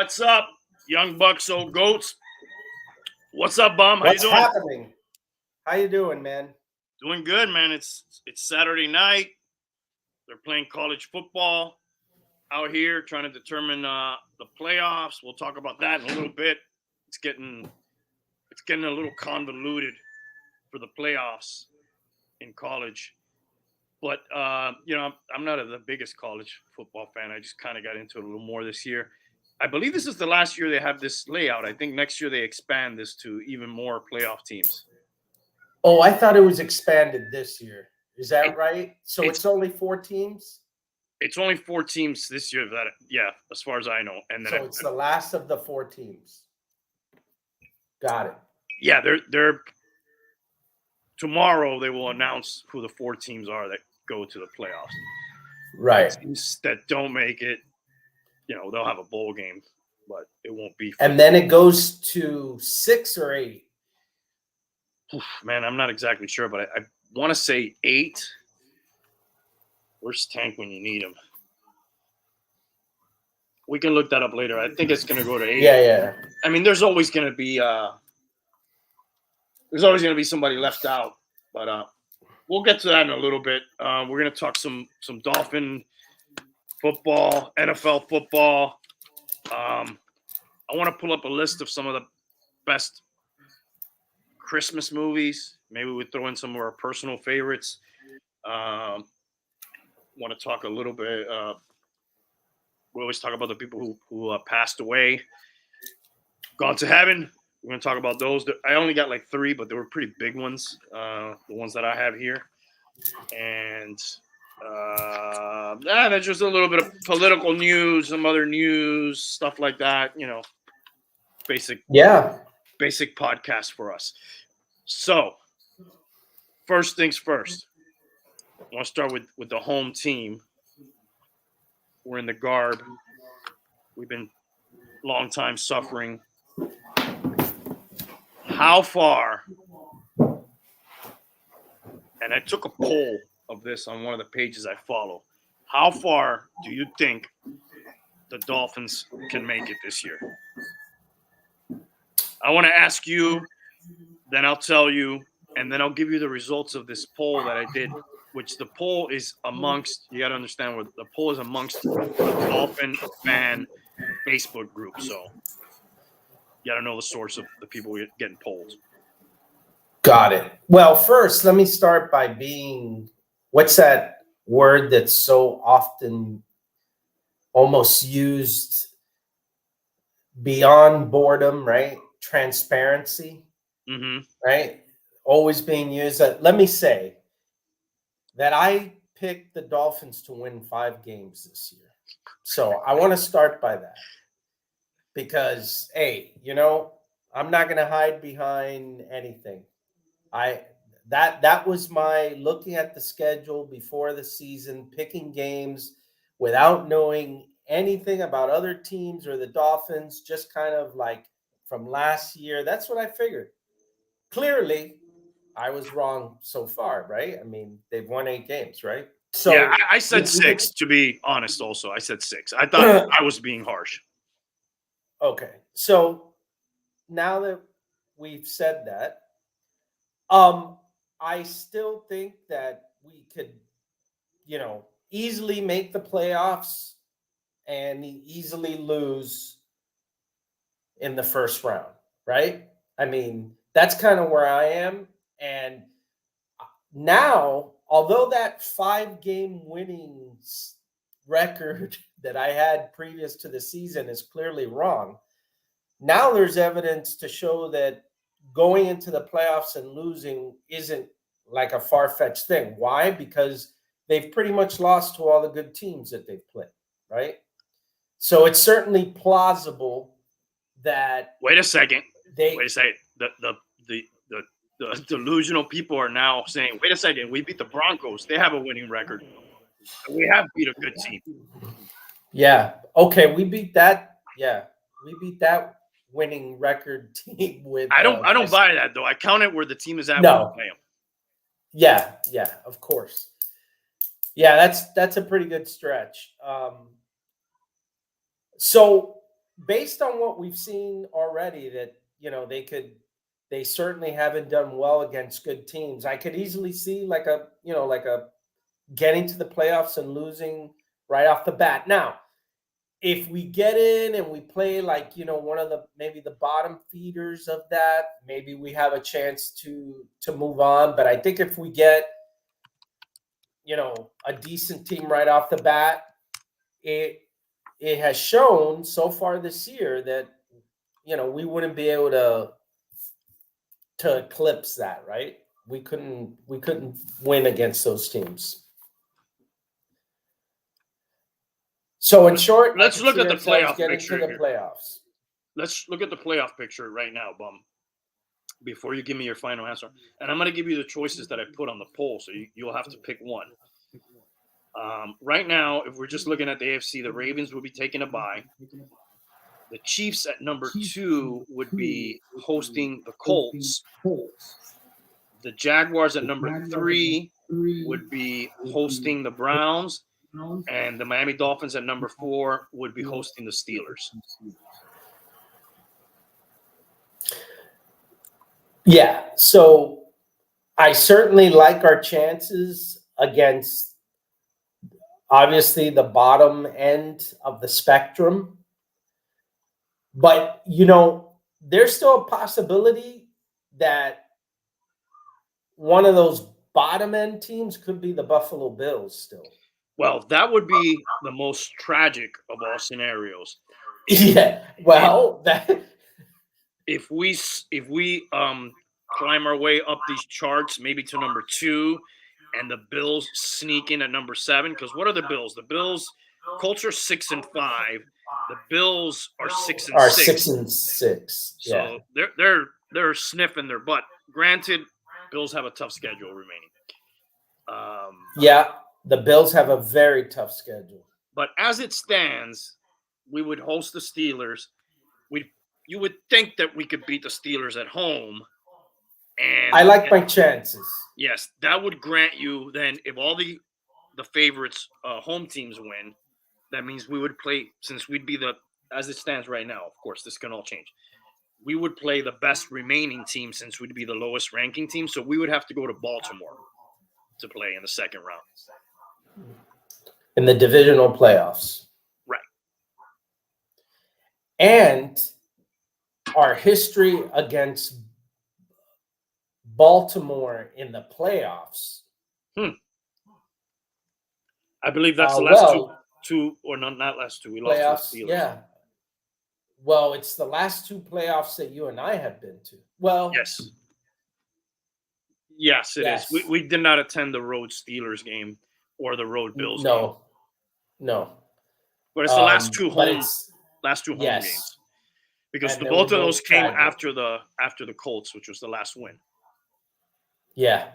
What's up, young bucks, old goats? What's up, Bum? How What's you doing? happening? How you doing, man? Doing good, man. It's Saturday night. They're playing college football out here, trying to determine the playoffs. We'll talk about that in a little bit. It's getting a little convoluted for the playoffs in college. But I'm not the biggest college football fan. I just kind of got into it a little more this year. I believe this is the last year they have this layout. I think next year they expand this to even more playoff teams. Oh, I thought it was expanded this year. Is that right? So it's only 4 teams? It's only 4 teams this year as far as I know. And then it's the last of the 4 teams. Got it. Yeah, they're tomorrow they will announce who the 4 teams are that go to the playoffs. Right. Teams that don't make it, they'll have a bowl game, but it won't be. And then it goes to 6 or 8. Man, I'm not exactly sure, but I want to say 8. Where's Tank when you need him? We can look that up later. I think it's going to go to 8. Yeah. I mean, there's always going to be somebody left out, but we'll get to that in a little bit. We're going to talk some Dolphin football, NFL football. I want to pull up a list of some of the best Christmas movies. Maybe we throw in some of our personal favorites. Want to talk a little bit. We always talk about the people who passed away, gone to heaven. We're going to talk about those. I only got like 3, but they were pretty big ones, the ones that I have here. And there's just a little bit of political news, some other news, stuff like that, basic podcast for us. So, first things first. I want to start with the home team. We're in the garb. We've been long time suffering. How far, and I took a poll of this on one of the pages I follow, how far do you think the Dolphins can make it this year? I want to ask you, then I'll tell you, and then I'll give you the results of this poll that I did, which the poll is amongst, you got to understand what the poll is amongst the Dolphin fan Facebook group. So you got to know the source of the people getting polled. Got it. Well, first, let me start by what's that word that's so often almost used beyond boredom, right? Transparency, right? Always being used. Let me say that I picked the Dolphins to win 5 games this year. So I want to start by that because, hey, I'm not going to hide behind anything. That was my looking at the schedule before the season, picking games without knowing anything about other teams or the Dolphins, just kind of like from last year. That's what I figured. Clearly, I was wrong so far, right? I mean, they've won 8 games, right? So yeah, I said 6, to be honest also. I said 6. I thought I was being harsh. Okay. So now that we've said that, I still think that we could, easily make the playoffs and easily lose in the first round, right? I mean, that's kind of where I am. And now, although that 5-game winning record that I had previous to the season is clearly wrong, now there's evidence to show that going into the playoffs and losing isn't like a far-fetched thing. Why? Because they've pretty much lost to all the good teams that they've played, right? So it's certainly plausible that. Wait a second. The delusional people are now saying, wait a second, we beat the Broncos. They have a winning record. We have beat a good team. Yeah. Okay. We beat that. Yeah. We beat that winning record team with. I don't buy that though. I count it where the team is at. No. Yeah. Of course. Yeah, that's a pretty good stretch. So based on what we've seen already, that they certainly haven't done well against good teams. I could easily see like a getting to the playoffs and losing right off the bat. Now, if we get in and we play like, one of maybe the bottom feeders of that, maybe we have a chance to move on. But I think if we get, a decent team right off the bat, it has shown so far this year that, we wouldn't be able to eclipse that, right? We couldn't win against those teams. So in short, let's look at the playoff picture. Playoffs. Let's look at the playoff picture right now, Bum, before you give me your final answer. And I'm going to give you the choices that I put on the poll, so you'll have to pick one. Right now, if we're just looking at the AFC, the Ravens will be taking a bye. The Chiefs at number 2 would be hosting the Colts. The Jaguars at number 3 would be hosting the Browns. And the Miami Dolphins at number 4 would be hosting the Steelers. Yeah, so I certainly like our chances against, obviously, the bottom end of the spectrum. But, there's still a possibility that one of those bottom end teams could be the Buffalo Bills still. Well, that would be the most tragic of all scenarios. Yeah. Well, if we climb our way up these charts, maybe to number 2, and the Bills sneak in at number 7, because what are the Bills? The Bills, Colts are 6-5. The Bills are 6-6. Are 6-6. So yeah. They're sniffing their butt. Granted, Bills have a tough schedule remaining. Yeah. The Bills have a very tough schedule. But as it stands, we would host the Steelers. You would think that we could beat the Steelers at home. And I like my chances. Yes, that would grant you then, if all the favorites home teams win, that means we would play, since we'd be as it stands right now, of course, this can all change. We would play the best remaining team since we'd be the lowest ranking team. So we would have to go to Baltimore to play in the second round. In the divisional playoffs. Right. And our history against Baltimore in the playoffs. I believe that's the last two, or not last two. We lost playoffs, to the Steelers. Yeah. Well, it's the last 2 playoffs that you and I have been to. Well, yes. Yes, it is. We did not attend the road Steelers game or the road Bills game. No. But it's the last two home games. Because both of those came after the Colts, which was the last win. Yeah.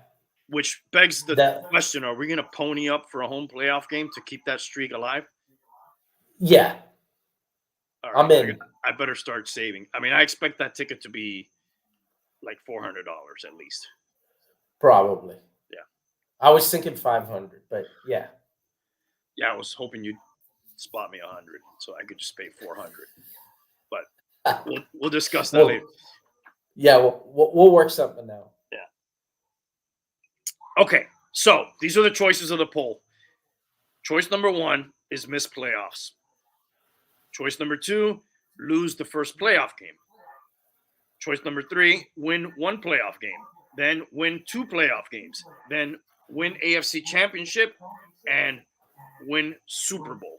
Which begs the question, are we going to pony up for a home playoff game to keep that streak alive? Yeah. All right, I'm in. I better start saving. I mean, I expect that ticket to be like $400 at least. Probably. Yeah. I was thinking 500, but yeah. Yeah, I was hoping you'd spot me 100 so I could just pay 400. But we'll discuss that later. Yeah, we'll work something out. Yeah. Okay, so these are the choices of the poll. Choice number 1 is miss playoffs. Choice number 2, lose the first playoff game. Choice number 3, win 1 playoff game. Then win 2 playoff games. Then win AFC Championship and win Super Bowl.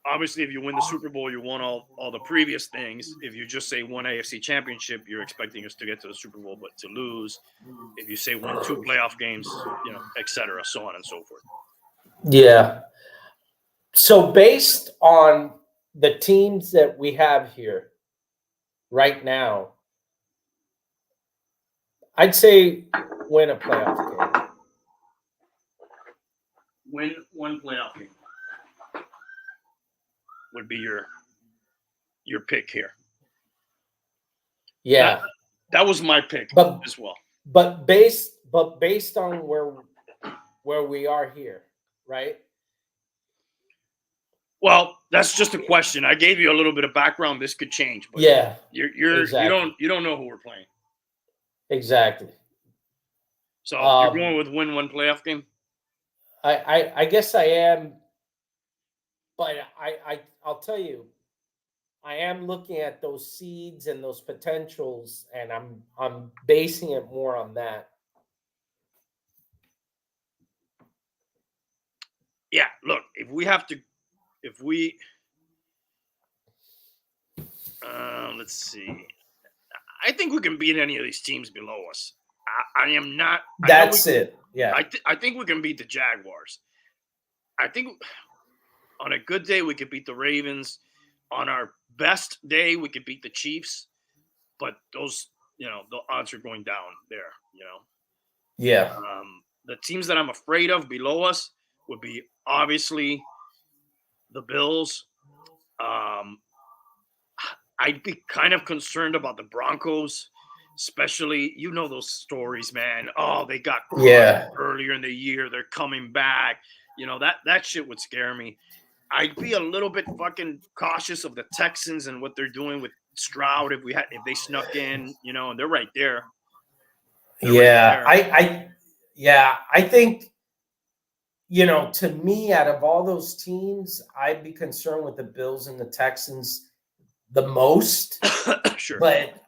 Obviously, if you win the Super Bowl, you won all the previous things. If you just say won AFC Championship, you're expecting us to get to the Super Bowl, but to lose. If you say win 2 playoff games, et cetera, so on and so forth. Yeah. So based on the teams that we have here right now, I'd say win a playoff game. Win 1 playoff game would be your pick here. Yeah. That was my pick as well. But based on where we are here, right? Well, that's just a question. I gave you a little bit of background. This could change, but exactly. you don't know who we're playing. Exactly. So you're going with win one playoff game? I guess I am, but I'll tell you, I am looking at those seeds and those potentials, and I'm basing it more on that. Yeah, look, let's see. I think we can beat any of these teams below us. I am not. That's it. Yeah. I think we can beat the Jaguars. I think on a good day we could beat the Ravens. On our best day we could beat the Chiefs. But those, the odds are going down there. Yeah. The teams that I'm afraid of below us would be obviously the Bills. I'd be kind of concerned about the Broncos, especially, those stories, man. Oh, they got earlier in the year. They're coming back. That shit would scare me. I'd be a little bit fucking cautious of the Texans and what they're doing with Stroud if they snuck in, and they're right there. I think, to me, out of all those teams, I'd be concerned with the Bills and the Texans the most. Sure. But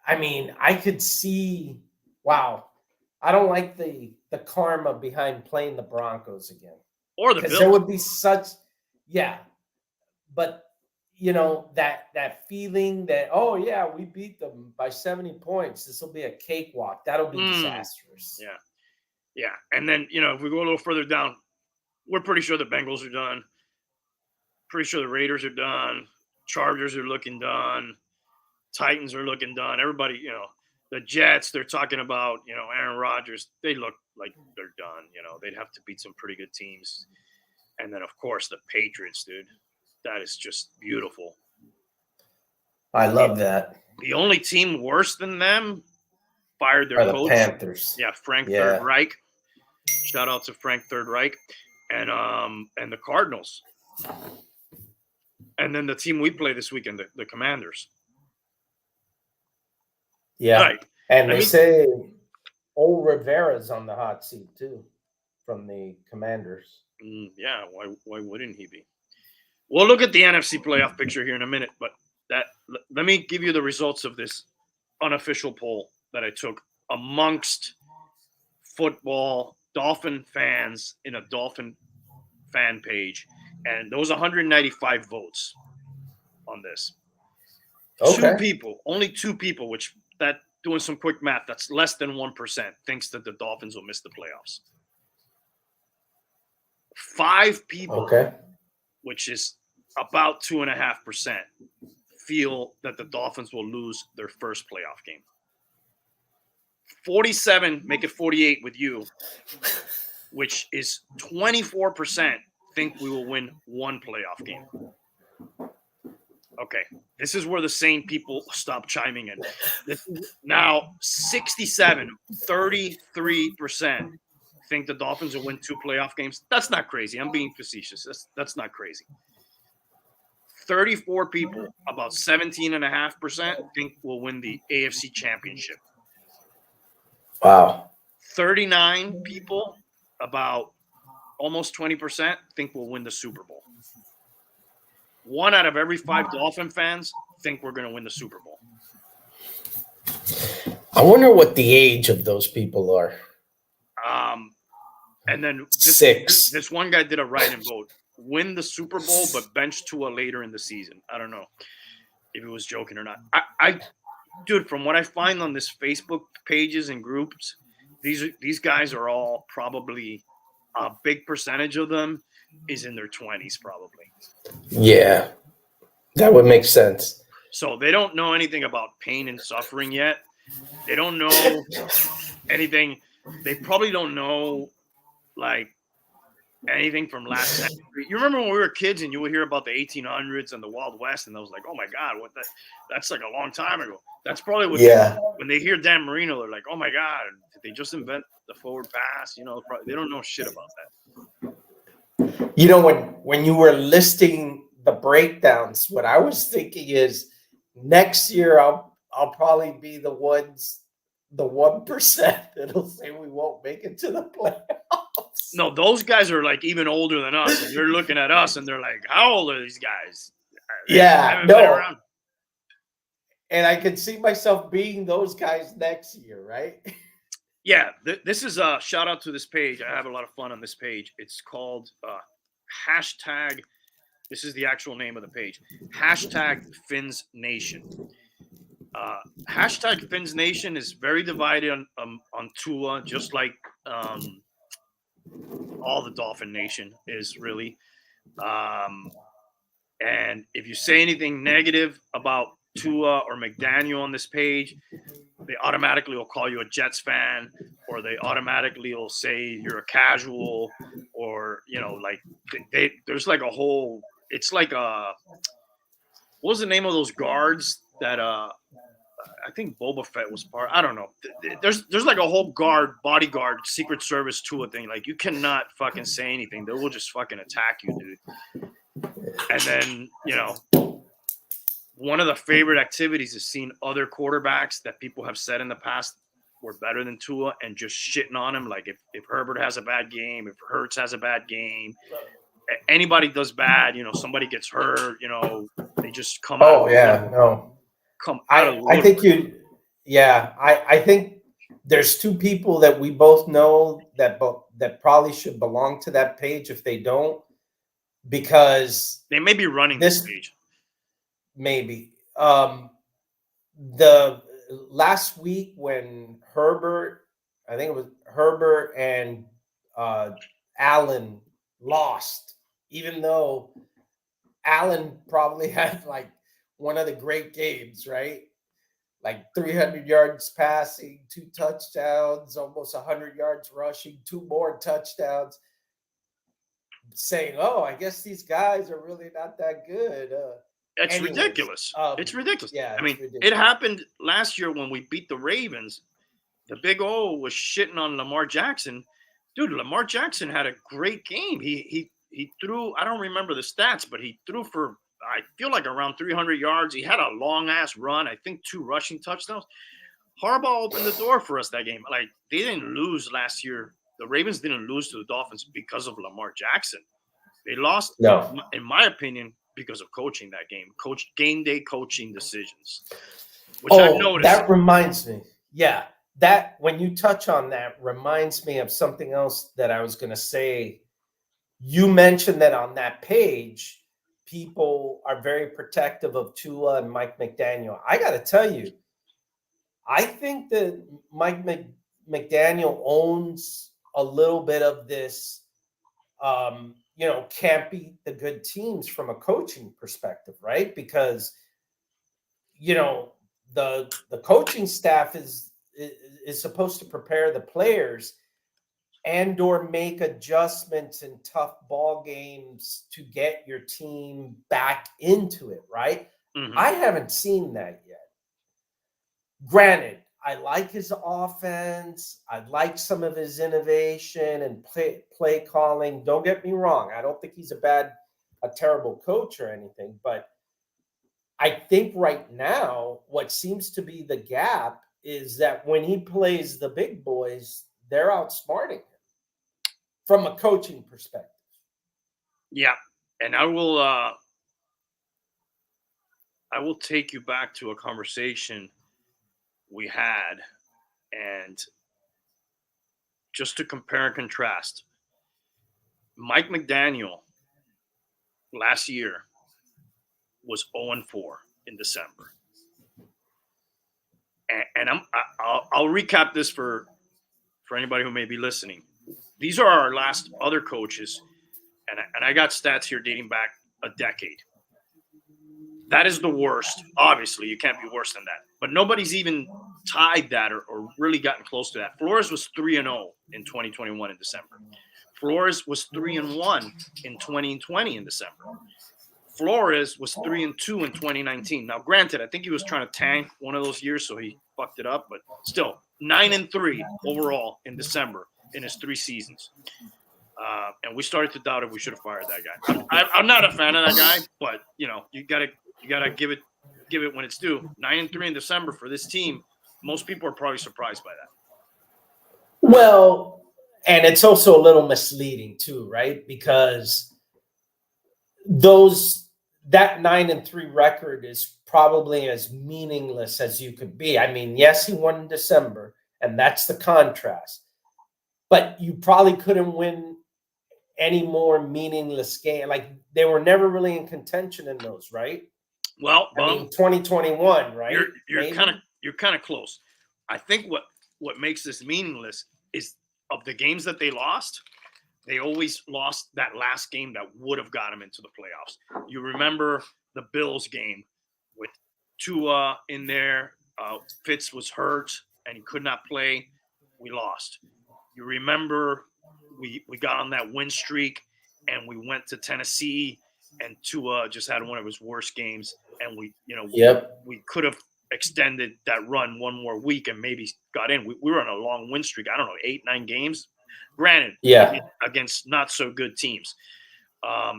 I mean, I could see, wow, I don't like the karma behind playing the Broncos again. Or the Bills. There would be such, but that feeling that, oh yeah, we beat them by 70 points. This will be a cakewalk. That'll be disastrous. Yeah. And then, if we go a little further down, we're pretty sure the Bengals are done. Pretty sure the Raiders are done. Chargers are looking done. Titans are looking done. Everybody, the Jets, they're talking about, Aaron Rodgers. They look like they're done. They'd have to beat some pretty good teams. And then, of course, the Patriots, dude. That is just beautiful. I love that. The only team worse than them fired their coach. The Panthers. Yeah, Frank Third Reich. Shout out to Frank Third Reich. And the Cardinals. And then the team we play this weekend, the Commanders. Yeah. Right. And they say old Rivera's on the hot seat too from the Commanders. Yeah, why wouldn't he be? We'll look at the NFC playoff picture here in a minute, but let me give you the results of this unofficial poll that I took amongst football Dolphin fans in a Dolphin fan page, and there was 195 votes on this. Okay. Only two people, which that doing some quick math, that's less than 1%, thinks that the Dolphins will miss the playoffs. 5 people, which is about 2.5%, feel that the Dolphins will lose their first playoff game. 47, make it 48 with you, which is 24% think we will win one playoff game. Okay, this is where the sane people stop chiming in. Now, 33% think the Dolphins will win 2 playoff games. That's not crazy. I'm being facetious. That's not crazy. 34 people, about 17.5%, think we'll win the AFC Championship. Wow. 39 people, about almost 20%, think we'll win the Super Bowl. 1 out of every 5 Dolphin fans think we're going to win the Super Bowl. I wonder what the age of those people are. And then 6. This one guy did a write-in vote. Win the Super Bowl, but bench Tua later in the season. I don't know if he was joking or not. Dude, from what I find on this Facebook pages and groups, these guys are all probably a big percentage of them is in their 20s probably. Yeah, that would make sense. So they don't know anything about pain and suffering yet. They don't know anything. They probably don't know like anything from last century. You remember when we were kids and you would hear about the 1800s and the Wild West, and I was like, oh my God, that's like a long time ago. That's probably what when they hear Dan Marino, they're like, oh my God, did they just invent the forward pass? They don't know shit about that. You know, when you were listing the breakdowns, what I was thinking is next year I'll probably be the 1% that'll say we won't make it to the playoffs. No, those guys are like even older than us, and they're looking at us and they're like, "How old are these guys?" They haven't been around. And I can see myself being those guys next year, right? Yeah, this is a shout out to this page. I have a lot of fun on this page. It's called hashtag. This is the actual name of the page. Hashtag Fins Nation. Hashtag Fins Nation is very divided on Tua, just like all the Dolphin Nation is really. And if you say anything negative about Tua or McDaniel on this page, they automatically will call you a Jets fan, or they automatically will say you're a casual, or like there's like a whole. It's like what was the name of those guards that I think Boba Fett was part. I don't know. There's like a whole bodyguard, Secret Service Tua thing. Like you cannot fucking say anything; they will just fucking attack you, dude. And then one of the favorite activities is seeing other quarterbacks that people have said in the past were better than Tua and just shitting on him. Like if Herbert has a bad game, if Hurts has a bad game, anybody does bad, somebody gets hurt, they just come out. Oh, yeah, no. Come out I think I think there's two people that we both know that probably should belong to that page if they don't, because they may be running this page. Maybe. The last week when Herbert and Allen lost, even though Allen probably had like one of the great games, right? Like 300 yards passing, 2 touchdowns, almost 100 yards rushing, 2 more touchdowns. Saying, "Oh, I guess these guys are really not that good." It's ridiculous. It's ridiculous. Yeah, I mean, it happened last year when we beat the Ravens. The Big O was shitting on Lamar Jackson. Dude, Lamar Jackson had a great game. He threw, I don't remember the stats, but he threw for, I feel like around 300 yards. He had a long-ass run, I think 2 rushing touchdowns. Harbaugh opened the door for us that game. Like, they didn't lose last year. The Ravens didn't lose to the Dolphins because of Lamar Jackson. They lost, in my opinion, because of coaching that game. Game day coaching decisions. Which I've noticed. That reminds me. Yeah. That, when you touch on that, reminds me of something else that I was going to say. You mentioned that on that page, people are very protective of Tua and Mike McDaniel. I got to tell you, I think that Mike McDaniel owns a little bit of this, can't beat the good teams from a coaching perspective, right? Because, the coaching staff is supposed to prepare the players and or make adjustments in tough ball games to get your team back into it, right? Mm-hmm. I haven't seen that yet. Granted, I like his offense. I like some of his innovation and play calling. Don't get me wrong. I don't think he's a terrible coach or anything, but I think right now what seems to be the gap is that when he plays the big boys, they're outsmarting him from a coaching perspective. Yeah, and I will take you back to a conversation we had, and just to compare and contrast, Mike McDaniel last year was 0-4 in December. And I'll recap this for anybody who may be listening. These are our last other coaches, and I got stats here dating back a decade. That is the worst. Obviously, you can't be worse than that. But nobody's even tied that or really gotten close to that. Flores was 3-0 in 2021 in December. Flores was 3-1 in 2020 in December. Flores was 3-2 in 2019. Now, granted, I think he was trying to tank one of those years, so he fucked it up. But still, 9-3 overall in December in his 3 seasons. And we started to doubt if we should have fired that guy. I'm not a fan of that guy, but you gotta give it when it's due. 9-3 in December for this team. Most people are probably surprised by that. Well, and it's also a little misleading too, right? Because that 9-3 record is probably as meaningless as you could be. I mean, yes, he won in December, and that's the contrast. But you probably couldn't win any more meaningless game. Like, they were never really in contention in those, right? Well, I mean, 2021, right? You're kind of close. I think what makes this meaningless is of the games that they lost. They always lost that last game that would have got them into the playoffs. You remember the Bills game with Tua in there. Fitz was hurt and he could not play. We lost. You remember we got on that win streak and we went to Tennessee and Tua just had one of his worst games. And we could have extended that run one more week and maybe got in. We were on a long win streak. I don't know, 8-9 games. Granted, against not so good teams.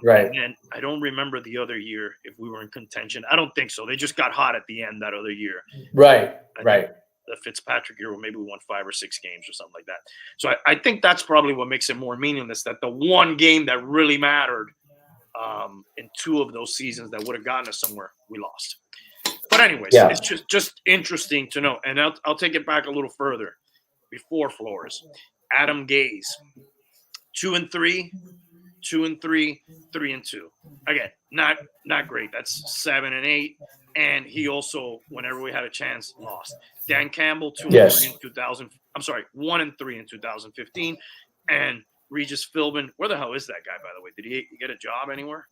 Right. And I don't remember the other year if we were in contention. I don't think so. They just got hot at the end that other year. Right. The Fitzpatrick year, where maybe we won 5 or 6 games or something like that. So I think that's probably what makes it more meaningless, that the one game that really mattered in 2 of those seasons that would have gotten us somewhere, we lost. But anyways, it's just interesting to know. And I'll take it back a little further before Flores. Adam Gase, 2-3, 2-3, 3-2. Again, not great. That's 7-8. And he also, whenever we had a chance, lost. Dan Campbell, 2-3 in 2000. I'm sorry, 1-3 in 2015. And Regis Philbin, where the hell is that guy, by the way? Did he get a job anywhere?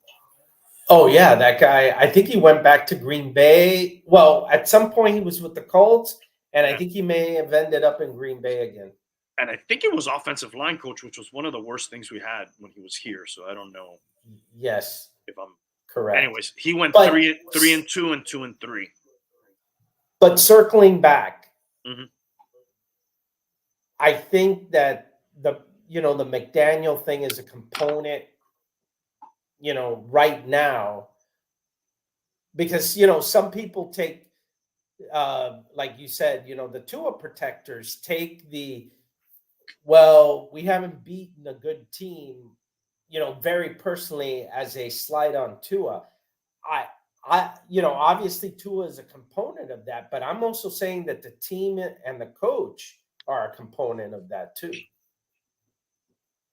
Oh, yeah, that guy. I think he went back to Green Bay. Well, at some point he was with the Colts, and I think he may have ended up in Green Bay again. And I think it was offensive line coach, which was one of the worst things we had when he was here. So I don't know. Yes, if I'm correct. Anyways, he went 3-2 and 2-3. But circling back, I think that the McDaniel thing is a component, right now, because some people take, like you said, the Tua protectors take we haven't beaten a good team, very personally as a slight on Tua. Obviously Tua is a component of that, but I'm also saying that the team and the coach are a component of that too.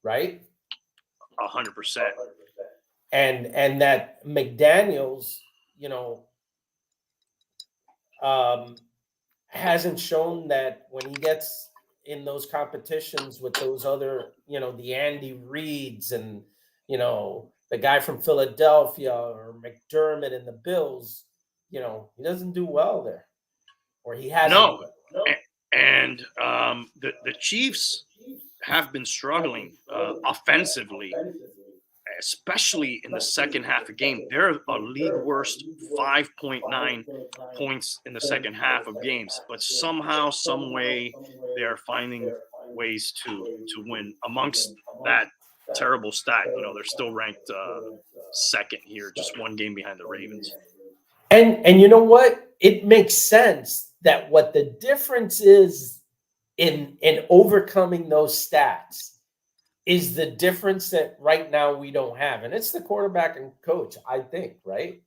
Right? 100%. And that McDaniels, hasn't shown that when he gets in those competitions with those other, the Andy Reids and, the guy from Philadelphia or McDermott and the Bills, he doesn't do well there, or he hasn't. No. And the Chiefs have been struggling offensively, especially in the second half of game. They're a league worst 5.9 points in the second half of games, but somehow, some way, they are finding ways to win. Amongst that terrible stat, they're still ranked second here, just one game behind the Ravens. And you know what? It makes sense that what the difference is in overcoming those stats is the difference that right now we don't have. And it's the quarterback and coach, I think, right?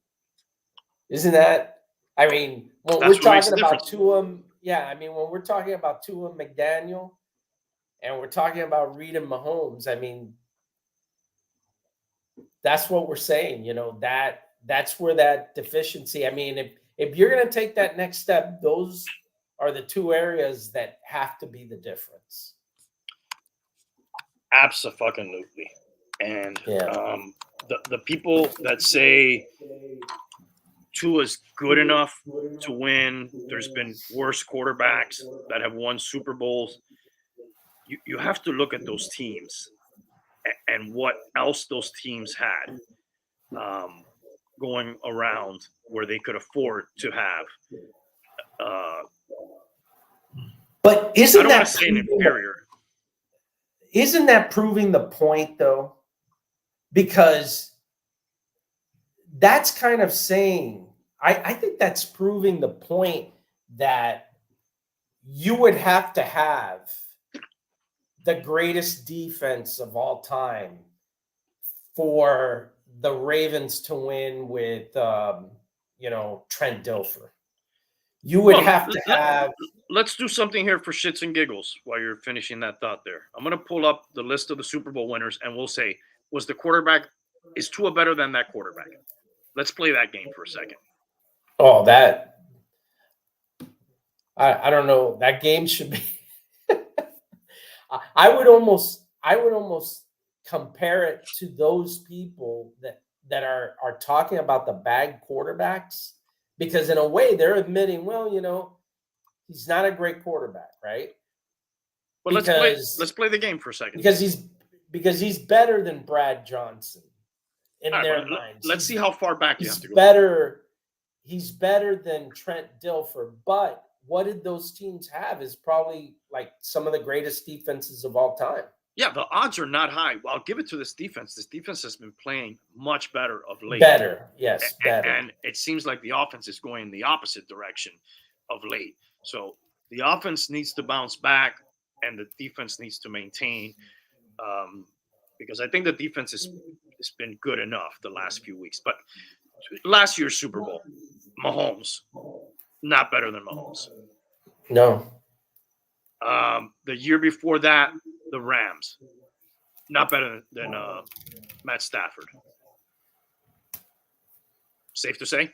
Isn't that? I mean, when we're talking about Tua, when we're talking about Tua McDaniel and we're talking about Reid and Mahomes, I mean, that's what we're saying, that's where that deficiency. I mean, if you're going to take that next step, those are the 2 areas that have to be the difference. Abso-fucking-lutely. And the people that say Tua's good enough to win, there's been worse quarterbacks that have won Super Bowls. You have to look at those teams and what else those teams had going around where they could afford to have. But isn't I don't that want to say an inferior? isn't that proving the point, though? Because that's kind of saying, I think that's proving the point that you would have to have the greatest defense of all time for the Ravens to win with, Trent Dilfer. You would have to have. Let's do something here for shits and giggles while you're finishing that thought there. I'm going to pull up the list of the Super Bowl winners, and we'll say, is Tua better than that quarterback? Let's play that game for a second. Oh, I don't know. That game should be. I would almost compare it to those people that are talking about the bad quarterbacks, because in a way they're admitting, well, he's not a great quarterback, right? But let's play the game for a second. Because he's better than Brad Johnson in their minds. Let's see how far back you have to go. He's better than Trent Dilfer, but what did those teams have is probably like some of the greatest defenses of all time. Yeah, the odds are not high. Well, I'll give it to this defense. This defense has been playing much better of late. Better, yes, better. And it seems like the offense is going the opposite direction of late. So the offense needs to bounce back, and the defense needs to maintain. Because I think the defense has been good enough the last few weeks. But last year's Super Bowl, Mahomes, not better than Mahomes. No. The year before that, the Rams, not better than Matt Stafford. Safe to say?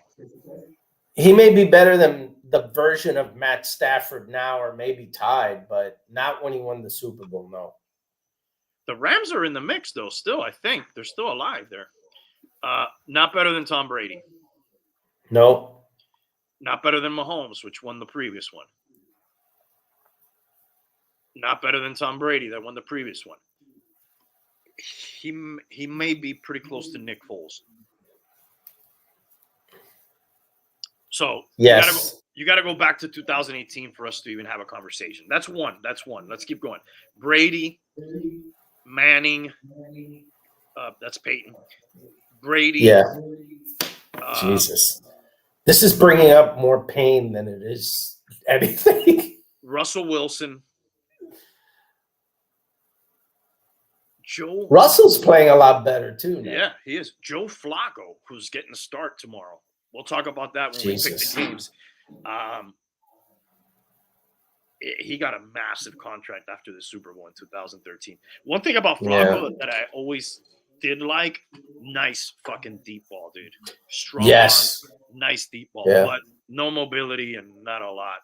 He may be better than the version of Matt Stafford now, or maybe tied, but not when he won the Super Bowl, no. The Rams are in the mix, though, still, I think. They're still alive there. Not better than Tom Brady. No. Not better than Mahomes, which won the previous one. Not better than Tom Brady that won the previous one. He may be pretty close to Nick Foles. So yes, you got to go back to 2018 for us to even have a conversation. That's one. Let's keep going. Brady, Manning, that's Peyton. Brady. Yeah. Jesus. This is bringing up more pain than it is anything. Russell Wilson. Russell's playing a lot better too now. Yeah, he is. Joe Flacco, who's getting a start tomorrow. We'll talk about that when we pick the teams. He got a massive contract after the Super Bowl in 2013. One thing about Flacco that I always did like, nice fucking deep ball, dude. Strong, yes, nice deep ball, but no mobility and not a lot.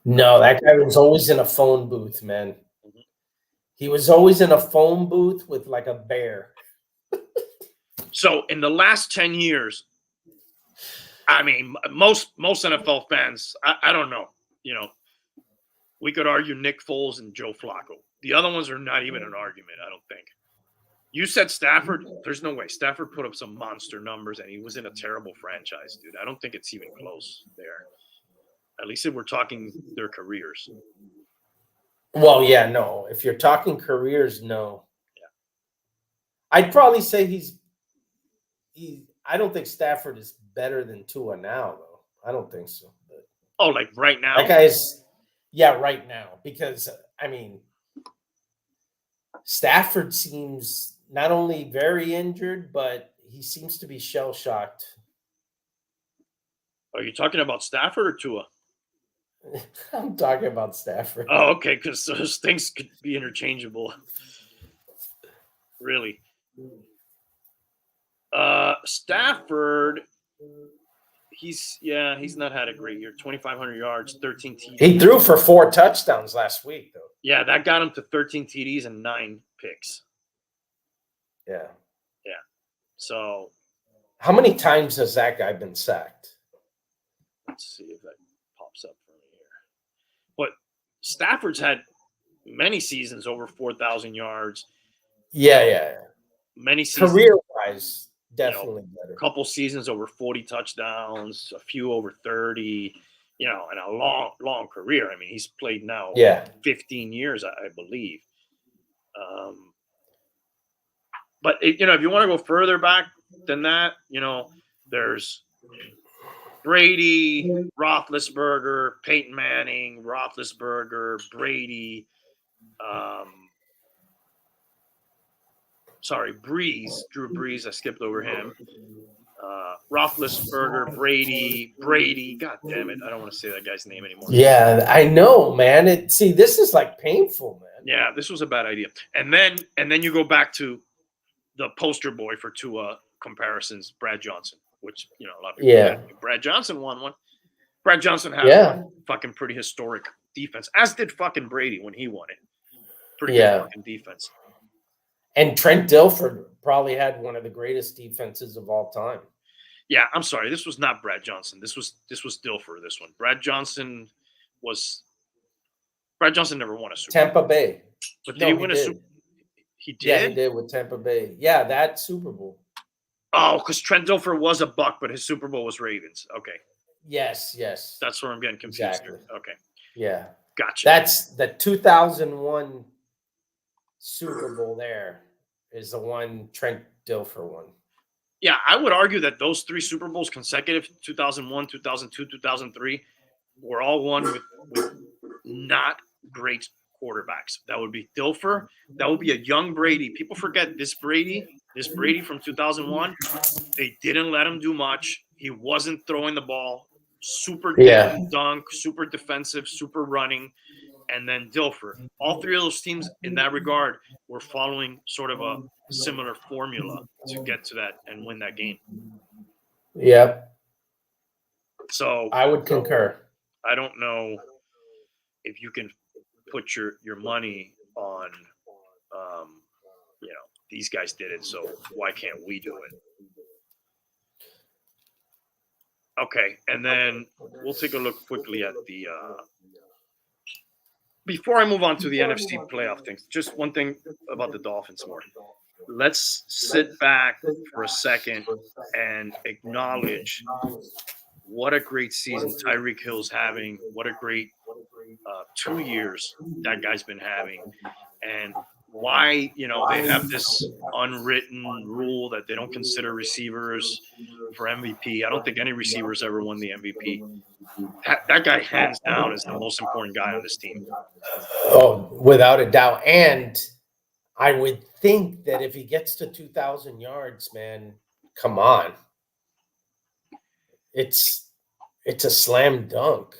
No, that guy was always in a phone booth, man. Mm-hmm. He was always in a phone booth with like a bear. So in the last 10 years, I mean, most NFL fans, I don't know, we could argue Nick Foles and Joe Flacco. The other ones are not even an argument, I don't think. You said Stafford. There's no way. Stafford put up some monster numbers, and he was in a terrible franchise, dude. I don't think it's even close there. At least if we're talking their careers. Well, yeah, no. If you're talking careers, no. Yeah. I'd probably say I don't think Stafford is better than Tua now, though. I don't think so. But like right now? That guy's, right now. Because, I mean, Stafford seems not only very injured, but he seems to be shell-shocked. Are you talking about Stafford or Tua? I'm talking about Stafford. Oh, okay, because those things could be interchangeable. Really. Stafford, he's not had a great year. 2,500 yards, 13 TDs. He threw for 4 touchdowns last week, though. Yeah, that got him to 13 TDs and 9 picks. Yeah. Yeah. So. How many times has that guy been sacked? Let's see if that pops up for me here. But Stafford's had many seasons over 4,000 yards. Yeah. Many seasons. Career-wise, definitely better. A couple seasons over 40 touchdowns, a few over 30, and a long, long career. I mean, he's played now 15 years, I believe. But if you want to go further back than that, there's Brady, Roethlisberger, Peyton Manning, Roethlisberger, Brady. Breeze, Drew Brees. I skipped over him. Roethlisberger, Brady. God damn it! I don't want to say that guy's name anymore. Yeah, I know, man. This is like painful, man. Yeah, this was a bad idea. And then you go back to the poster boy for Tua comparisons, Brad Johnson, which a lot of people. Yeah. Brad Johnson won one. Brad Johnson had a fucking pretty historic defense, as did fucking Brady when he won it. Pretty good fucking defense. And Trent Dilfer probably had one of the greatest defenses of all time. Yeah, I'm sorry. This was not Brad Johnson. This was Dilfer. This one. Brad Johnson never won a Super Bowl. Tampa Bay. But did he win a Super Bowl? He did? Yeah, he did with Tampa Bay. Yeah, that Super Bowl. Oh, because Trent Dilfer was a Buck, but his Super Bowl was Ravens. Okay. Yes. That's where I'm getting confused. Exactly. Here. Okay. Yeah. Gotcha. That's the 2001 Super Bowl there is the one Trent Dilfer won. Yeah, I would argue that those three Super Bowls consecutive, 2001, 2002, 2003, were all won with not great quarterbacks. That would be Dilfer. That would be a young Brady. People forget this Brady from 2001. They didn't let him do much. He wasn't throwing the ball. Super dunk, super defensive, super running. And then Dilfer. All three of those teams in that regard were following sort of a similar formula to get to that and win that game. Yep. So I would concur. I don't know if you can put your money on, these guys did it, so why can't we do it? Okay, and then we'll take a look quickly at the before I move on to the NFC playoff things, just one thing about the Dolphins more. Let's sit back for a second and acknowledge what a great season Tyreek Hill's having. What a great 2 years that guy's been having. And why, they have this unwritten rule that they don't consider receivers for MVP. I don't think any receivers ever won the MVP. That guy, hands down, is the most important guy on this team. Oh, without a doubt. And I would think that if he gets to 2,000 yards, man, come on. It's a slam dunk.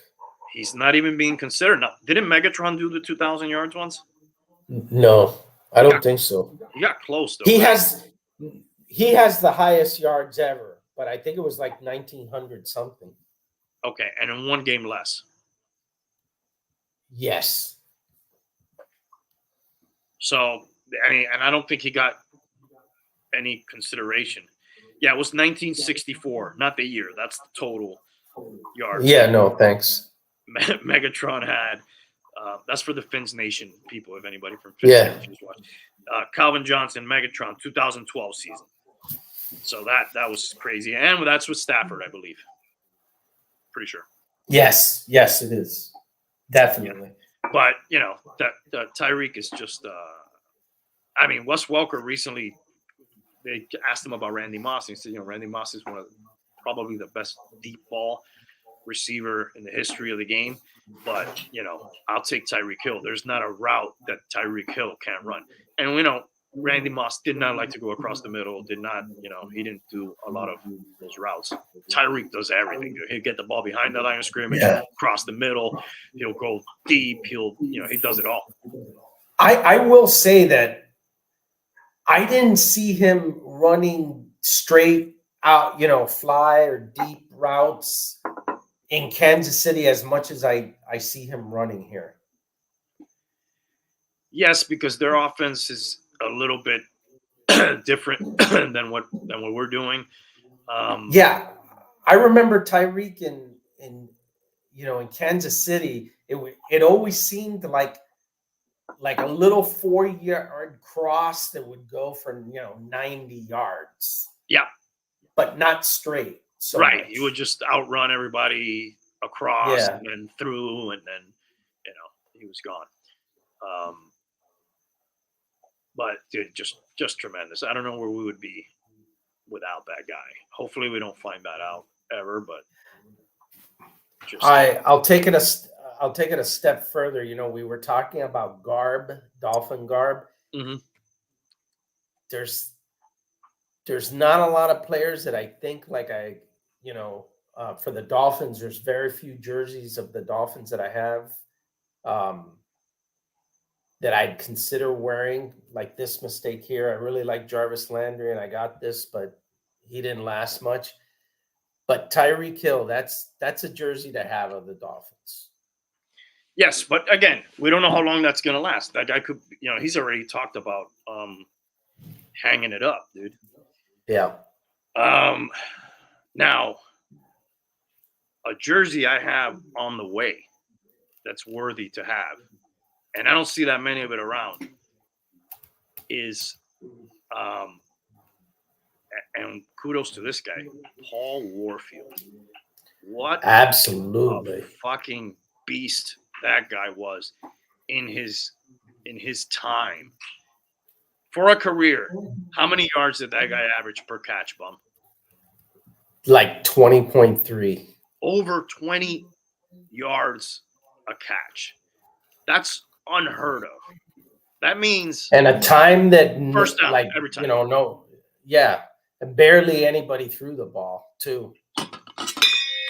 He's not even being considered. Now, didn't Megatron do the 2,000 yards once? No, I don't think so. He got close, though. He has the highest yards ever, but I think it was like 1,900 something. Okay, and in one game less. Yes. So, and I don't think he got any consideration. Yeah, it was 1964, not the year. That's the total yards. Yeah, no, thanks. Megatron had. That's for the Fins Nation people, if anybody from Fins Nation is watching. Calvin Johnson, Megatron, 2012 season. So that was crazy. And that's with Stafford, I believe. Pretty sure. Yes, it is. Definitely. Yeah. But, that Tyreek is just Wes Welker recently, they asked him about Randy Moss. And he said, Randy Moss is probably the best deep ball receiver in the history of the game. But, I'll take Tyreek Hill. There's not a route that Tyreek Hill can't run. And we know Randy Moss did not like to go across the middle, he didn't do a lot of those routes. Tyreek does everything. He'll get the ball behind the line of scrimmage, across the middle. He'll go deep. He does it all. I will say that I didn't see him running straight out, fly or deep routes in Kansas City as much as I see him running here. Yes, because their offense is a little bit different than what we're doing. I remember Tyreek in Kansas City. It always seemed like a little 4-yard cross that would go for 90 yards. Yeah, but not straight. So right, much. He would just outrun everybody across and then through, and then he was gone. But dude, just tremendous. I don't know where we would be without that guy. Hopefully, we don't find that out ever. But just I'll take it a step further. You know, we were talking about Dolphin garb. Mm-hmm. There's not a lot of players that I think for the Dolphins. There's very few jerseys of the Dolphins that I have that I'd consider wearing. Like this mistake here, I really like Jarvis Landry, and I got this, but he didn't last much. But Tyreek Hill, that's a jersey to have of the Dolphins. Yes, but again, we don't know how long that's going to last. That guy could, he's already talked about hanging it up, dude. Yeah. Now, a jersey I have on the way that's worthy to have, and I don't see that many of it around, is, and kudos to this guy, Paul Warfield. What absolutely a fucking beast that guy was in his time. For a career, how many yards did that guy average per catch, Bum? Like 20.3. Over 20 yards a catch. That's unheard of. That means and a time that first down every time. And barely anybody threw the ball too.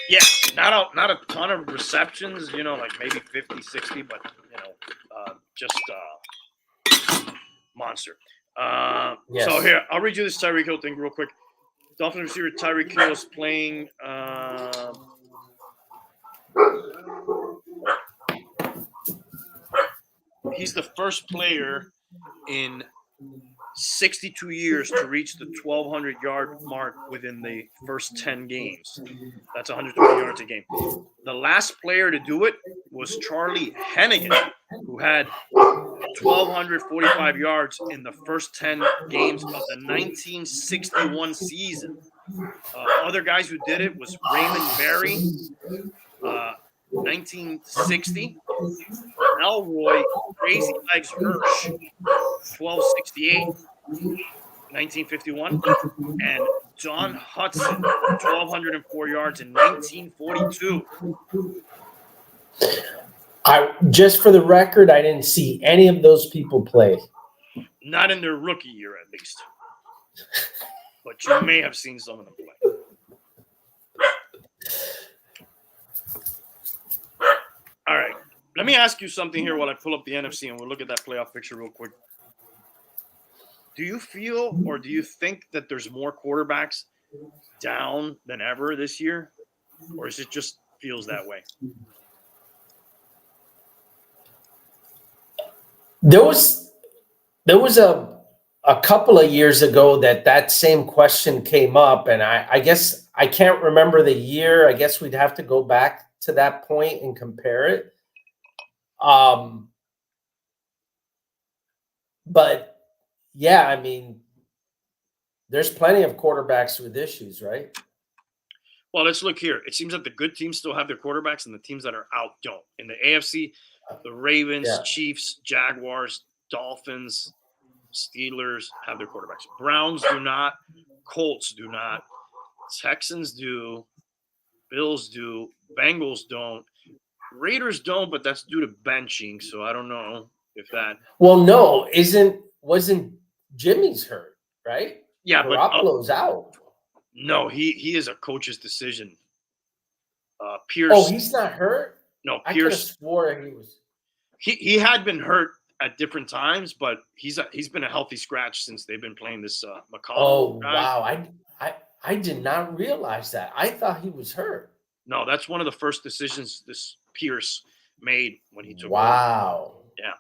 Yeah, not a ton of receptions, like maybe 50, 60, but just monster. Yes. So here, I'll read you this Tyreek Hill thing real quick. Dolphins receiver Tyreek Hill is playing. He's the first player in 62 years to reach the 1,200-yard mark within the first 10 games. That's 120 yards a game. The last player to do it was Charlie Hennigan, who had 1,245 yards in the first 10 games of the 1961 season. Other guys who did it was Raymond Berry, 1960. Elroy Crazy Legs Hirsch, 1268, 1951. And John Hudson, 1,204 yards in 1942. Just for the record, I didn't see any of those people play. Not in their rookie year, at least. But you may have seen some of them play. All right. Let me ask you something here while I pull up the NFC and we'll look at that playoff picture real quick. Do you feel or do you think that there's more quarterbacks down than ever this year? Or is it just feels that way? There was a couple of years ago that same question came up, and I guess I can't remember the year. I guess we'd have to go back to that point and compare it. But yeah, I mean, there's plenty of quarterbacks with issues, right? Well, let's look here. It seems that the good teams still have their quarterbacks and the teams that are out don't. In the AFC, the Ravens, Chiefs, Jaguars, Dolphins, Steelers have their quarterbacks. Browns do not. Colts do not. Texans do. Bills do. Bengals don't. Raiders don't, but that's due to benching, so I don't know if that. Well, no, wasn't Jimmy's hurt, right? Yeah, Garoppolo's out. No, he is a coach's decision. Pierce. Oh, he's not hurt? No, Pierce. I could have swore he was. He had been hurt at different times, but he's been a healthy scratch since they've been playing this McCollum. Oh, guy. Wow. I did not realize that. I thought he was hurt. No, that's one of the first decisions this Pierce made when he took over. Wow. Yeah.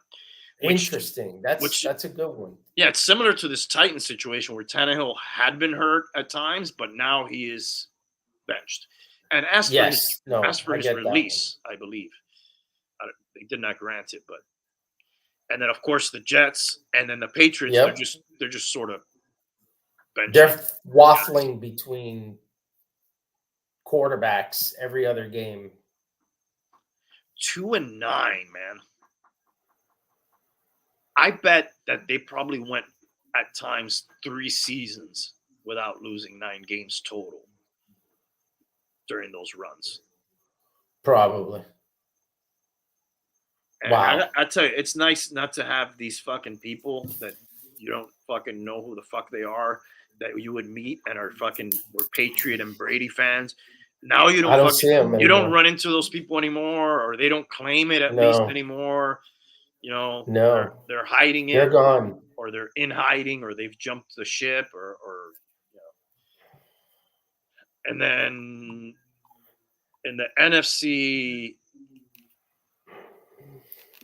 Interesting. That's a good one. Yeah, it's similar to this Titans situation where Tannehill had been hurt at times, but now he is benched. And as for his release, I believe they did not grant it, but and then of course the Jets and then the Patriots they're just sort of benching. They're waffling between quarterbacks every other game. 2-9, man. I bet that they probably went at times 3 seasons without losing 9 games total during those runs. Probably. And Wow. I tell you, it's nice not to have these fucking people that you don't fucking know who the fuck they are, that you would meet and are fucking were Patriot and Brady fans. Now you don't see them you don't anymore. run into those people anymore, or they don't claim it at No. least anymore. You know, No. they're hiding it. They're gone. Or they're in hiding, or they've jumped the ship, or you know. And then in the NFC,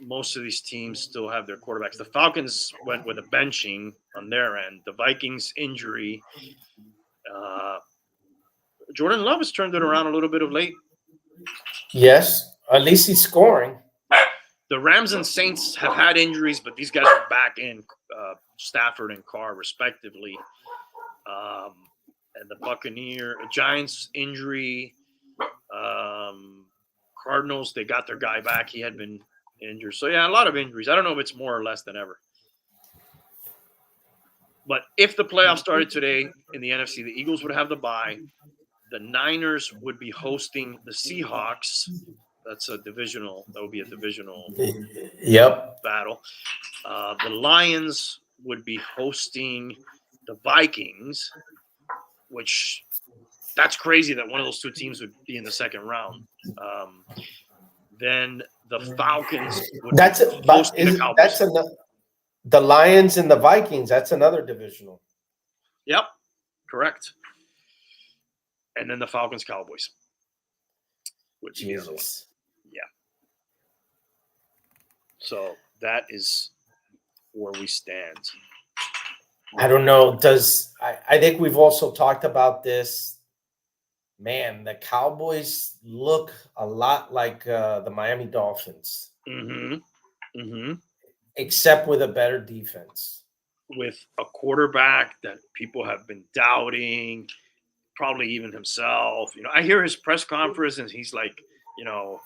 most of these teams still have their quarterbacks. The Falcons went with a benching on their end. The Vikings injury. Jordan Love has turned it around a little bit of late. Yes, at least he's scoring. The Rams and Saints have had injuries, but these guys are back in, Stafford and Carr, respectively. And the Giants injury. Cardinals, they got their guy back. He had been injured. So, yeah, a lot of injuries. I don't know if it's more or less than ever. But if the playoffs started today in the NFC, the Eagles would have the bye. The Niners would be hosting the Seahawks. That would be a divisional battle. The Lions would be hosting the Vikings, which that's crazy that one of those two teams would be in the second round. Then the Falcons would be hosting the Cowboys. The Lions and the Vikings, that's another divisional. Yep, correct. And then the Falcons Cowboys. Which is the other one. Yeah. So that is where we stand. I don't know. I think we've also talked about this. Man, the Cowboys look a lot like the Miami Dolphins. Mm-hmm. Mm-hmm. Except with a better defense. With a quarterback that people have been doubting, probably even himself. You know, I hear his press conference and he's like, you know,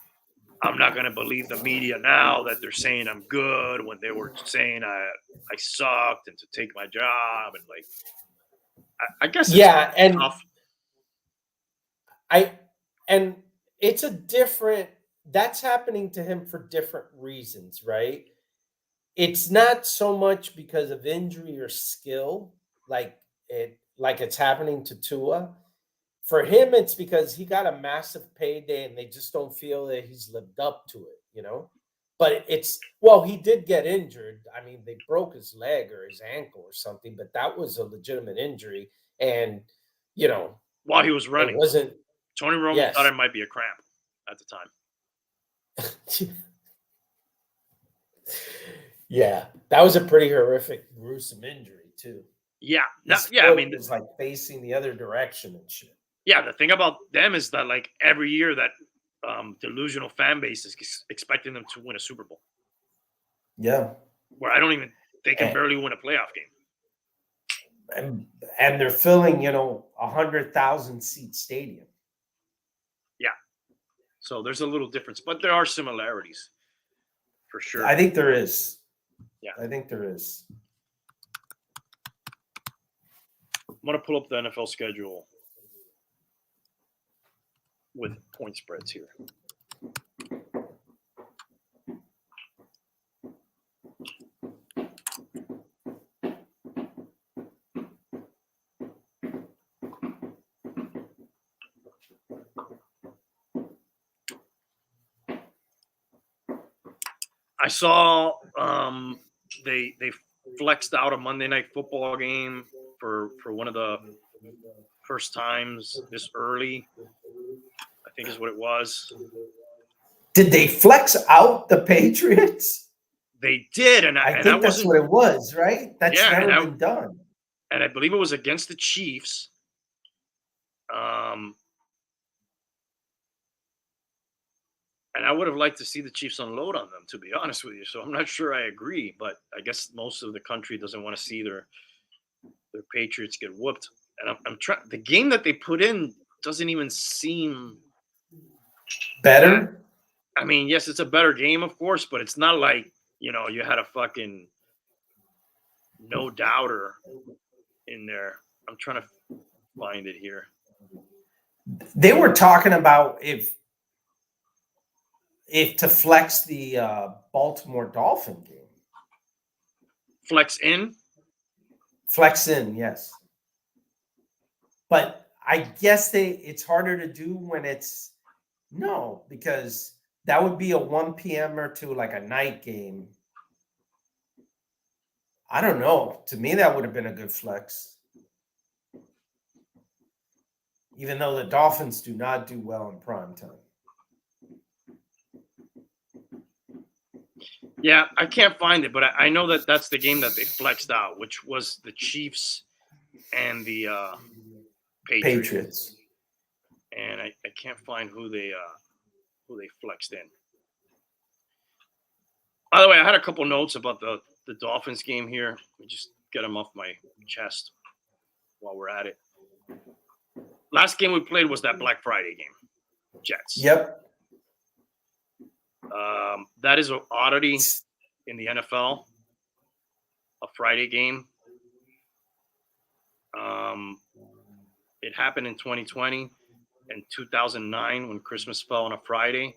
I'm not going to believe the media now that they're saying I'm good when they were saying I sucked and to take my job. And like, I guess it's tough. And it's that's happening to him for different reasons, right? It's not so much because of injury or skill, like it's happening to Tua. For him, it's because he got a massive payday and they just don't feel that he's lived up to it, you know? But he did get injured. I mean, they broke his leg or his ankle or something, but that was a legitimate injury. And, you know, while he was running, Tony Romo thought it might be a cramp at the time. Yeah, that was a pretty horrific, gruesome injury too. Yeah, I mean, it's like facing the other direction and shit. Yeah, the thing about them is that like every year that delusional fan base is expecting them to win a Super Bowl. Yeah, where they can barely win a playoff game. And they're filling, 100,000 seat stadium. Yeah, so there's a little difference, but there are similarities for sure. I think there is. Yeah, I think there is. I'm going to pull up the NFL schedule with point spreads here. I saw they flexed out a Monday Night Football game for one of the first times this early. I think is what it was. Did they flex out the Patriots? They did, and I think that's what it was, right? That's never been done. And I believe it was against the Chiefs. And I would have liked to see the Chiefs unload on them, to be honest with you. So I'm not sure I agree, but I guess most of the country doesn't want to see their Patriots get whooped. And I'm trying. The game that they put in doesn't even seem better. I mean, yes, it's a better game, of course, but it's not like you had a fucking no doubter in there. I'm trying to find it here. They were talking about if to flex the Baltimore Dolphin game. Flex in? Flex in, yes. But I guess it's harder to do when it's because that would be a 1 p.m. or to like a night game. I don't know. To me, that would have been a good flex. Even though the Dolphins do not do well in prime time. Yeah, I can't find it, but I know that that's the game that they flexed out, which was the Chiefs and the Patriots. And I can't find who they flexed in. By the way, I had a couple notes about the Dolphins game here. Let me just get them off my chest while we're at it. Last game we played was that Black Friday game, Jets. Yep. That is an oddity in the NFL, a Friday game. It happened in 2020 and 2009 when Christmas fell on a Friday.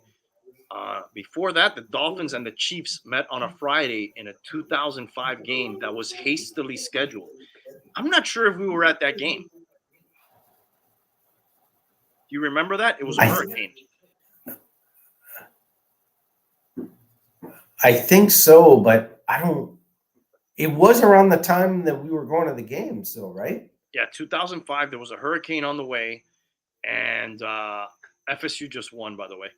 Before that, the Dolphins and the Chiefs met on a Friday in a 2005 game that was hastily scheduled. I'm not sure if we were at that game. Do you remember that? It was a hurricane. I think so, but I don't. It was around the time that we were going to the game, so right? Yeah, 2005. There was a hurricane on the way, and FSU just won. By the way,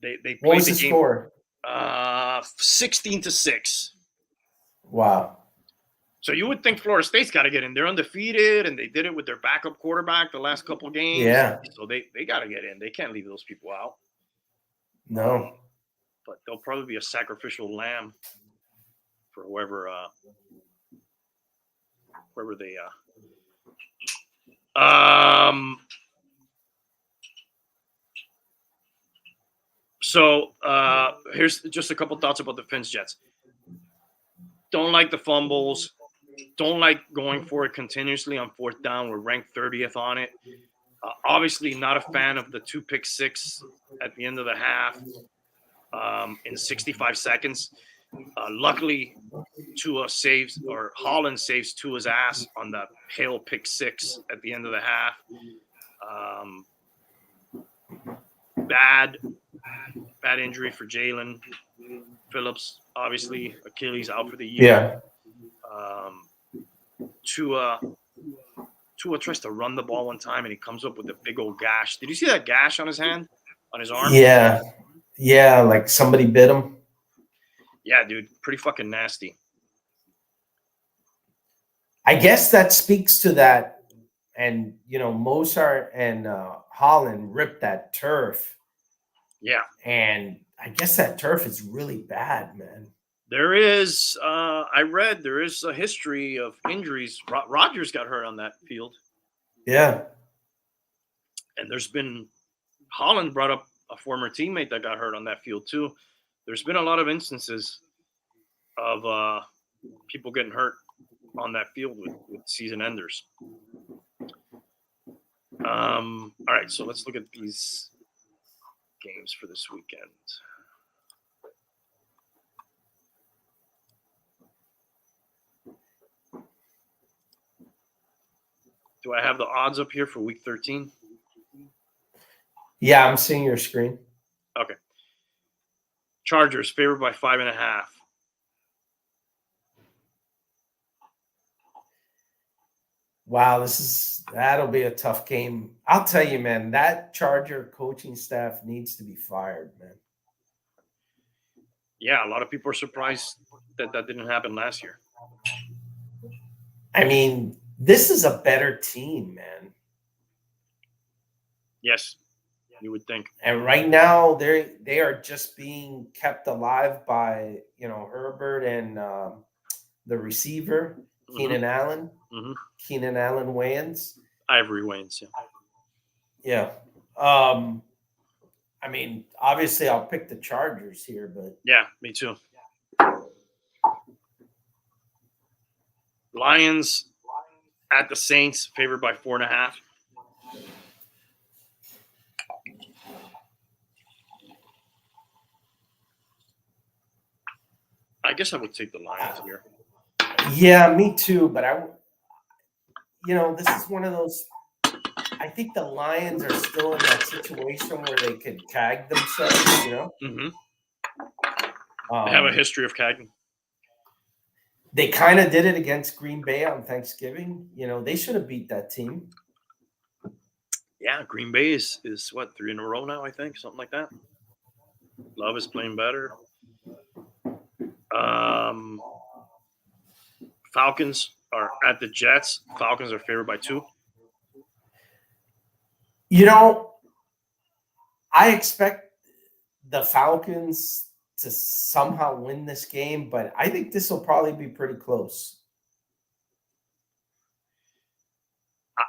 they played what was the the game, score? 16-6. Wow. So you would think Florida State's got to get in. They're undefeated, and they did it with their backup quarterback the last couple of games. Yeah. So they got to get in. They can't leave those people out. No. But they'll probably be a sacrificial lamb for whoever they So here's just a couple thoughts about the Fins Jets. Don't like the fumbles. Don't like going for it continuously on fourth down. We're ranked 30th on it. Obviously not a fan of the 2 pick six at the end of the half in 65 seconds. Luckily, Holland saves Tua's ass on the Hale pick six at the end of the half. Bad injury for Jalen Phillips. Obviously, Achilles out for the year. Yeah. Tua tries to run the ball one time, and he comes up with a big old gash. Did you see that gash on his hand, on his arm? Yeah, like somebody bit him. Yeah, dude, pretty fucking nasty. I guess that speaks to that. And, Mozart and Holland ripped that turf. Yeah. And I guess that turf is really bad, man. There is, I read there is a history of injuries. Rodgers got hurt on that field. Yeah. And Holland brought up a former teammate that got hurt on that field too. There's been a lot of instances of people getting hurt on that field with season enders. All right, so let's look at these games for this weekend. Do I have the odds up here for week 13? Yeah, I'm seeing your screen. Okay. Chargers favored by 5.5. Wow, that'll be a tough game. I'll tell you, man, that Charger coaching staff needs to be fired, man. Yeah, a lot of people are surprised that didn't happen last year. I mean, this is a better team, man. Yes, you would think. And right now, they are just being kept alive by Herbert and the receiver Keenan Allen. Mm-hmm. Keenan Allen Wayans. Ivory Wayans. Yeah. I mean, obviously, I'll pick the Chargers here, but yeah, me too. Lions at the Saints, favored by 4.5. I guess I would take the Lions here. Yeah, me too. But this is one of those. I think the Lions are still in that situation where they could tag themselves. Mm-hmm. They have a history of tagging. They kind of did it against Green Bay on Thanksgiving. They should have beat that team. Yeah, Green Bay is what, 3 in a row now, I think, something like that. Love is playing better. Falcons are at the Jets. Falcons are favored by 2. I expect the Falcons to somehow win this game, but I think this will probably be pretty close.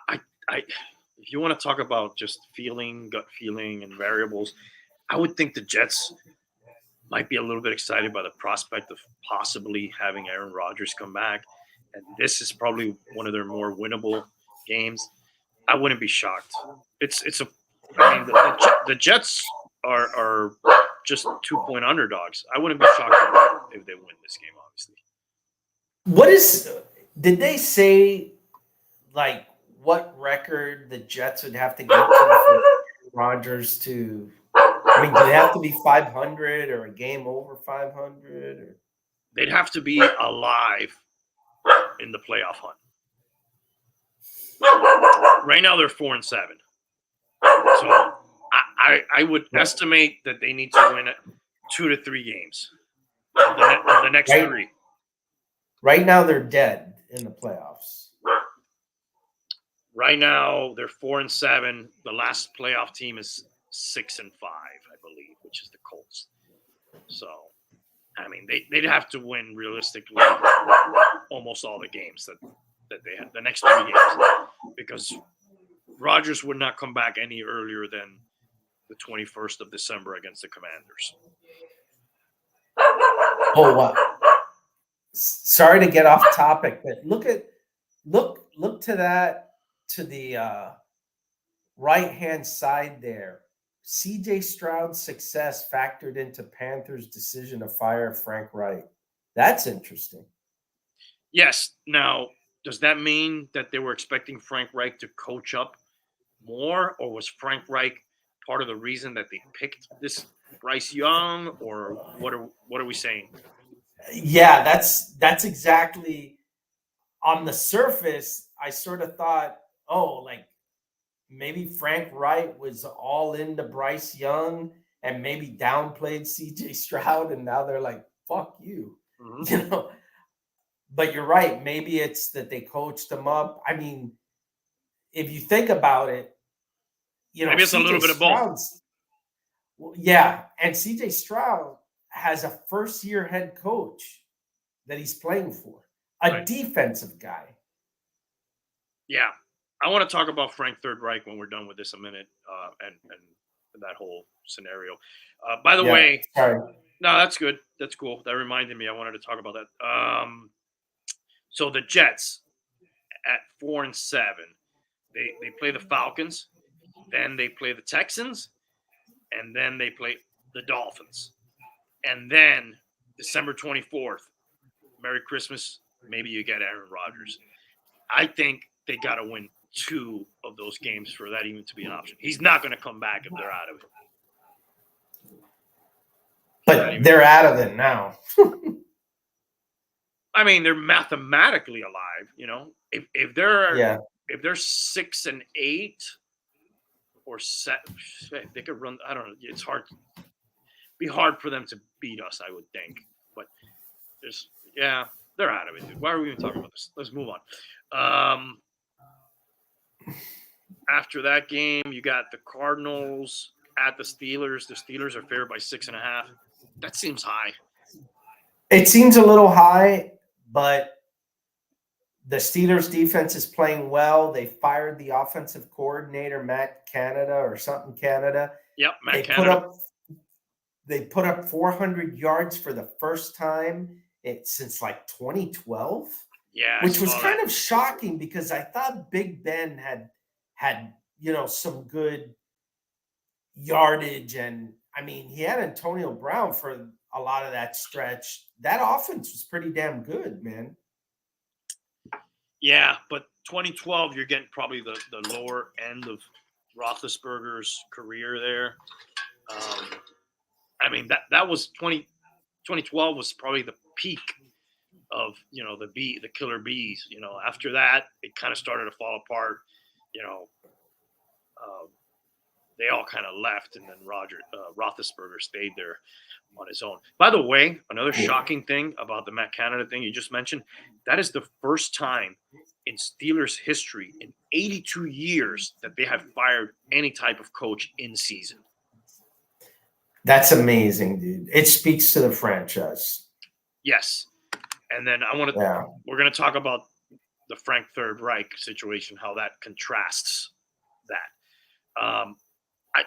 If you want to talk about just gut feeling and variables, I would think the Jets might be a little bit excited by the prospect of possibly having Aaron Rodgers come back. And this is probably one of their more winnable games. I wouldn't be shocked. The Jets are just 2-point underdogs. I wouldn't be shocked if they win this game, obviously. Did they say, like, what record the Jets would have to get to for Rodgers to? I mean, do they have to be 500 or a game over 500? Or? They'd have to be alive in the playoff hunt. Right now, they're 4-7. So I would estimate that they need to win 2 to 3 games. The next 3. Right now, they're dead in the playoffs. Right now, they're 4-7. The last playoff team is 6-5, I believe, which is the Colts. So, I mean, they'd have to win realistically almost all the games that they have, the next 3 games, because Rodgers would not come back any earlier than the 21st of December against the Commanders. Oh, wow. Sorry to get off topic, but look to the right-hand side there. C.J. Stroud's success factored into Panthers' decision to fire Frank Reich. That's interesting. Yes. Now, does that mean that they were expecting Frank Reich to coach up more, or was Frank Reich part of the reason that they picked this Bryce Young, or what are we saying? Yeah, that's exactly. On the surface, I sort of thought, like maybe Frank Reich was all into Bryce Young and maybe downplayed CJ Stroud, and now they're like, fuck you. Mm-hmm. But you're right. Maybe it's that they coached him up. I mean, if you think about it, maybe it's a little bit of both. Well, yeah, and CJ Stroud has a first-year head coach that he's playing for, a defensive guy. Yeah. I want to talk about Frank Third Reich when we're done with this a minute, and that whole scenario. By the way, sorry. No, that's good. That's cool. That reminded me. I wanted to talk about that. So the Jets at 4-7, they play the Falcons, then they play the Texans, and then they play the Dolphins, and then December 24th, Merry Christmas. Maybe you get Aaron Rodgers. I think they got to win 2 of those games for that even to be an option. He's not going to come back if they're out of it. But they're out of it now. I mean, they're mathematically alive. If they're 6-8 or 7, they could run. I don't know. It's hard. Be hard for them to beat us, I would think. But they're out of it, dude. Why are we even talking about this? Let's move on. After that game, you got the Cardinals at the Steelers. The Steelers are favored by 6.5. That seems high. It seems a little high, but the Steelers defense is playing well. They fired the offensive coordinator, Matt Canada or something Canada. Yep, Matt Canada. They put up 400 yards for the first time since like 2012. Yeah, which was kind of shocking because I thought Big Ben had some good yardage, and I mean he had Antonio Brown for a lot of that stretch. That offense was pretty damn good, man. Yeah, but 2012, you're getting probably the lower end of Roethlisberger's career there. I mean that was 2012 was probably the peak of the killer bees. After that it kind of started to fall apart. They all kind of left, and then Roethlisberger stayed there on his own. By the way, another shocking thing about the Matt Canada thing you just mentioned, that is the first time in Steelers history in 82 years that they have fired any type of coach in season. That's amazing, dude. It speaks to the franchise. Yes. And then we're going to talk about the Frank Third Reich situation, how that contrasts that.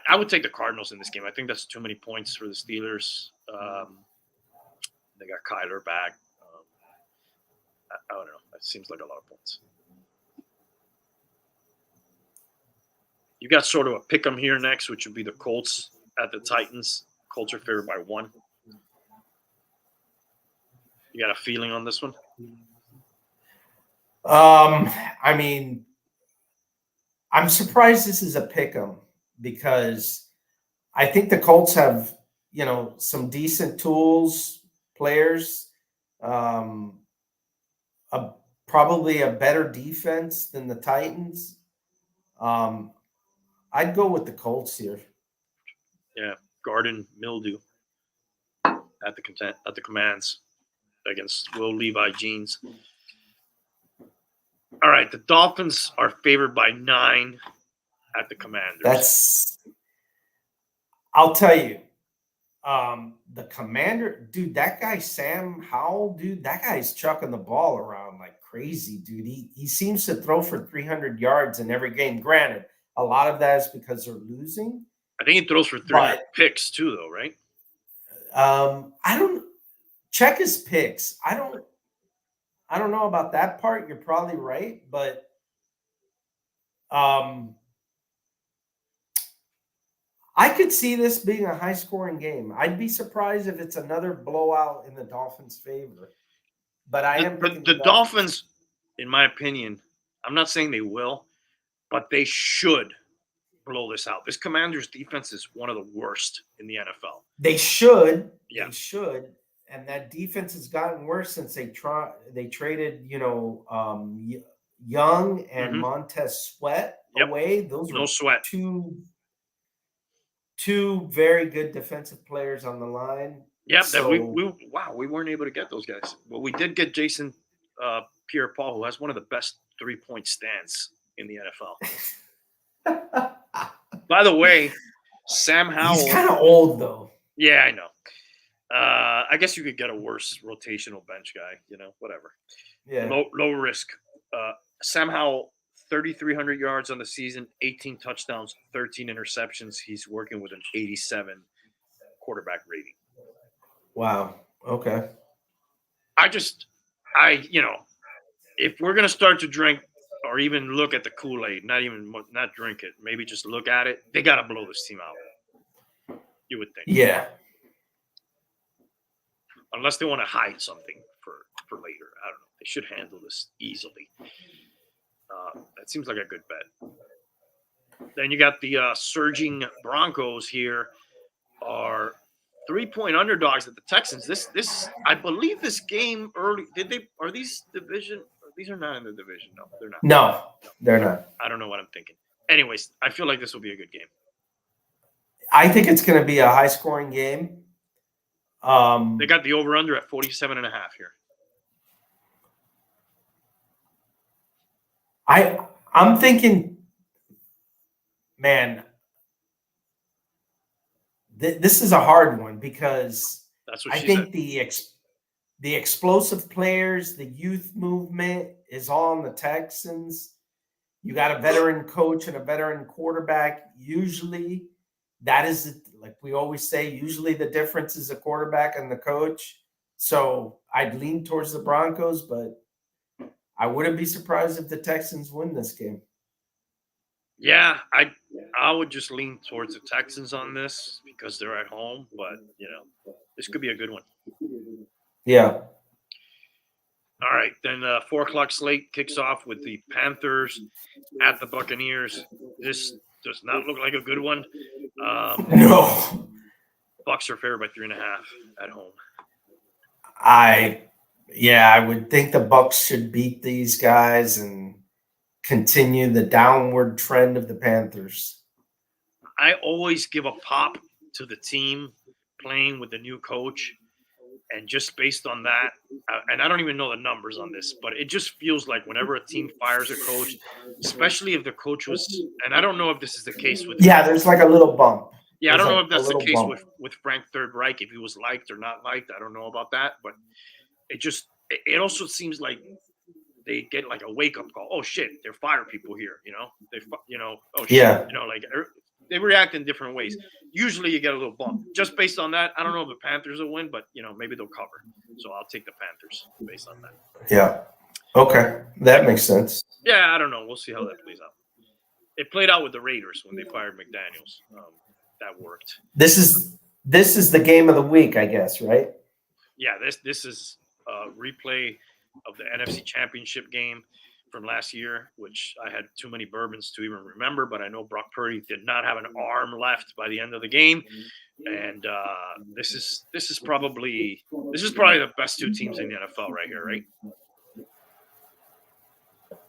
I would take the Cardinals in this game. I think that's too many points for the Steelers. They got Kyler back. I don't know. It seems like a lot of points. You got sort of a pick 'em here next, which would be the Colts at the Titans. Colts are favored by 1. You got a feeling on this one? I mean, I'm surprised this is a pick 'em because I think the Colts have, some decent tools, players, probably a better defense than the Titans. I'd go with the Colts here. Yeah, garden mildew at the Commands against Will Levi Jeans. All right, the Dolphins are favored by 9 at the Commanders. I'll tell you, the Commander, dude, that guy Sam Howell, dude, that guy's chucking the ball around like crazy, dude. He seems to throw for 300 yards in every game. Granted, a lot of that is because they're losing. I think he throws for 300 picks too, though, right? I don't check his picks. I don't know about that part. You're probably right, but I could see this being a high-scoring game. I'd be surprised if it's another blowout in the Dolphins' favor. But I am picking the Dolphins, in my opinion, I'm not saying they will, but they should blow this out. This Commanders defense is one of the worst in the NFL. They should. Yeah. They should. And that defense has gotten worse since they traded, Young and Montez Sweat away. Those were two very good defensive players on the line. Yeah, so, we weren't able to get those guys. Well, we did get Jason Pierre-Paul, who has one of the best 3-point stands in the NFL. By the way, Sam Howell. He's kind of old, though. Yeah, I know. I guess you could get a worse rotational bench guy, whatever. Yeah. Low risk. Sam Howell, 3,300 yards on the season, 18 touchdowns, 13 interceptions. He's working with an 87 quarterback rating. Wow. Okay. If we're going to start to drink or even look at the Kool-Aid, not drink it, maybe just look at it, they got to blow this team out. You would think. Yeah. Unless they want to hide something for later. I don't know. They should handle this easily. That seems like a good bet. Then you got the surging Broncos here are 3-point underdogs at the Texans. This I believe this game early. Are these division? These are not in the division. No, they're not. No, they're not. I don't know what I'm thinking. Anyways, I feel like this will be a good game. I think it's going to be a high-scoring game. They got the over-under at 47.5 here. I'm thinking, man, this is a hard one because I think the explosive players, the youth movement is all on the Texans. You got a veteran coach and a veteran quarterback. Usually that is, like we always say, usually the difference is the quarterback and the coach. So I'd lean towards the Broncos, but I wouldn't be surprised if the Texans win this game. Yeah, I would just lean towards the Texans on this because they're at home, but this could be a good one. Yeah. All right, then 4 o'clock slate kicks off with the Panthers at the Buccaneers. This does not look like a good one. No. Bucs are favored by 3.5 at home. I would think the Bucs should beat these guys and continue the downward trend of the Panthers. I always give a pop to the team playing with the new coach. And just based on that, and I don't even know the numbers on this, but it just feels like whenever a team fires a coach, especially if the coach was, and I don't know if this is the case with. Yeah, there's like a little bump. Yeah, I don't know if that's the case with Frank Third Reich, if he was liked or not liked. I don't know about that, but it also seems like they get like a wake up call. Oh shit, they're fire people here. Oh shit, yeah. Like they react in different ways. Usually you get a little bump. Just based on that, I don't know if the Panthers will win, but maybe they'll cover. So I'll take the Panthers based on that. Yeah. Okay. That makes sense. Yeah, I don't know. We'll see how that plays out. It played out with the Raiders when they fired McDaniels. That worked. This is the game of the week, I guess, right? Yeah, this is a replay of the NFC Championship game from last year, which I had too many bourbons to even remember, but I know Brock Purdy did not have an arm left by the end of the game. And this is probably the best two teams in the NFL right here, right?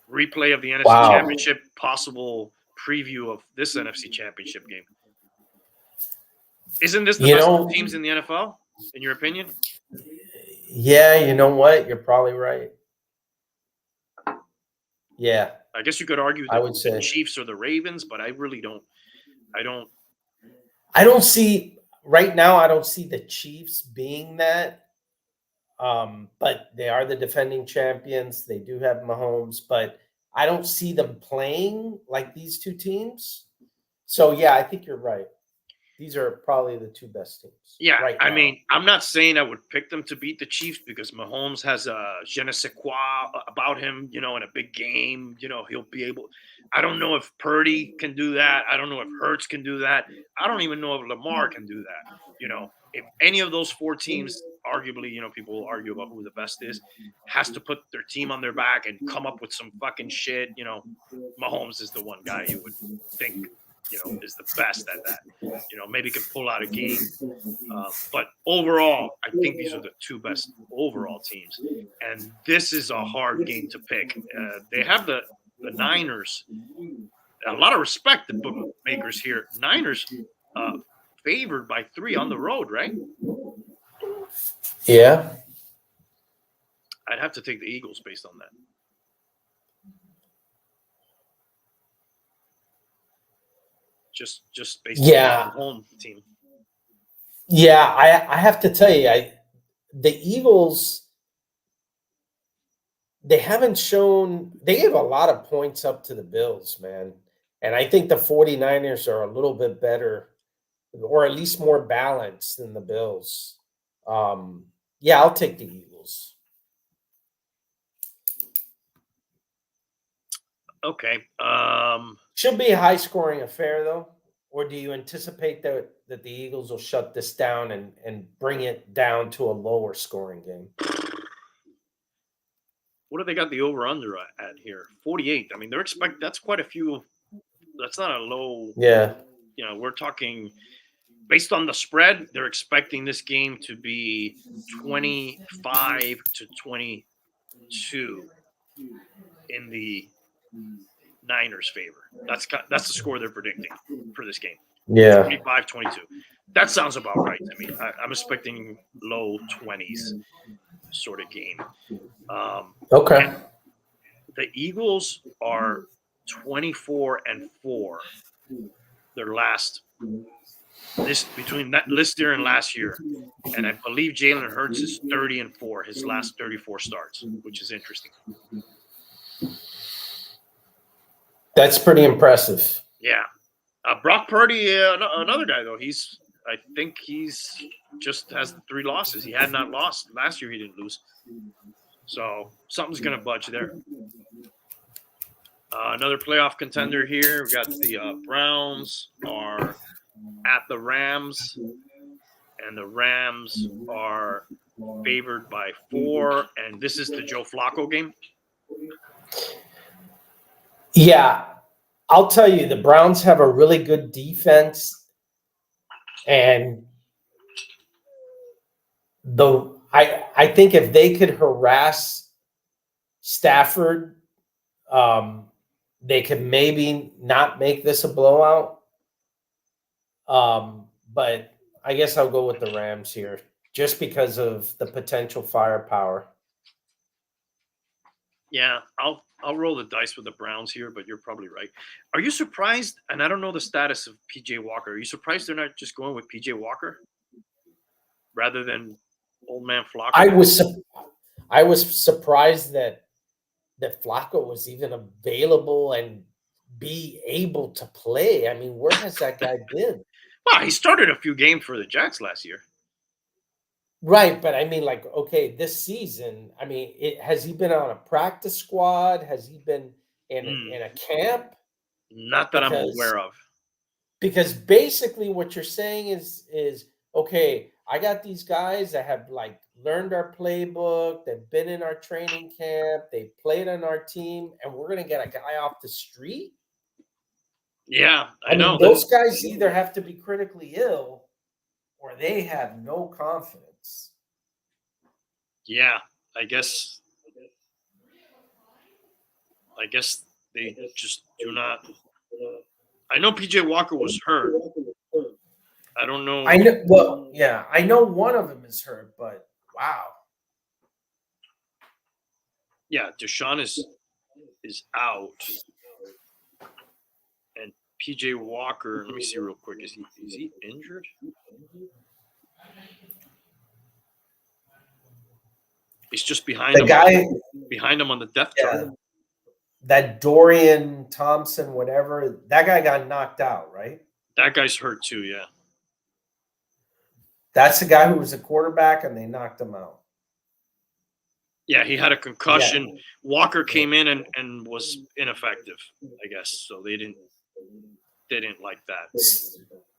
Replay of the NFC Championship, possible preview of this NFC Championship game. Isn't this the best two teams in the NFL, in your opinion? Yeah, you know what? You're probably right. Yeah. I guess you could argue that the Chiefs or the Ravens, but I really don't. I don't see right now. I don't see the Chiefs being that. But they are the defending champions. They do have Mahomes, but I don't see them playing like these two teams. So yeah, I think you're right. These are probably the two best teams. Yeah, right I mean, I'm not saying I would pick them to beat the Chiefs because Mahomes has a je ne sais quoi about him, in a big game. He'll be able – I don't know if Purdy can do that. I don't know if Hurts can do that. I don't even know if Lamar can do that. If any of those four teams, arguably, people will argue about who the best is, has to put their team on their back and come up with some fucking shit, Mahomes is the one guy you would think – is the best at that. Maybe can pull out a game. But overall, I think these are the two best overall teams. And this is a hard game to pick. They have the Niners. A lot of respect, the bookmakers here. Niners favored by 3 on the road, right? Yeah. I'd have to take the Eagles based on that. Just based on the home team. Yeah, I have to tell you, the Eagles, they haven't shown – they gave a lot of points up to the Bills, man. And I think the 49ers are a little bit better or at least more balanced than the Bills. Yeah, I'll take the Eagles. Okay. Should be a high-scoring affair, though. Or do you anticipate that the Eagles will shut this down and bring it down to a lower-scoring game? What do they got the over-under at here? 48. I mean, they're expecting – that's quite a few – that's not a low – Yeah. We're talking – based on the spread, they're expecting this game to be 25-22 in the – Niners favor. That's the score they're predicting for this game. Yeah. 25-22. That sounds about right to me. I'm expecting low 20s sort of game. Okay. The Eagles are 24-4. Their last between this year and last year. And I believe Jalen Hurts is 30-4, his last 34 starts, which is interesting. That's pretty impressive. Yeah. Brock Purdy, another guy, though. I think he's just has 3 losses. He had not lost. Last year he didn't lose. So something's going to budge there. Another playoff contender here. We got the Browns are at the Rams, and the Rams are favored by 4. And this is the Joe Flacco game. Yeah, I'll tell you, the Browns have a really good defense, and I think if they could harass Stafford, they could maybe not make this a blowout. But I guess I'll go with the Rams here, just because of the potential firepower. Yeah, I'll roll the dice with the Browns here, but you're probably right. Are you surprised? And I don't know the status of PJ Walker. Are you surprised they're not just going with PJ Walker rather than old man Flacco? I was surprised that Flacco was even available and be able to play. I mean, where has that guy been? Well, he started a few games for the Jets last year. Right, but I mean, like, okay, this season, I mean, has he been on a practice squad? Has he been in a camp? Not that I'm aware of. Because basically what you're saying is okay, I got these guys that have like learned our playbook, they've been in our training camp, they played on our team, and we're gonna get a guy off the street. Yeah, I know. Mean, those guys either have to be critically ill or they have no confidence. Yeah, I guess they just do not. I know PJ Walker was hurt. I don't know. I know. Well, yeah, I know one of them is hurt, but wow. Yeah, Deshaun is out, and PJ Walker. Let me see real quick. Is he injured? He's just behind him on the depth chart. That Dorian Thompson, whatever, that guy got knocked out, right? That guy's hurt too, yeah. That's the guy who was a quarterback, and they knocked him out. Yeah, he had a concussion. Yeah. Walker came in and was ineffective, I guess. So they didn't like that.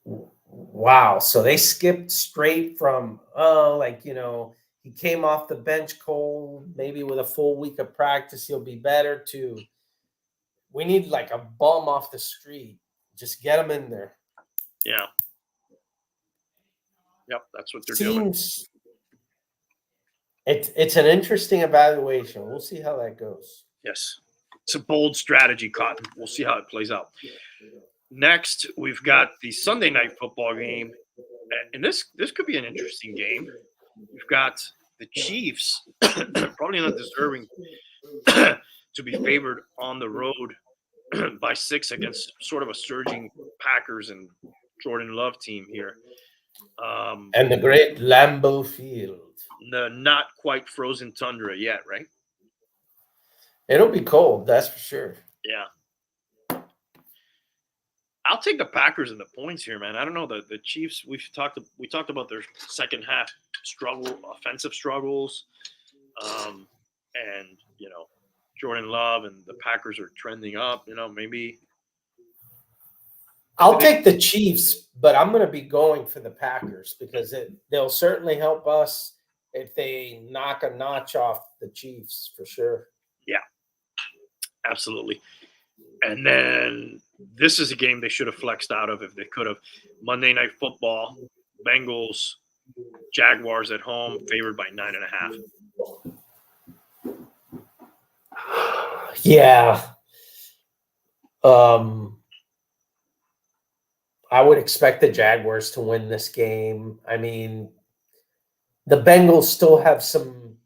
Wow. So they skipped straight from, he came off the bench cold, maybe with a full week of practice, he'll be better, to we need like a bum off the street. Just get him in there. Yeah. Yep, that's what they're doing. It's an interesting evaluation. We'll see how that goes. Yes. It's a bold strategy, Cotton. We'll see how it plays out. Next, we've got the Sunday night football game. And this could be an interesting game. We've got the Chiefs, probably not deserving to be favored on the road by 6 against sort of a surging Packers and Jordan Love team here. And the great Lambeau Field. The not quite frozen tundra yet, right? It'll be cold, that's for sure. Yeah. I'll take the Packers and the points here, man. I don't know, the Chiefs. We talked about their second half offensive struggles, and Jordan Love and the Packers are trending up. Maybe. I'll take the Chiefs, but I'm going to be going for the Packers because they'll certainly help us if they knock a notch off the Chiefs for sure. Yeah, absolutely. And then this is a game they should have flexed out of if they could have. Monday Night Football, Bengals, Jaguars at home, favored by 9.5. Yeah. I would expect the Jaguars to win this game. I mean, the Bengals still have some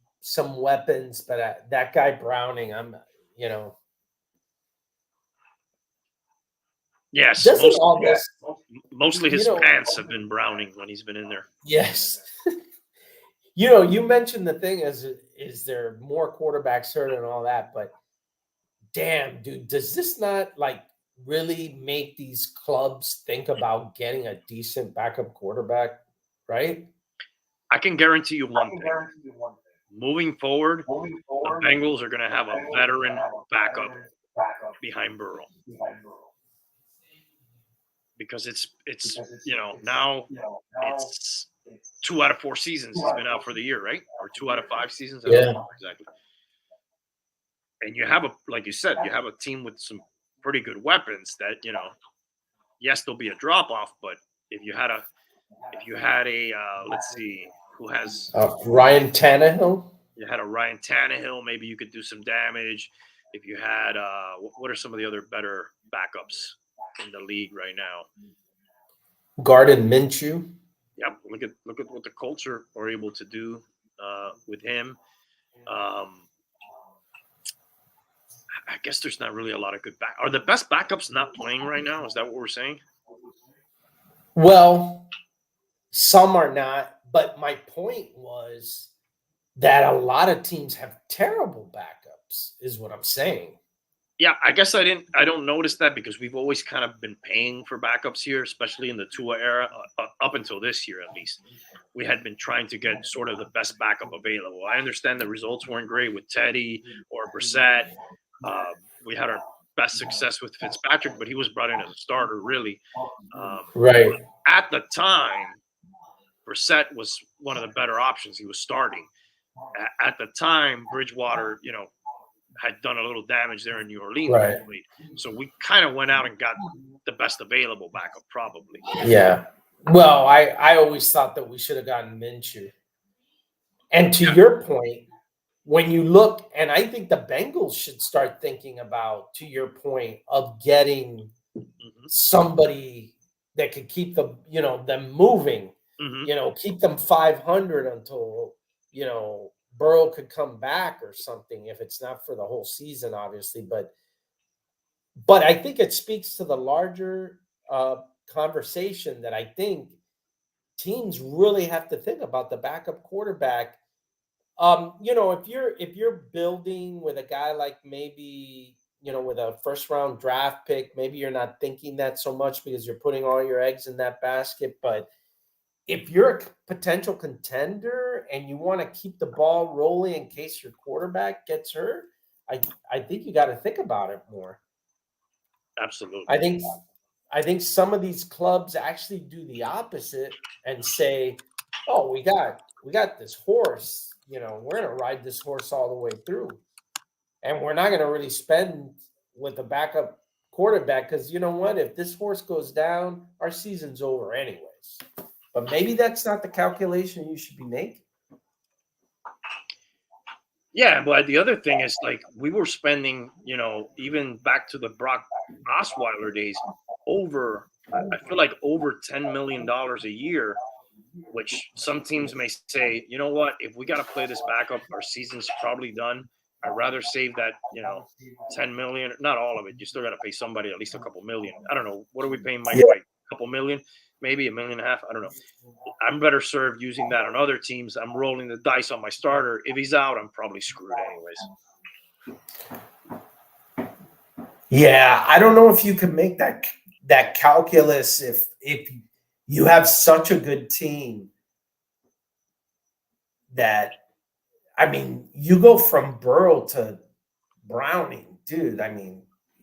weapons, but that guy Browning, Yes, mostly his pants have been Browning when he's been in there. Yes. You mentioned the thing is there more quarterbacks hurt and all that, but damn, dude, does this not really make these clubs think about getting a decent backup quarterback, right? I can guarantee you one thing. moving forward, the Bengals are going to have a veteran backup behind Burrow. Because it's now it's 2 out of 4 seasons he's been out for the year, right? Or 2 out of 5 seasons. I don't know exactly. And you have like you said, you have a team with some pretty good weapons that, yes, there'll be a drop off, but if you had a let's see, who has Ryan Tannehill? You had a Ryan Tannehill, maybe you could do some damage. If you had what are some of the other better backups in the league right now? Gardner Minshew. Yep. Look at what the Colts are able to do with him. I guess there's not really a lot of good Are the best backups not playing right now? Is that what we're saying? Well, some are not, but my point was that a lot of teams have terrible backups, is what I'm saying. Yeah, I guess I don't notice that because we've always kind of been paying for backups here, especially in the Tua era, up until this year at least. We had been trying to get sort of the best backup available. I understand the results weren't great with Teddy or Brissett. We had our best success with Fitzpatrick, but he was brought in as a starter, really. Right. At the time, Brissett was one of the better options. He was starting. At the time, Bridgewater, had done a little damage there in New Orleans. Right. So we kind of went out and got the best available backup, probably. Yeah. Well, I always thought that we should have gotten Minshew. And to your point, when you look, and I think the Bengals should start thinking about, to your point, of getting somebody that could keep them, them moving, keep them 500 until, Burrow could come back or something, if it's not for the whole season, obviously. But I think it speaks to the larger conversation that I think teams really have to think about the backup quarterback. If you're building with a guy like maybe, with a first round draft pick, maybe you're not thinking that so much because you're putting all your eggs in that basket. But if you're a potential contender and you want to keep the ball rolling in case your quarterback gets hurt, I think you got to think about it more. Absolutely. I think some of these clubs actually do the opposite and say, "Oh, we got this horse. We're going to ride this horse all the way through, and we're not going to really spend with a backup quarterback because you know what? If this horse goes down, our season's over anyways." But maybe that's not the calculation you should be making. Yeah, but the other thing is, like, we were spending, even back to the Brock Osweiler days, I feel like over $10 million a year, which some teams may say, you know what, if we got to play this backup, our season's probably done. I'd rather save that, 10 million, not all of it. You still got to pay somebody at least a couple million. I don't know. What are we paying Mike White? A couple million? Maybe $1.5 million. I don't know. I'm better served using that on other teams. I'm rolling the dice on my starter. If he's out, I'm probably screwed anyways. Yeah, I don't know if you can make that calculus if you have such a good team that, you go from Burrow to Browning, dude.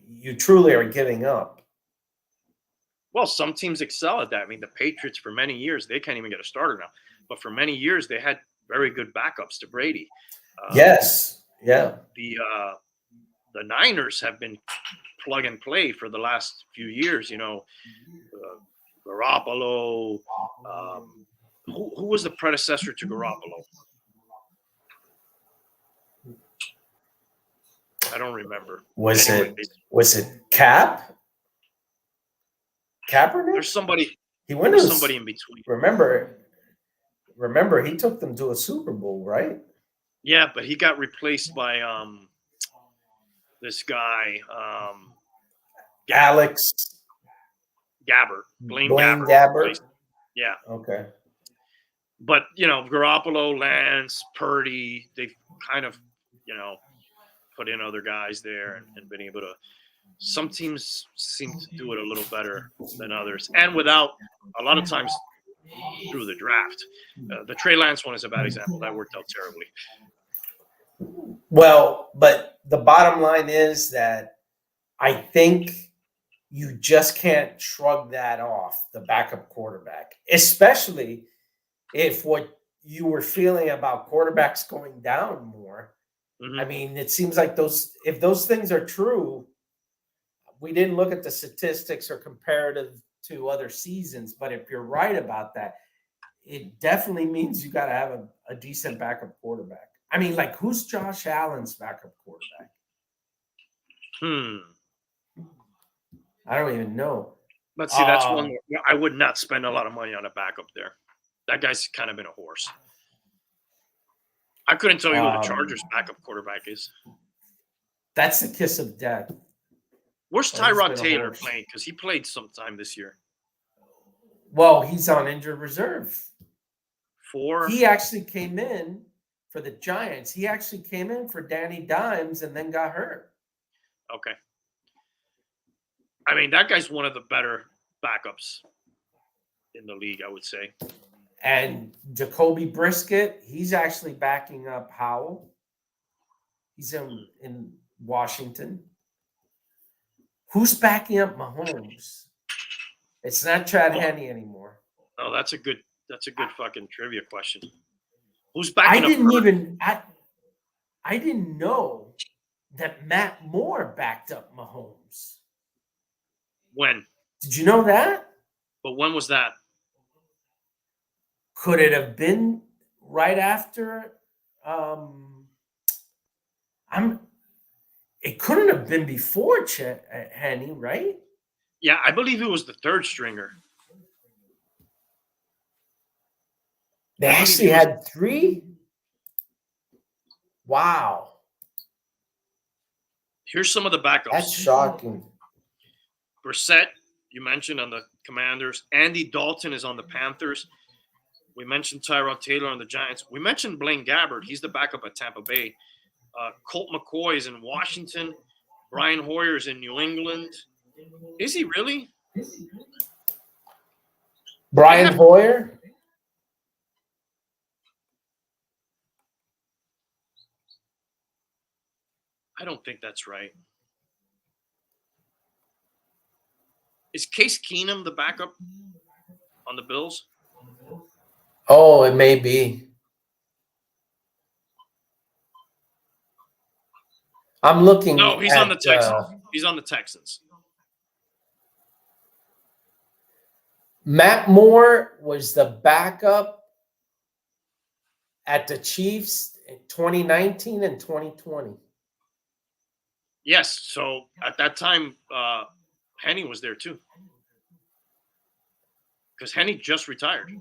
You truly are giving up. Well, some teams excel at that. The Patriots, for many years, they can't even get a starter now. But for many years, they had very good backups to Brady. Yes. Yeah. The Niners have been plug and play for the last few years. Garoppolo. Who was the predecessor to Garoppolo? I don't remember. Was it Cap? Kaepernick? There's somebody. Somebody in between. Remember, he took them to a Super Bowl, right? Yeah, but he got replaced by this guy, Alex Gabbert. Blaine Gabbert. Yeah. Okay. But Garoppolo, Lance, Purdy, they've kind of put in other guys there and been able to. Some teams seem to do it a little better than others, and without a lot of times through the draft. The Trey Lance one is a bad example. That worked out terribly. Well, but the bottom line is that I think you just can't shrug that off, the backup quarterback, especially if what you were feeling about quarterbacks going down more. I mean, it seems like if those things are true, we didn't look at the statistics or comparative to other seasons, but if you're right about that, it definitely means you got to have a decent backup quarterback. I mean, like, who's Josh Allen's backup quarterback? I don't even know. But see, that's one. I would not spend a lot of money on a backup there. That guy's kind of been a horse. I couldn't tell you who the Chargers' backup quarterback is. That's the kiss of death. Where's Tyrod Taylor playing? Because he played sometime this year. Well, he's on injured reserve. He actually came in for the Giants. He actually came in for Danny Dimes and then got hurt. Okay. I mean, that guy's one of the better backups in the league, I would say. And Jacoby Brisket, he's actually backing up Howell. He's in Washington. Who's backing up Mahomes? It's not Chad Henne anymore. Oh, that's a good fucking trivia question. Who's backing up? I didn't know that Matt Moore backed up Mahomes. When? Did you know that? But when was that? Could it have been right after? It couldn't have been before Henne, right? Yeah, I believe it was the third stringer. They actually had 3? Wow. Here's some of the backups. That's shocking. Brissett, you mentioned, on the Commanders. Andy Dalton is on the Panthers. We mentioned Tyrod Taylor on the Giants. We mentioned Blaine Gabbert. He's the backup at Tampa Bay. Colt McCoy is in Washington. Brian Hoyer is in New England. Is he really? Brian Hoyer? I don't think that's right. Is Case Keenum the backup on the Bills? Oh, it may be. I'm looking. No, he's on the Texans. He's on the Texans. Matt Moore was the backup at the Chiefs in 2019 and 2020. Yes. So at that time, Henne was there too. Because Henne just retired.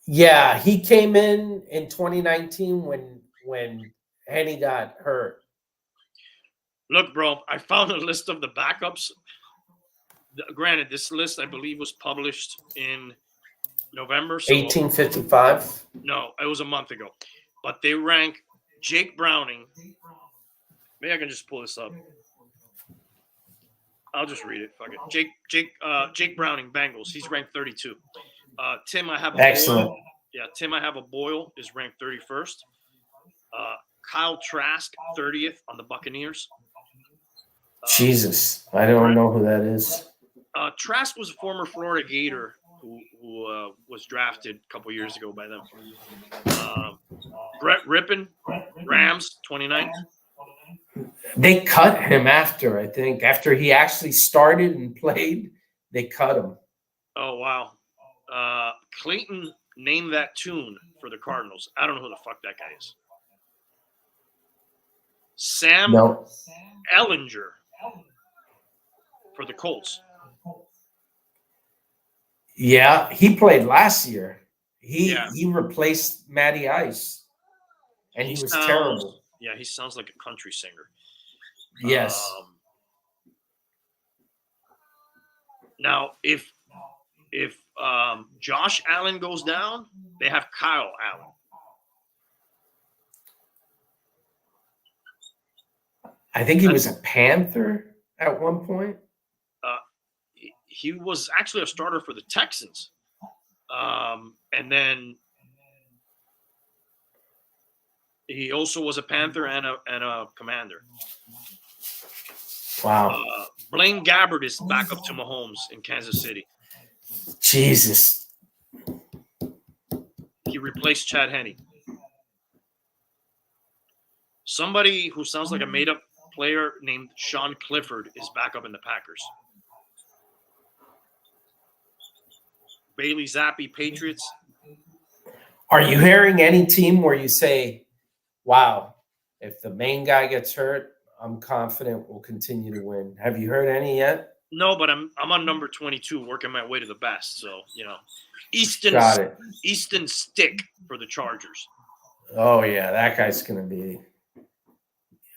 Yeah, he came in 2019 when Henne got hurt. Look, bro, I found a list of the backups. Granted, this list, I believe, was published in November. So 1855? No, it was a month ago. But they rank Jake Browning. Maybe I can just pull this up. I'll just read it. Fuck it. Jake Browning, Bengals. He's ranked 32. Tim, I have a excellent. Boyle. Yeah, Tim, I have a Boyle is ranked 31st. Kyle Trask, 30th on the Buccaneers. Jesus, I don't know who that is. Trask was a former Florida Gator who was drafted a couple years ago by them. Brett Rippon, Rams, 29th. They cut him after he actually started and played, they cut him. Oh, wow. Clayton named that tune for the Cardinals. I don't know who the fuck that guy is. Sam Ellinger for the Colts. Yeah, he played last year. He replaced Matty Ice, and he was terrible. Yeah, he sounds like a country singer. Yes. Now, if Josh Allen goes down, they have Kyle Allen. I think he was a Panther at one point. He was actually a starter for the Texans. And then He also was a Panther and a Commander. Wow. Blaine Gabbert is back up to Mahomes in Kansas City. Jesus. He replaced Chad Henne. Somebody who sounds like a made-up player named Sean Clifford is back up in the Packers. Bailey Zappi, Patriots. Are you hearing any team where you say, wow, if the main guy gets hurt, I'm confident we'll continue to win? Have you heard any yet? No, but I'm on number 22, working my way to the best. So, Got it. Easton Stick for the Chargers. Oh, yeah, that guy's going to be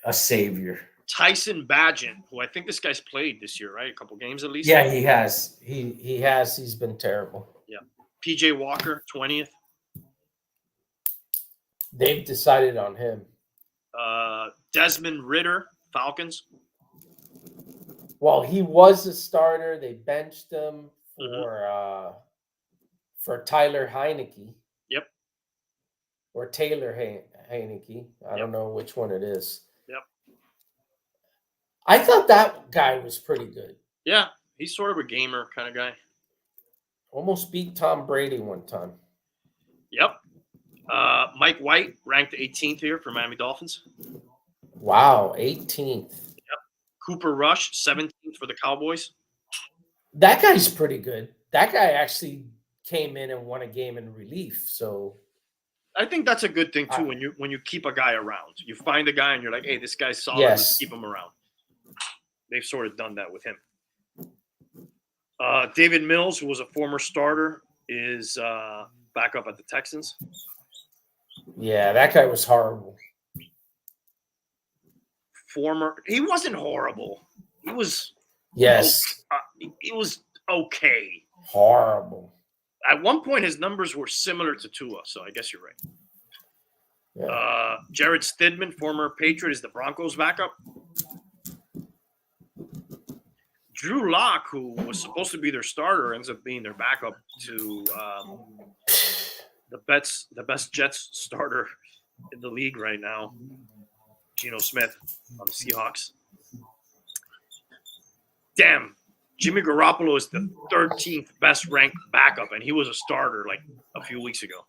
a savior. Tyson Bagent, who I think this guy's played this year, right? A couple games at least. Yeah, he has. He has. He's been terrible. Yeah. PJ Walker, 20th. They've decided on him. Desmond Ridder, Falcons. Well, he was a starter. They benched him for Tyler Heineke. Yep. Or Taylor Heineke. I don't know which one it is. Yep. I thought that guy was pretty good. Yeah, he's sort of a gamer kind of guy. Almost beat Tom Brady one time. Yep. Mike White, ranked 18th here for Miami Dolphins. Wow, 18th. Yep. Cooper Rush, 17th for the Cowboys. That guy's pretty good. That guy actually came in and won a game in relief. So I think that's a good thing too. When you keep a guy around, you find a guy and you're like, hey, this guy's solid. Yes. Let's keep him around. They've sort of done that with him. David Mills, who was a former starter, is back up at the Texans. Yeah, that guy was horrible. He wasn't horrible. He was. Yes. He was okay. Horrible. At one point, his numbers were similar to Tua, so I guess you're right. Yeah. Jared Stidham, former Patriot, is the Broncos' backup. Drew Lock, who was supposed to be their starter, ends up being their backup to the best Jets starter in the league right now, Geno Smith on the Seahawks. Damn, Jimmy Garoppolo is the 13th best ranked backup, and he was a starter like a few weeks ago.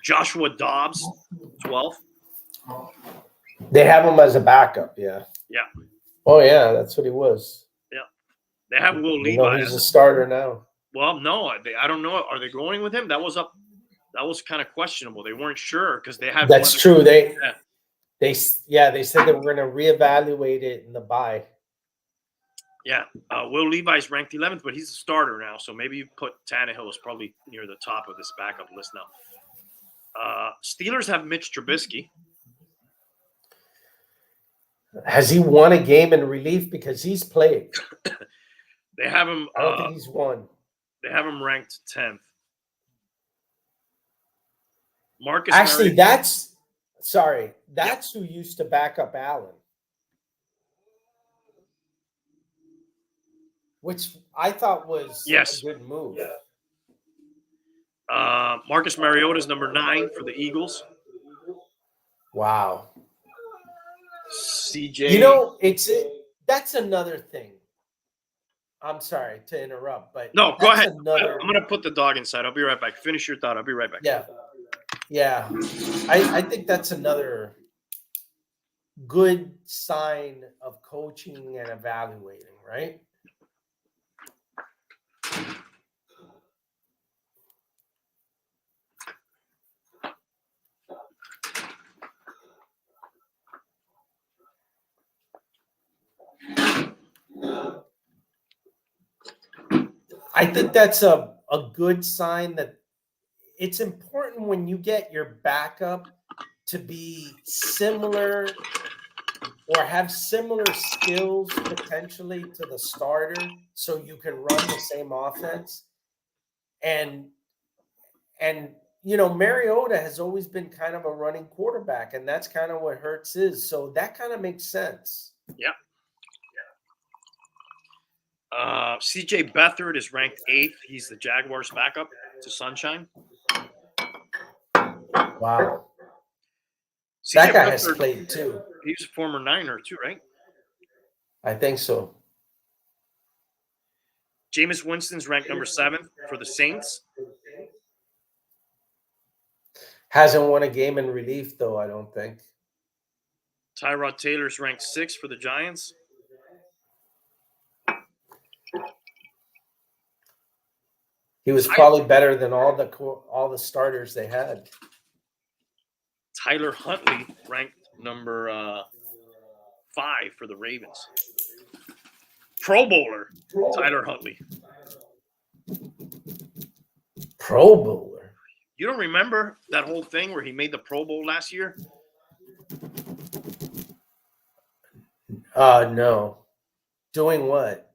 Joshua Dobbs, 12th. They have him as a backup, yeah. Yeah. Oh, yeah, that's what he was. Yeah. They have Will Levi. He's a starter now. Well, no, I don't know. Are they going with him? That was kind of questionable. They weren't sure because they had. That's true. They said they were going to reevaluate it in the bye. Yeah, Will Levi's ranked 11th, but he's a starter now. So maybe you put Tannehill is probably near the top of this backup list now. Steelers have Mitch Trubisky. Has he won a game in relief? Because he's played. They have him. I don't think he's won. They have him ranked 10th. Actually, that's who used to back up Allen, which I thought was a good move. Marcus Mariota is number 9 for the Eagles. Wow. CJ. That's another thing. I'm sorry to interrupt, but no, go ahead. I'm going to put the dog inside. I'll be right back. Finish your thought. I'll be right back. Yeah. I think that's another good sign of coaching and evaluating, right? I think that's a good sign that it's important when you get your backup to be similar or have similar skills potentially to the starter so you can run the same offense. And Mariota has always been kind of a running quarterback, and that's kind of what Hurts is. So that kind of makes sense. Yeah. CJ Beathard is ranked 8th. He's the Jaguars' backup to Sunshine. Wow. CJ That guy has Beathard, played too. he's a former Niner too, right? I think so. Jameis Winston's ranked number 7 for the Saints. Hasn't won a game in relief, though, I don't think. Tyrod Taylor's ranked 6 for the Giants. He was probably better than all the starters they had. Tyler Huntley ranked number 5 for the Ravens. Pro Bowler, Tyler Huntley. Pro Bowler? You don't remember that whole thing where he made the Pro Bowl last year? No. Doing what?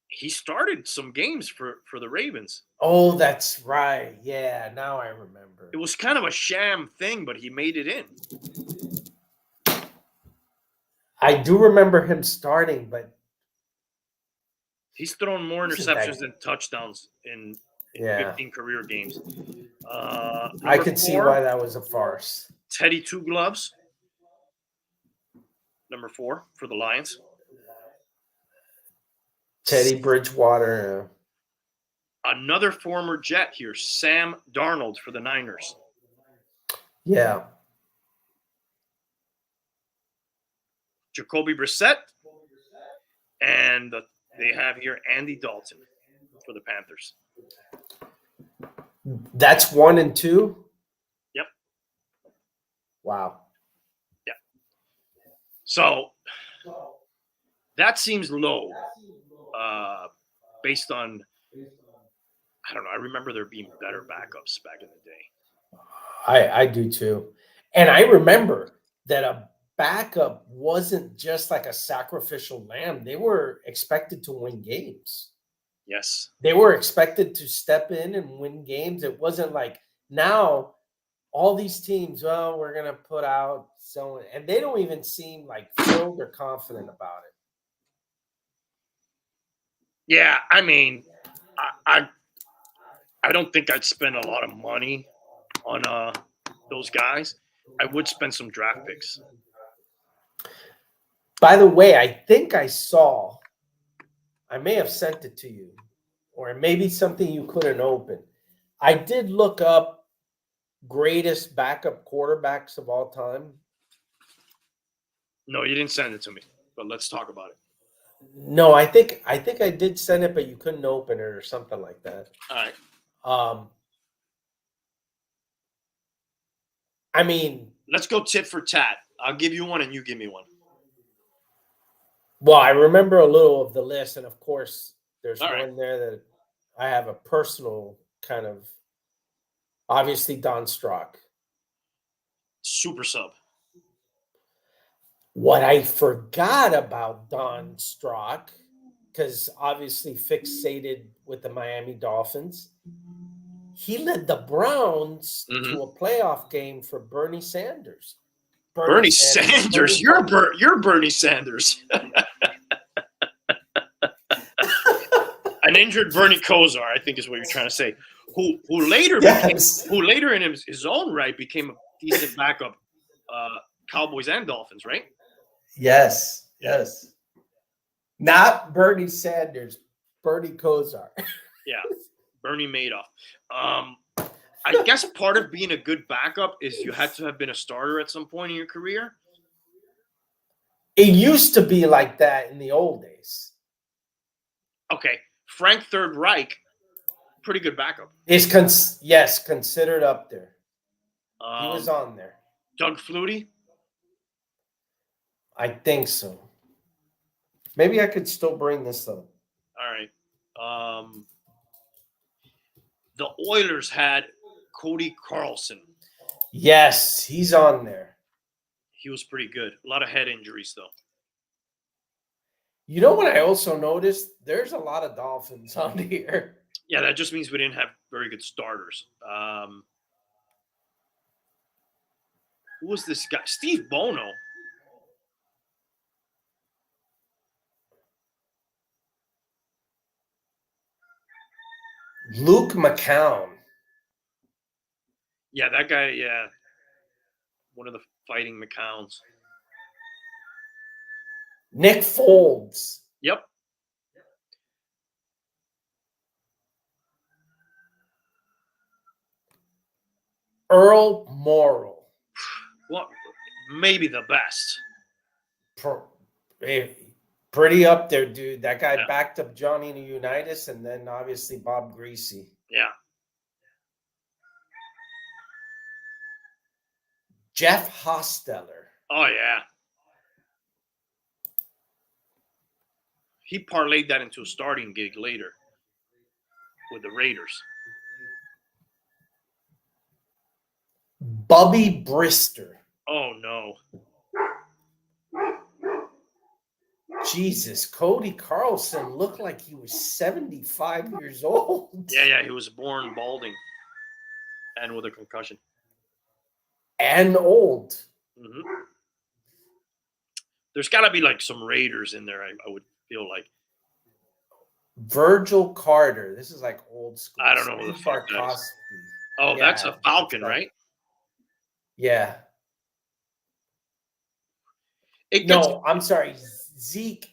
He started some games for the Ravens. Oh, that's right. Yeah, now I remember. It was kind of a sham thing, but he made it in. I do remember him starting, but he's thrown more interceptions than touchdowns in 15 career games. I could see why that was a farce. Teddy Two Gloves, number 4 for the Lions. Teddy Bridgewater. Another former Jet here, Sam Darnold for the Niners. Yeah. Jacoby Brissett. And they have here Andy Dalton for the Panthers. That's 1 and 2? Yep. Wow. Yeah. So that seems low based on, I don't know. I remember there being better backups back in the day. I do too. And I remember that a backup wasn't just like a sacrificial lamb. They were expected to win games. Yes. They were expected to step in and win games. It wasn't like now all these teams, well, we're going to put out someone, and they don't even seem like thrilled or confident about it. Yeah, I mean, I don't think I'd spend a lot of money on those guys. I would spend some draft picks. By the way, I think I may have sent it to you, or maybe something you couldn't open. I did look up greatest backup quarterbacks of all time. No, you didn't send it to me, but let's talk about it. No, I think I did send it, but you couldn't open it or something like that. All right. I mean, let's go tit for tat. I'll give you one and you give me one. Well, I remember a little of the list, and of course, there's All one right. there that I have a personal kind of, obviously, Don Strock. Super sub. What I forgot about Don Strock, because obviously fixated with the Miami Dolphins, he led the Browns to a playoff game for Bernie Sanders. Bernie Sanders. You're Bernie Sanders. An injured Bernie Kosar, I think, is what you're trying to say. Who later in his own right became a decent backup, Cowboys and Dolphins, right? Yes. Not Bernie Sanders, Bernie Kosar. Yeah, Bernie Madoff. I guess part of being a good backup is you had to have been a starter at some point in your career. It used to be like that in the old days. Okay, Frank Third Reich, pretty good backup. Is considered up there. He was on there. Doug Flutie? I think so. Maybe I could still bring this up. All right. The Oilers had Cody Carlson. Yes, he's on there. He was pretty good. A lot of head injuries, though. You know what I also noticed? There's a lot of Dolphins on here. Yeah, that just means we didn't have very good starters. Who was this guy? Steve Bono. Luke McCown. Yeah, that guy, yeah. one of the fighting McCowns. Nick Foles. Yep. Earl Morrall. Well, maybe the best. Pretty up there, dude. That guy backed up Johnny Unitas and then obviously Bob Greasy. Yeah. Jeff Hosteller. Oh, yeah. He parlayed that into a starting gig later with the Raiders. Bubby Brister. Oh, no. Jesus, Cody Carlson looked like he was 75 years old. Yeah, he was born balding and with a concussion. And old. Mm-hmm. There's got to be like some Raiders in there, I would feel like. Virgil Carter. This is like old school. I don't know who the fuck that is. Oh, yeah, that's a Falcon, right? Yeah. I'm sorry. Zeke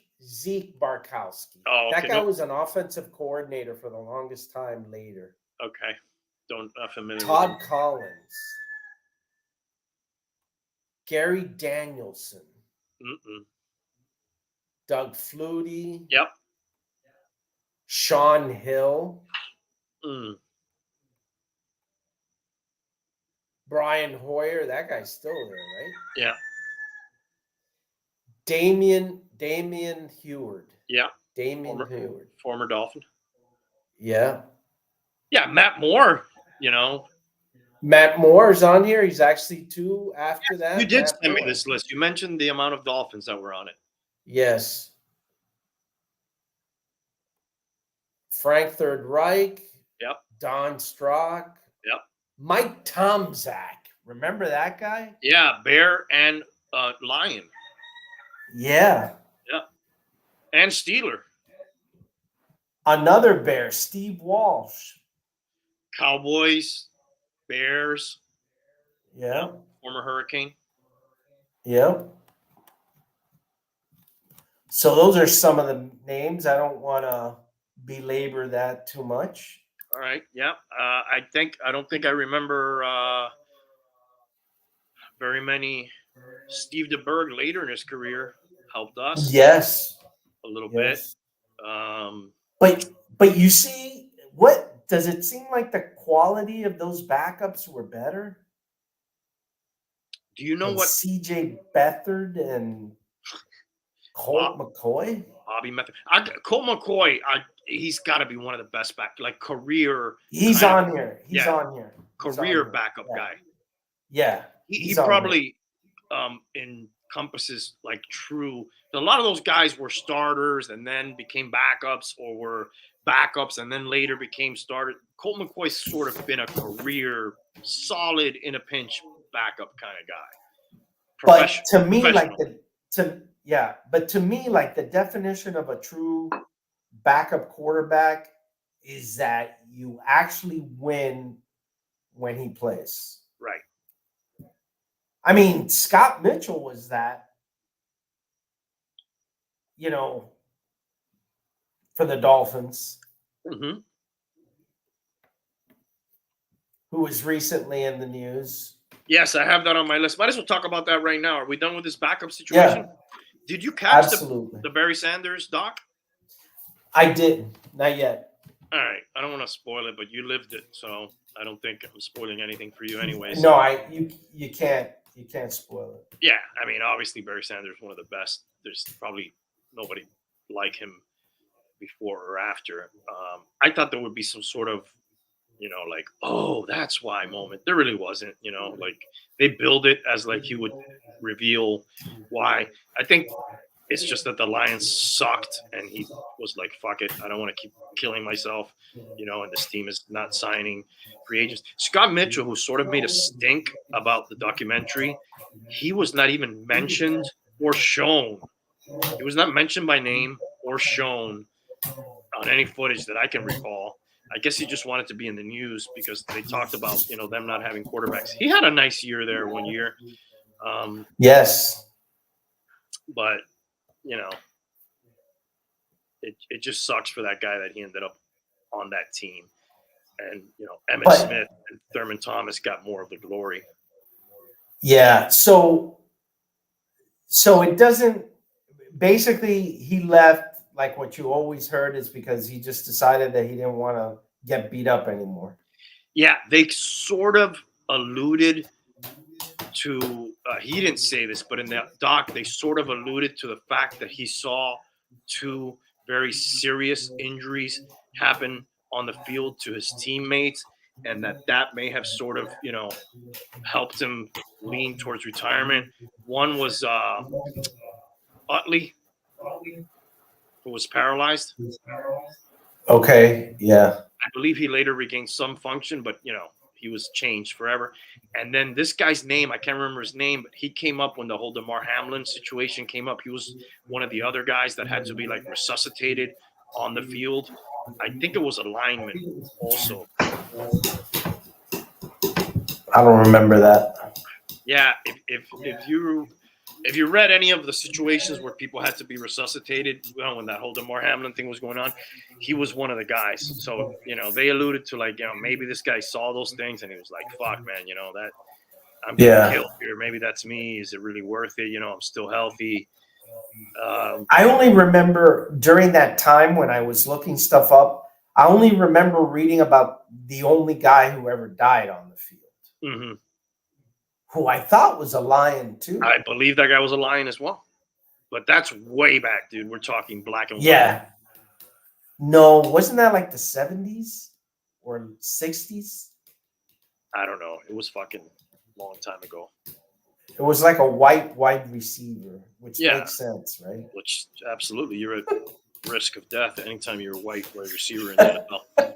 Barkowski. Oh, okay. That guy was an offensive coordinator for the longest time later. Okay. Not familiar. Todd Collins. Gary Danielson. Doug Flutie. Yep. Sean Hill. Brian Hoyer. That guy's still there, right? Yeah. Damian Heward. Yeah. Heward. Former Dolphin. Yeah. Yeah, Matt Moore, Matt Moore's on here. He's actually two after that. You did send me this list. You mentioned the amount of Dolphins that were on it. Yes. Frank Third Reich. Yep. Don Strock. Yep. Mike Tomczak. Remember that guy? Yeah, Bear and Lion. Yeah. Yeah. And Steeler. Another Bear, Steve Walsh. Cowboys, Bears. Yeah. Former Hurricane. Yeah. So those are some of the names. I don't want to belabor that too much. All right. Yeah. I don't think I remember very many. Steve DeBerg later in his career helped us. Yes. A little bit. But you see, what does it seem like the quality of those backups were better? Do you know what CJ Beathard and Colt McCoy? Bobby Method. Colt McCoy, he's got to be one of the best career. He's on here. He's on here. Career backup guy. Yeah. He probably encompasses like true. A lot of those guys were starters and then became backups, or were backups and then later became starters. Colt McCoy's sort of been a career, solid in a pinch backup kind of guy. But to me, like the definition of a true backup quarterback is that you actually win when he plays. Right. I mean, Scott Mitchell was that, for the Dolphins, mm-hmm. who was recently in the news. Yes, I have that on my list. Might as well talk about that right now. Are we done with this backup situation? Yeah. Did you catch the Barry Sanders doc? I didn't. Not yet. All right. I don't want to spoil it, but you lived it, so I don't think I'm spoiling anything for you anyways. No, you can't spoil it. Yeah, I mean, obviously Barry Sanders, one of the best. There's probably nobody like him before or after. I thought there would be some sort of, like, oh, that's why moment. There really wasn't, like they build it as like he would reveal why. I think it's just that the Lions sucked and he was like, fuck it. I don't want to keep killing myself, and this team is not signing free agents. Scott Mitchell, who sort of made a stink about the documentary, he was not even mentioned or shown. He was not mentioned by name or shown on any footage that I can recall. I guess he just wanted to be in the news because they talked about, them not having quarterbacks. He had a nice year there one year. Yes. But, you know, it just sucks for that guy that he ended up on that team. And, you know, Emmitt Smith and Thurman Thomas got more of the glory. Yeah. So it doesn't – basically he left like what you always heard is because he just decided that he didn't want to get beat up anymore. Yeah, they sort of alluded to he didn't say this, but in the doc, they sort of alluded to the fact that he saw two very serious injuries happen on the field to his teammates, and that may have sort of, you know, helped him lean towards retirement. One was Utley, who was paralyzed. Okay, yeah. I believe he later regained some function, but, you know, he was changed forever. And then this guy's name, I can't remember his name, but he came up when the whole DeMar Hamlin situation came up. He was one of the other guys that had to be like resuscitated on the field. I think it was a lineman also. I don't remember that. Yeah, if you read any of the situations where people had to be resuscitated, you know, when that whole DeMar Hamlin thing was going on, he was one of the guys. So, you know, they alluded to like, you know, maybe this guy saw those things and he was like, fuck, man, you know, that I'm getting killed here. Maybe that's me. Is it really worth it? You know, I'm still healthy. I only remember during that time when I was looking stuff up, I only remember reading about the only guy who ever died on the field. Mm-hmm. Who I thought was a Lion too. I believe that guy was a Lion as well. But that's way back, dude. We're talking black and white. Yeah. No, wasn't that like the 70s or 60s? I don't know. It was fucking long time ago. It was like a white wide receiver, which makes sense, right? Which absolutely, you're at risk of death anytime you're a white wide receiver in the NFL.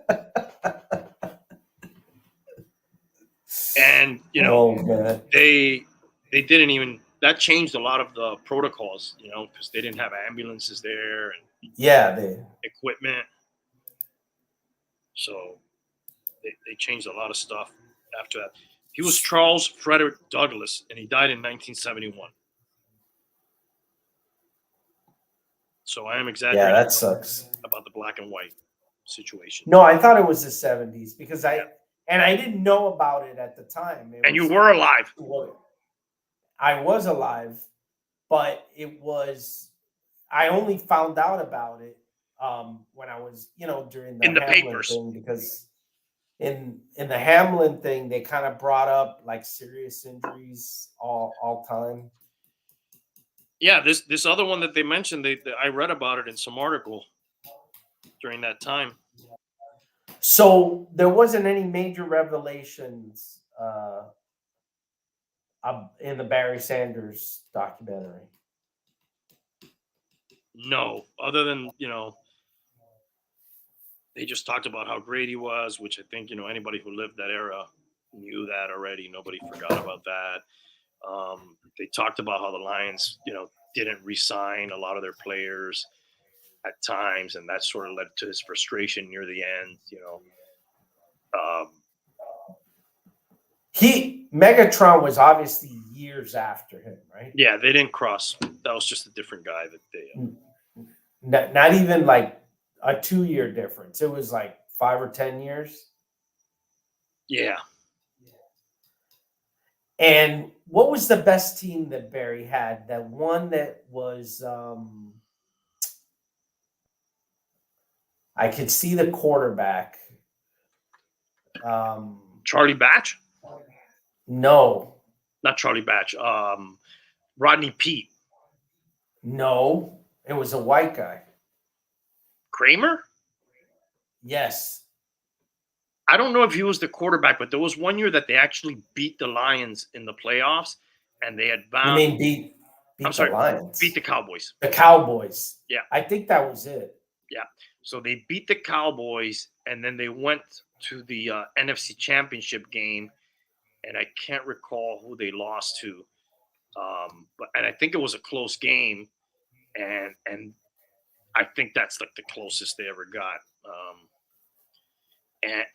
And, you know, they didn't even – that changed a lot of the protocols, you know, because they didn't have ambulances there and equipment. So they changed a lot of stuff after that. He was Charles Frederick Douglass, and he died in 1971. So I am exaggerating. Yeah, that sucks. About the black and white situation. No, I thought it was the 70s because I didn't know about it at the time. And you were alive. I was alive, but I only found out about it when I was, you know, during the Hamlin papers thing, because in the Hamlin thing, they kind of brought up like serious injuries all time. Yeah, this other one that they mentioned, I read about it in some article during that time. So there wasn't any major revelations in the Barry Sanders documentary. No, other than, you know, they just talked about how great he was, which I think, you know, anybody who lived that era knew that already. Nobody forgot about that. They talked about how the Lions, you know, didn't re-sign a lot of their players at times, and that sort of led to his frustration near the end, you know. Megatron was obviously years after him, right? Yeah, they didn't cross. That was just a different guy that they. Not even like a 2-year difference. It was like 5 or 10 years. Yeah. And what was the best team that Barry had? That one that was I could see the quarterback. Charlie Batch? No. Not Charlie Batch. Rodney Peete. No. It was a white guy. Kramer? Yes. I don't know if he was the quarterback, but there was one year that they actually beat the Lions in the playoffs, and they had bound. You mean beat the Lions? Beat the Cowboys. The Cowboys. Yeah. I think that was it. Yeah. So they beat the Cowboys, and then they went to the NFC Championship game, and I can't recall who they lost to. But I think it was a close game, and I think that's like the closest they ever got.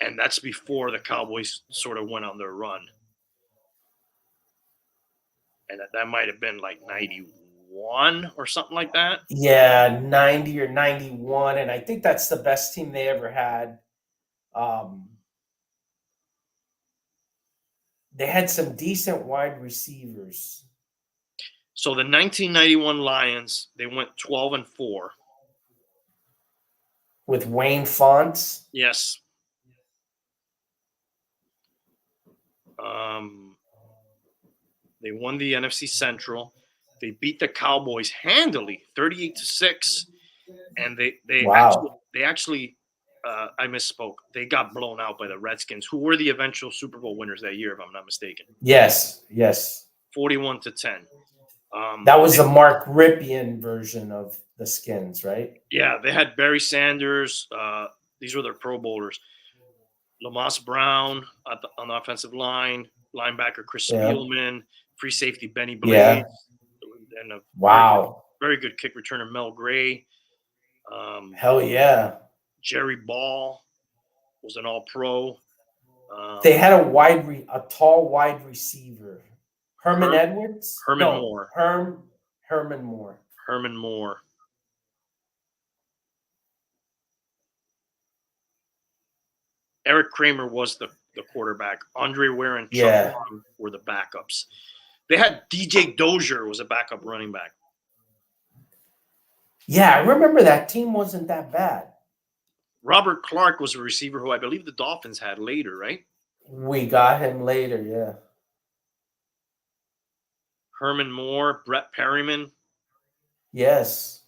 And that's before the Cowboys sort of went on their run. and that might have been like 91 or something like that. Yeah, 90 or 91, and I think that's the best team they ever had. They had some decent wide receivers. So the 1991 Lions, they went 12-4 with Wayne Fonts. Yes. They won the NFC Central. They beat the Cowboys handily, 38-6, and they actually I misspoke. They got blown out by the Redskins, who were the eventual Super Bowl winners that year, if I'm not mistaken. Yes. 41-10. That was the Mark Ripien version of the Skins, right? Yeah, they had Barry Sanders. These were their Pro Bowlers. Lamas Brown on the offensive line, linebacker Chris Spielman, free safety Benny Blades, and a very good kick returner Mel Gray. Hell yeah. Jerry Ball was an All-Pro. They had a tall wide receiver. Herman Edwards? Moore. Herman Moore. Herman Moore. Eric Kramer was the quarterback. Andre Ware and Chuck Long were the backups. They had DJ Dozier was a backup running back. Yeah, I remember that team wasn't that bad. Robert Clark was a receiver who I believe the Dolphins had later, right? We got him later, yeah. Herman Moore, Brett Perryman. Yes.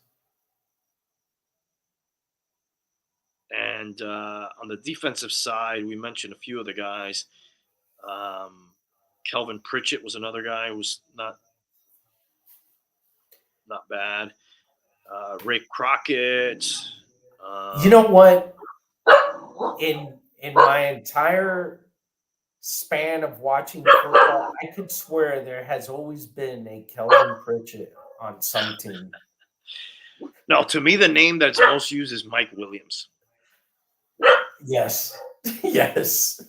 And on the defensive side, we mentioned a few of the guys. Kelvin Pritchett was another guy who was not bad. Ray Crockett. You know what? In my entire span of watching football, I could swear there has always been a Kelvin Pritchett on some team. No, to me, the name that's most used is Mike Williams. Yes. There's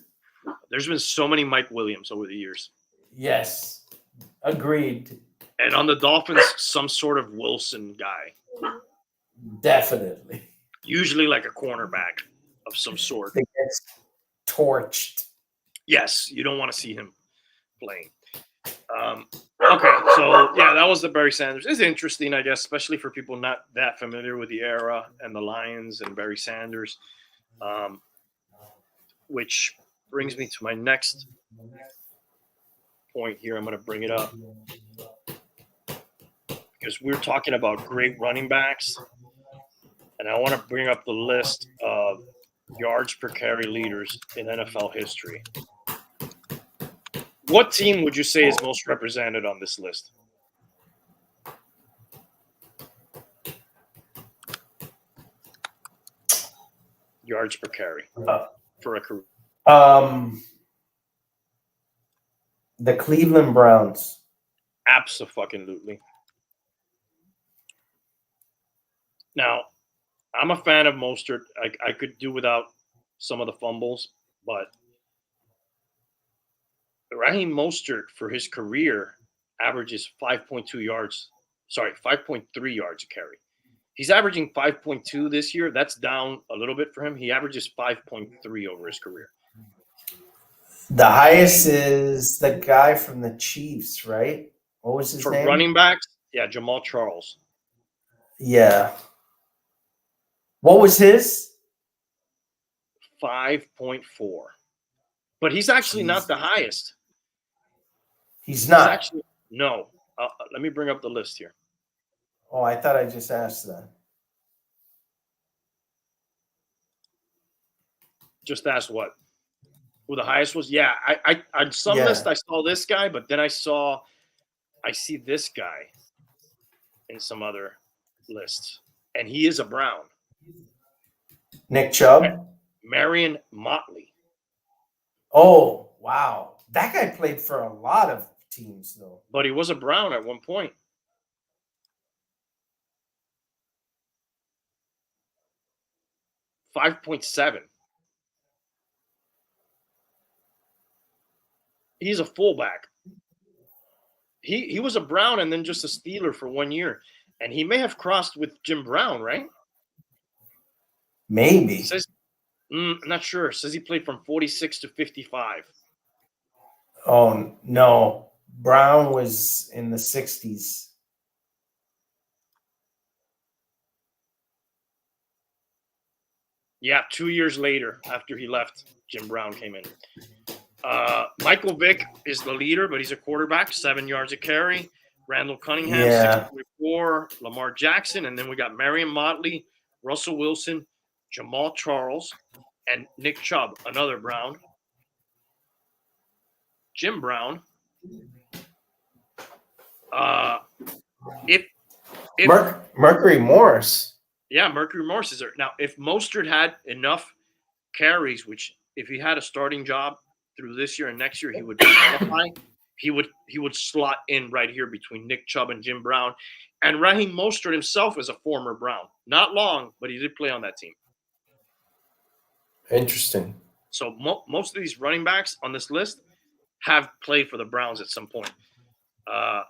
been so many Mike Williams over the years. Yes. Agreed. And on the Dolphins, some sort of Wilson guy. Definitely. Usually like a cornerback of some sort. He gets torched. Yes, you don't want to see him playing. Okay, so yeah, that was the Barry Sanders. It's interesting, I guess, especially for people not that familiar with the era and the Lions and Barry Sanders, which brings me to my next point here. I'm going to bring it up because we're talking about great running backs, and I want to bring up the list of yards per carry leaders in NFL history. What team would you say is most represented on this list? Yards per carry for a career. The Cleveland Browns. Abso-fucking-lutely. Now, I'm a fan of Mostert. I could do without some of the fumbles, but Raheem Mostert for his career averages 5.3 yards a carry. He's averaging 5.2 this year. That's down a little bit for him. He averages 5.3 over his career. The highest is the guy from the Chiefs, right? What was his name? For running backs, yeah, Jamal Charles. Yeah. What was his? 5.4. But he's actually not the highest. He's not. No. Let me bring up the list here. Oh, I thought I just asked that. Just asked what? Who the highest was? Yeah, I on some list I saw this guy, but then I see this guy in some other lists, and he is a Brown. Nick Chubb? Marion Motley. Oh, wow. That guy played for a lot of teams, though. But he was a Brown at one point. $5.7. He's a fullback. He was a Brown and then just a Steeler for 1 year. And he may have crossed with Jim Brown, right? Maybe. I'm not sure. It says he played from 46 to 55. Oh, no. Brown was in the 60s. Yeah, 2 years later, after he left, Jim Brown came in. Michael Vick is the leader, but he's a quarterback, 7 yards a carry. Randall Cunningham, 6.4. Lamar Jackson, and then we got Marion Motley, Russell Wilson, Jamal Charles, and Nick Chubb, another Brown. Jim Brown. If Mercury Morris. Yeah, Mercury Morris is there. Now, if Mostert had enough carries, which if he had a starting job through this year and next year, he would qualify. He would slot in right here between Nick Chubb and Jim Brown. And Raheem Mostert himself is a former Brown. Not long, but he did play on that team. Interesting. So most of these running backs on this list have played for the Browns at some point. I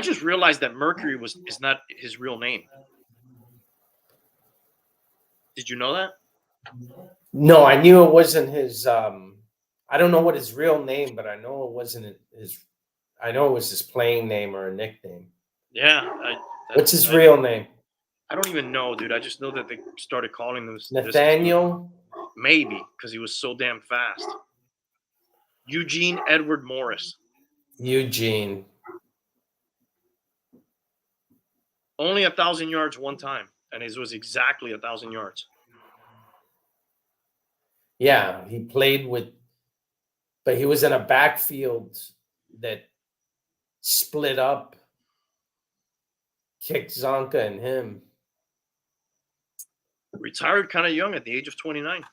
just realized that Mercury is not his real name. Did you know that? No, I knew it wasn't his. I don't know what his real name, but I know it wasn't his. I know it was his playing name or a nickname. Yeah. What's his real name? I don't even know, dude. I just know that they started calling him Nathaniel. Maybe because he was so damn fast. Eugene Edward Morris. Eugene. Only 1,000 yards one time, and his was exactly 1,000 yards. Yeah, he played with, but he was in a backfield that split up, kicked Zonka and him. Retired kind of young at the age of 29.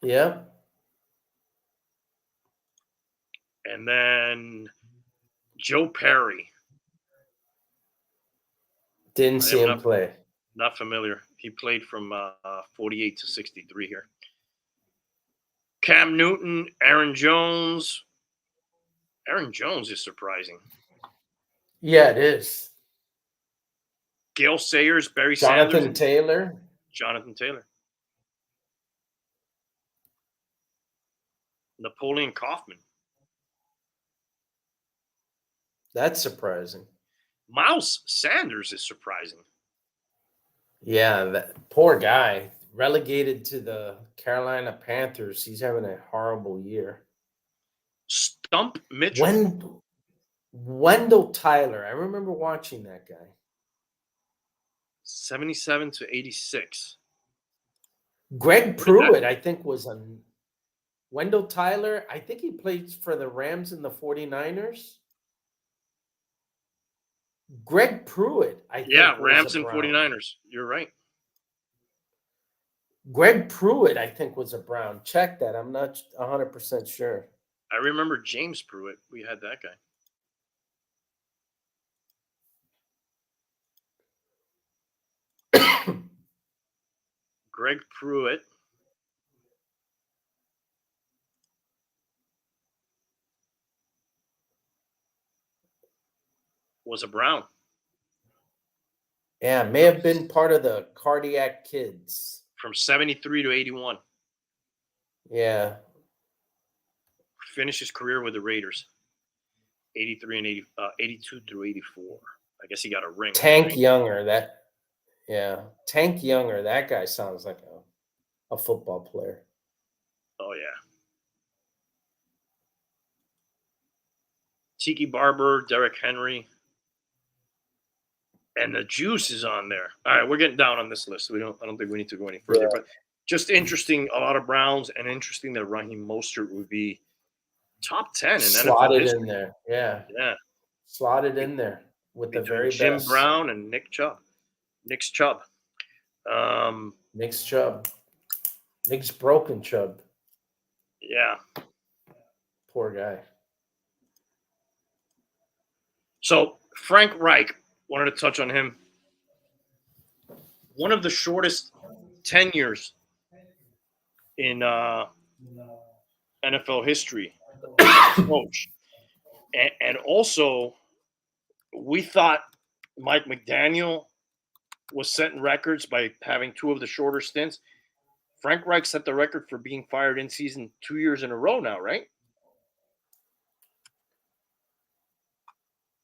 Yeah. And then Joe Perry. Didn't see him play. Not familiar. He played from 48 to 63 here. Cam Newton, Aaron Jones. Aaron Jones is surprising. Yeah, it is. Gale Sayers, Barry Jonathan Sanders. Taylor. Jonathan Taylor. Napoleon Kaufman. That's surprising. Miles Sanders is surprising. Yeah, that poor guy. Relegated to the Carolina Panthers. He's having a horrible year. Stump Mitchell. Wendell Tyler. I remember watching that guy. 77 to 86. Greg Pruitt, I think, was on Wendell Tyler. I think he played for the Rams and the 49ers. Greg Pruitt, I think. Yeah, Rams and 49ers. You're right. Greg Pruitt, I think, was a Brown. Check that. I'm not 100% sure. I remember James Pruitt. We had that guy. Greg Pruitt. Was a Brown. Yeah, may have been part of the Cardiac Kids. From 73 to 81. Yeah. Finished his career with the Raiders. 83 and 82 through 84. I guess he got a ring. Tank Younger, Tank Younger, that guy sounds like a football player. Oh, yeah. Tiki Barber, Derrick Henry. And the juice is on there. All right, we're getting down on this list. I don't think we need to go any further. Yeah. But just interesting, a lot of Browns, and interesting that Raheem Mostert would be top 10 in Slotted NFL history. In there, yeah. Slotted in there with the very Jim best. Jim Brown and Nick Chubb. Nick's Chubb. Nick's broken Chubb. Yeah. Poor guy. So Frank Reich. Wanted to touch on him. One of the shortest tenures in NFL history. Coach. And also, we thought Mike McDaniel was setting records by having 2 of the shorter stints. Frank Reich set the record for being fired in season 2 years in a row now, right?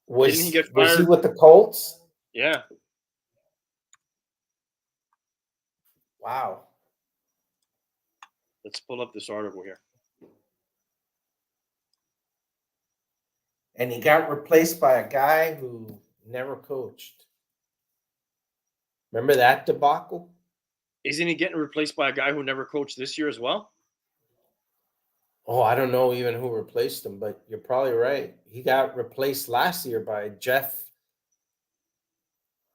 Didn't he get fired? Was he with the Colts? Yeah. Wow. Let's pull up this article here. And he got replaced by a guy who never coached. Remember that debacle? Isn't he getting replaced by a guy who never coached this year as well? Oh, I don't know even who replaced him, but you're probably right. He got replaced last year by Jeff.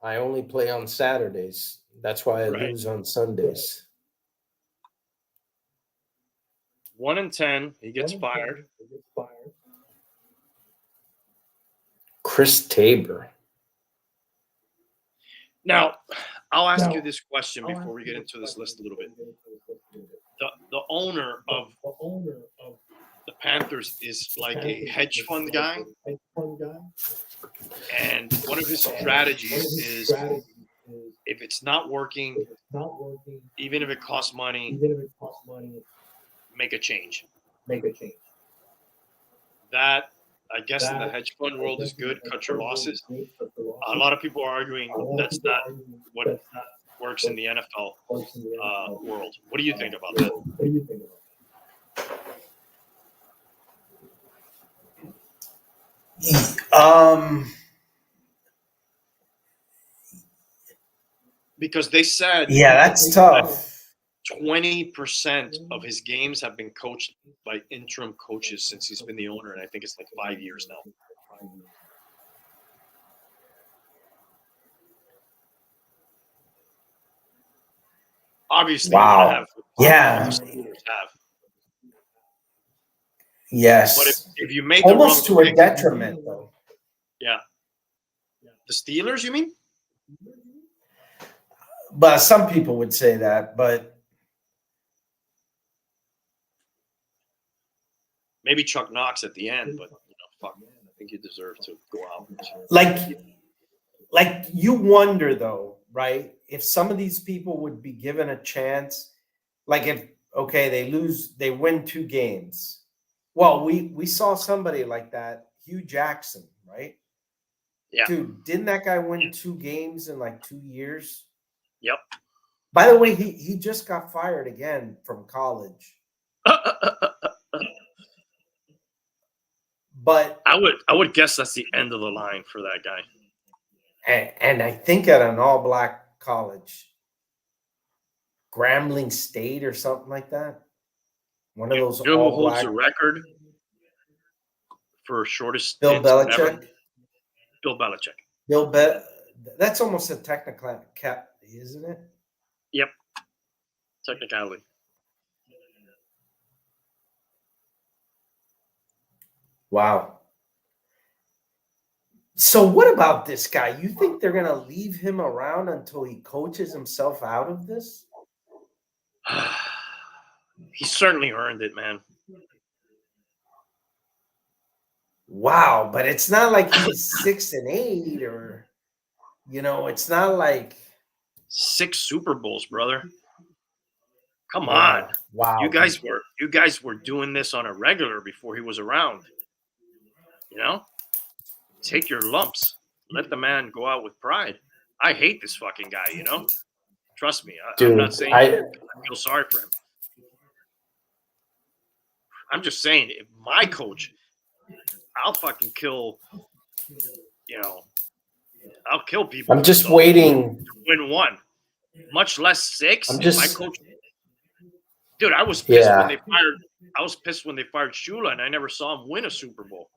I only play on Saturdays. That's why I lose on Sundays. 1-10. He gets fired. Chris Tabor. Now, I'll ask you this question before we get into this list a little bit. The owner of the Panthers is like a hedge fund guy. And one of his strategies is if it's not working, even if it costs money, make a change. That, I guess, in the hedge fund world is good. Cut your losses. A lot of people are arguing that's not what works in the NFL world. What do you think about that? Because they said, yeah, that's tough. 20% of his games have been coached by interim coaches since he's been the owner, and I think it's like 5 years now. Obviously, wow. Yeah. Have. Yes. But if you make almost the wrong to a detriment, though. Yeah. The Steelers, you mean? But some people would say that, but maybe Chuck Knox at the end, but fuck, I think you deserve to go out. Like you wonder though, right? If some of these people would be given a chance, like if they win 2 games. Well, we saw somebody like that, Hugh Jackson, right? Yeah. Dude, didn't that guy win 2 games in like 2 years? Yep. By the way, he just got fired again from college. But I would guess that's the end of the line for that guy. And I think at an all-black college, Grambling State or something like that. One of those who holds all-black. the record for shortest? Bill Belichick. Ever? Bill Belichick. That's almost a technical cap, isn't it? Yep. Technicality. Wow. So what about this guy? You think they're going to leave him around until he coaches himself out of this? He certainly earned it, man. Wow, but it's not like he's 6-8 or, it's not like 6 Super Bowls, brother. Come on. Wow. You guys were doing this on a regular before he was around. Take your lumps. Let the man go out with pride. I hate this fucking guy, Trust me. I'm not saying I feel sorry for him. I'm just saying, if my coach, I'll fucking kill, I'll kill people. I'm just waiting to win 1, much less 6. My coach, dude, I was pissed when they fired Shula, and I never saw him win a Super Bowl.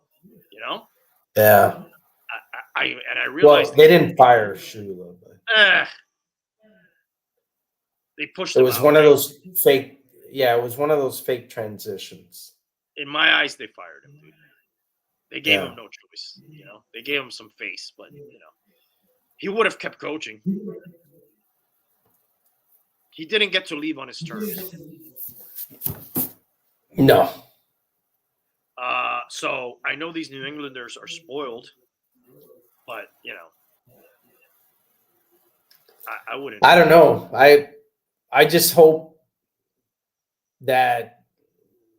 Yeah. I realized they didn't fire Shula, but they pushed. It was one of those fake. Yeah, it was one of those fake transitions. In my eyes, they fired him, dude. They gave him no choice. They gave him some face, but he would have kept coaching. He didn't get to leave on his terms. No. So I know these New Englanders are spoiled, but I wouldn't. I don't know. I just hope that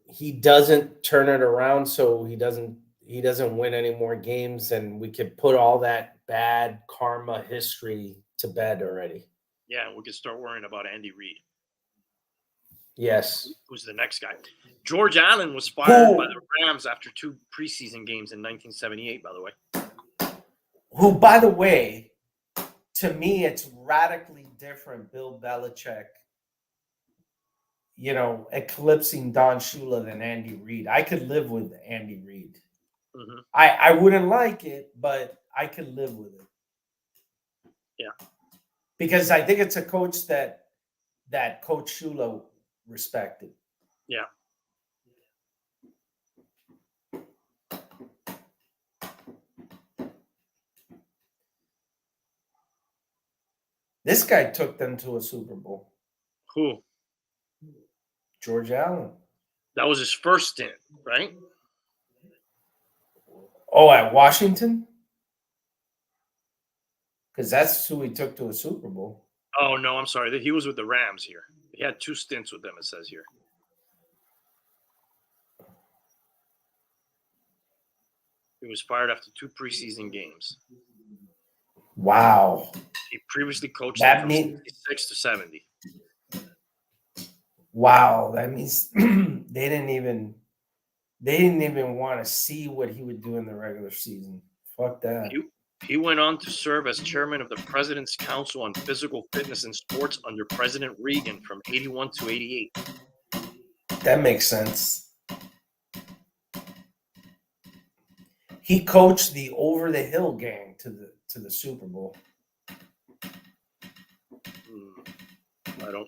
he doesn't turn it around, so he doesn't win any more games, and we could put all that bad karma history to bed already. Yeah, we could start worrying about Andy Reid. Yes. Who's the next guy? George Allen was fired by the Rams after 2 preseason games in 1978, by the way. Who, by the way, to me, it's radically different. Bill Belichick, eclipsing Don Shula than Andy Reid. I could live with Andy Reid. Mm-hmm. I wouldn't like it, but I could live with it. Yeah. Because I think it's a coach that Coach Shula respected. Yeah. This guy took them to a Super Bowl. Who? George Allen. That was his first stint, right? Oh, at Washington? Because that's who he took to a Super Bowl. Oh, no, I'm sorry. He was with the Rams here. He had 2 stints with them, it says here. He was fired after 2 preseason games. Wow. He previously coached them from 66 to 70. Wow, that means they didn't even want to see what he would do in the regular season. Fuck that. He went on to serve as chairman of the President's Council on Physical Fitness and Sports under President Reagan from 81 to 88. That makes sense. He coached the Over the Hill gang to the Super Bowl. I don't.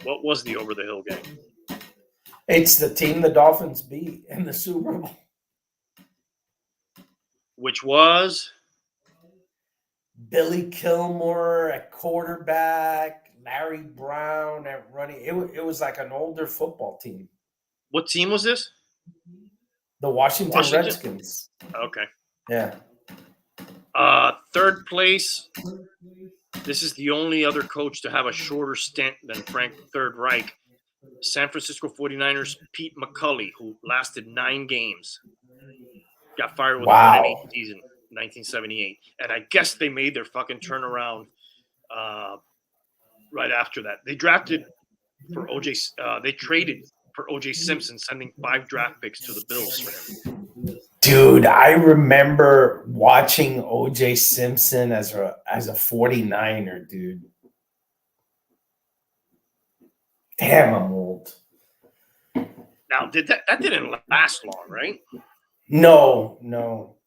What was the Over the Hill gang? It's the team the Dolphins beat in the Super Bowl. Which was? Billy Kilmore at quarterback, Larry Brown at running. It was like an older football team. What team was this? The Washington Redskins. Okay. Yeah. Third place. This is the only other coach to have a shorter stint than Frank's Third Reich. San Francisco 49ers Pete McCulley, who lasted 9 games. Got fired with a 1-8 season, 1978. And I guess they made their fucking turnaround right after that. They drafted for O.J. They traded for O.J. Simpson, sending 5 draft picks to the Bills for him. Dude, I remember watching O.J. Simpson as a 49er, dude. Damn, I'm old. Now, that didn't last long, right? No.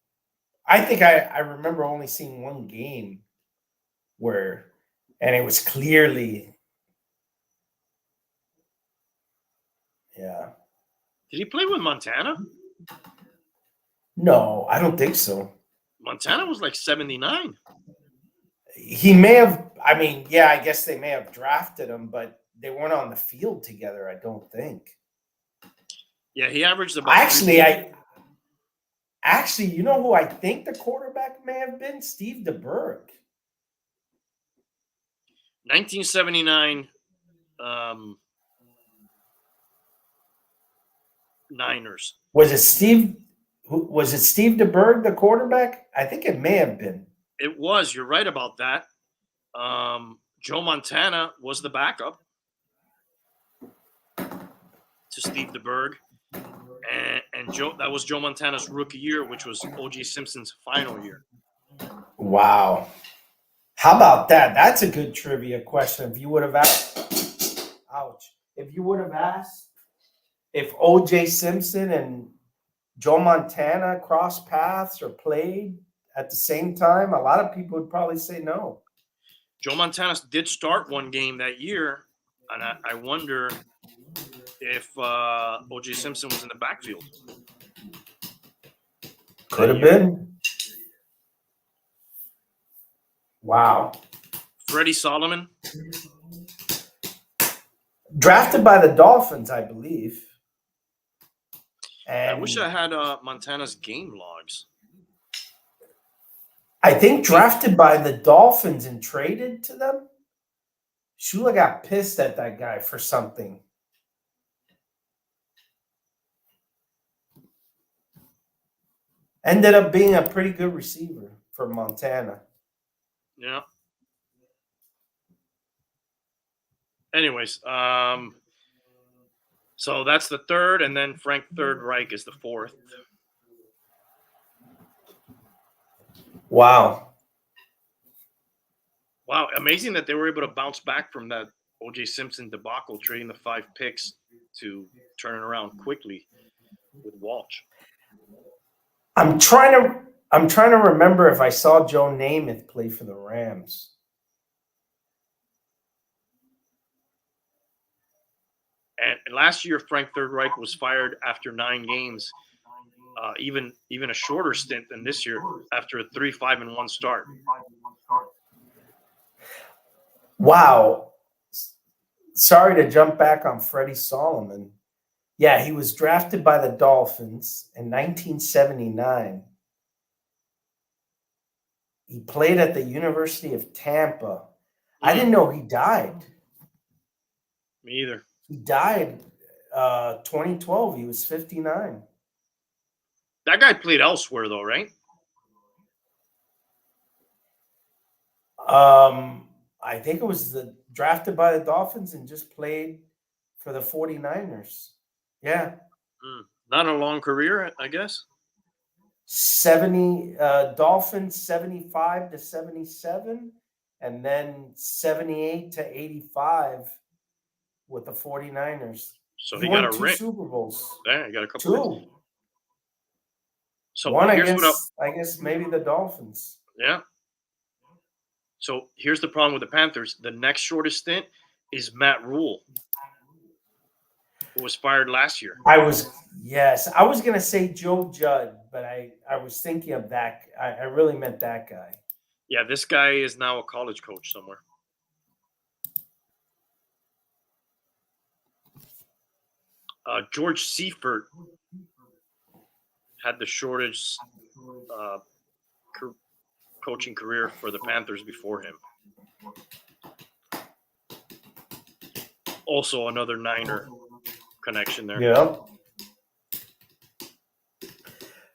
I think I remember only seeing one game and it was clearly, yeah. Did he play with Montana? No, I don't think so. Montana was like 79. He may have, I guess they may have drafted him, but they weren't on the field together, I don't think. Yeah, he averaged about. Actually, you know who I think the quarterback may have been? Steve DeBerg. 1979 Niners. Was it Steve DeBerg, the quarterback? I think it may have been. It was. You're right about that. Joe Montana was the backup to Steve DeBerg. And that was Joe Montana's rookie year, which was O.J. Simpson's final year. Wow. How about that? That's a good trivia question. If you would have asked, if O.J. Simpson and Joe Montana crossed paths or played at the same time, a lot of people would probably say no. Joe Montana did start one game that year, and I wonder if O.J. Simpson was in the backfield. Could have been. Wow. Freddie Solomon. Drafted by the Dolphins, I believe. And I wish I had Montana's game logs. I think drafted by the Dolphins and traded to them. Shula got pissed at that guy for something. Ended up being a pretty good receiver for Montana. Yeah. Anyways, so that's the third, and then Frank Third Reich is the fourth. Wow. Wow, amazing that they were able to bounce back from that O.J. Simpson debacle, trading the 5 picks to turn it around quickly with Walsh. I'm trying to remember if I saw Joe Namath play for the Rams. And last year, Frank Third Reich was fired after 9 games, even a shorter stint than this year after a 3-5-1 start. Wow. Sorry to jump back on Freddie Solomon. Yeah, he was drafted by the Dolphins in 1979. He played at the University of Tampa. I didn't know he died. Me either. He died 2012. He was 59. That guy played elsewhere, though, right? I think it was drafted by the Dolphins and just played for the 49ers. Yeah. Not a long career, I guess. 70 Dolphins 75 to 77, and then 78 to 85 with the 49ers. So he got won a 2 ring. Super Bowls. Yeah, he got a couple. 2. So one against, I guess maybe the Dolphins. Yeah. So here's the problem with the Panthers. The next shortest stint is Matt Rule, who was fired last year. I was going to say Joe Judd, but I was thinking of that. I really meant that guy. Yeah, this guy is now a college coach somewhere. George Seifert had the shortest coaching career for the Panthers before him. Also another Niner connection there. Yeah.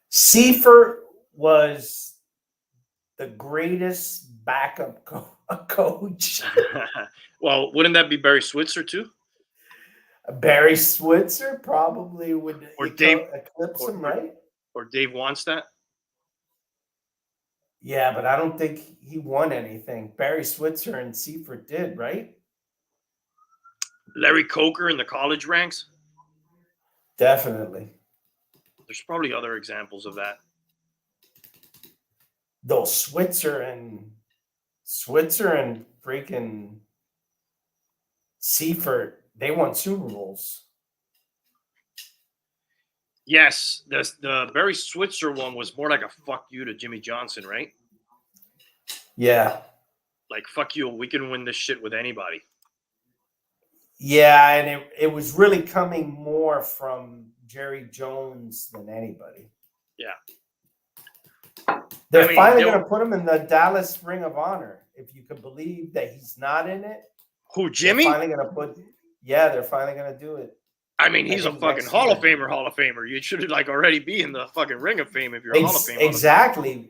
Seifert was the greatest backup coach. Well, wouldn't that be Barry Switzer too? Barry Switzer probably would eclipse him, right? Or Dave Wannstedt? Yeah, but I don't think he won anything. Barry Switzer and Seifert did, right? Larry Coker in the college ranks? Definitely. There's probably other examples of that. Though Switzer and freaking Seifert, they won Super Bowls. Yes, the Barry Switzer one was more like a fuck you to Jimmy Johnson, right? Yeah. Like, fuck you, we can win this shit with anybody. Yeah, and it was really coming more from Jerry Jones than anybody. Yeah. They're finally going to put him in the Dallas Ring of Honor. If you could believe that he's not in it. Who, Jimmy? They're finally going to do it. I mean, he's a fucking Hall of Famer. You should already be in the fucking Ring of Fame if you're a Hall of Fame. Exactly.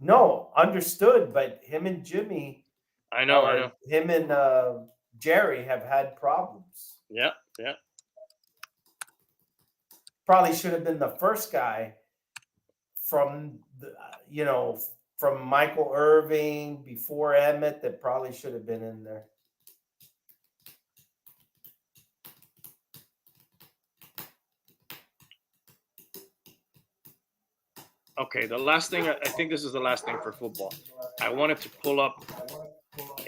No, understood. But him and Jimmy, I know. Him and Jerry have had problems. Yeah. Probably should have been the first guy from from Michael Irving before Emmett that probably should have been in there. Okay, the last thing, I think this is the last thing for football. I wanted to pull up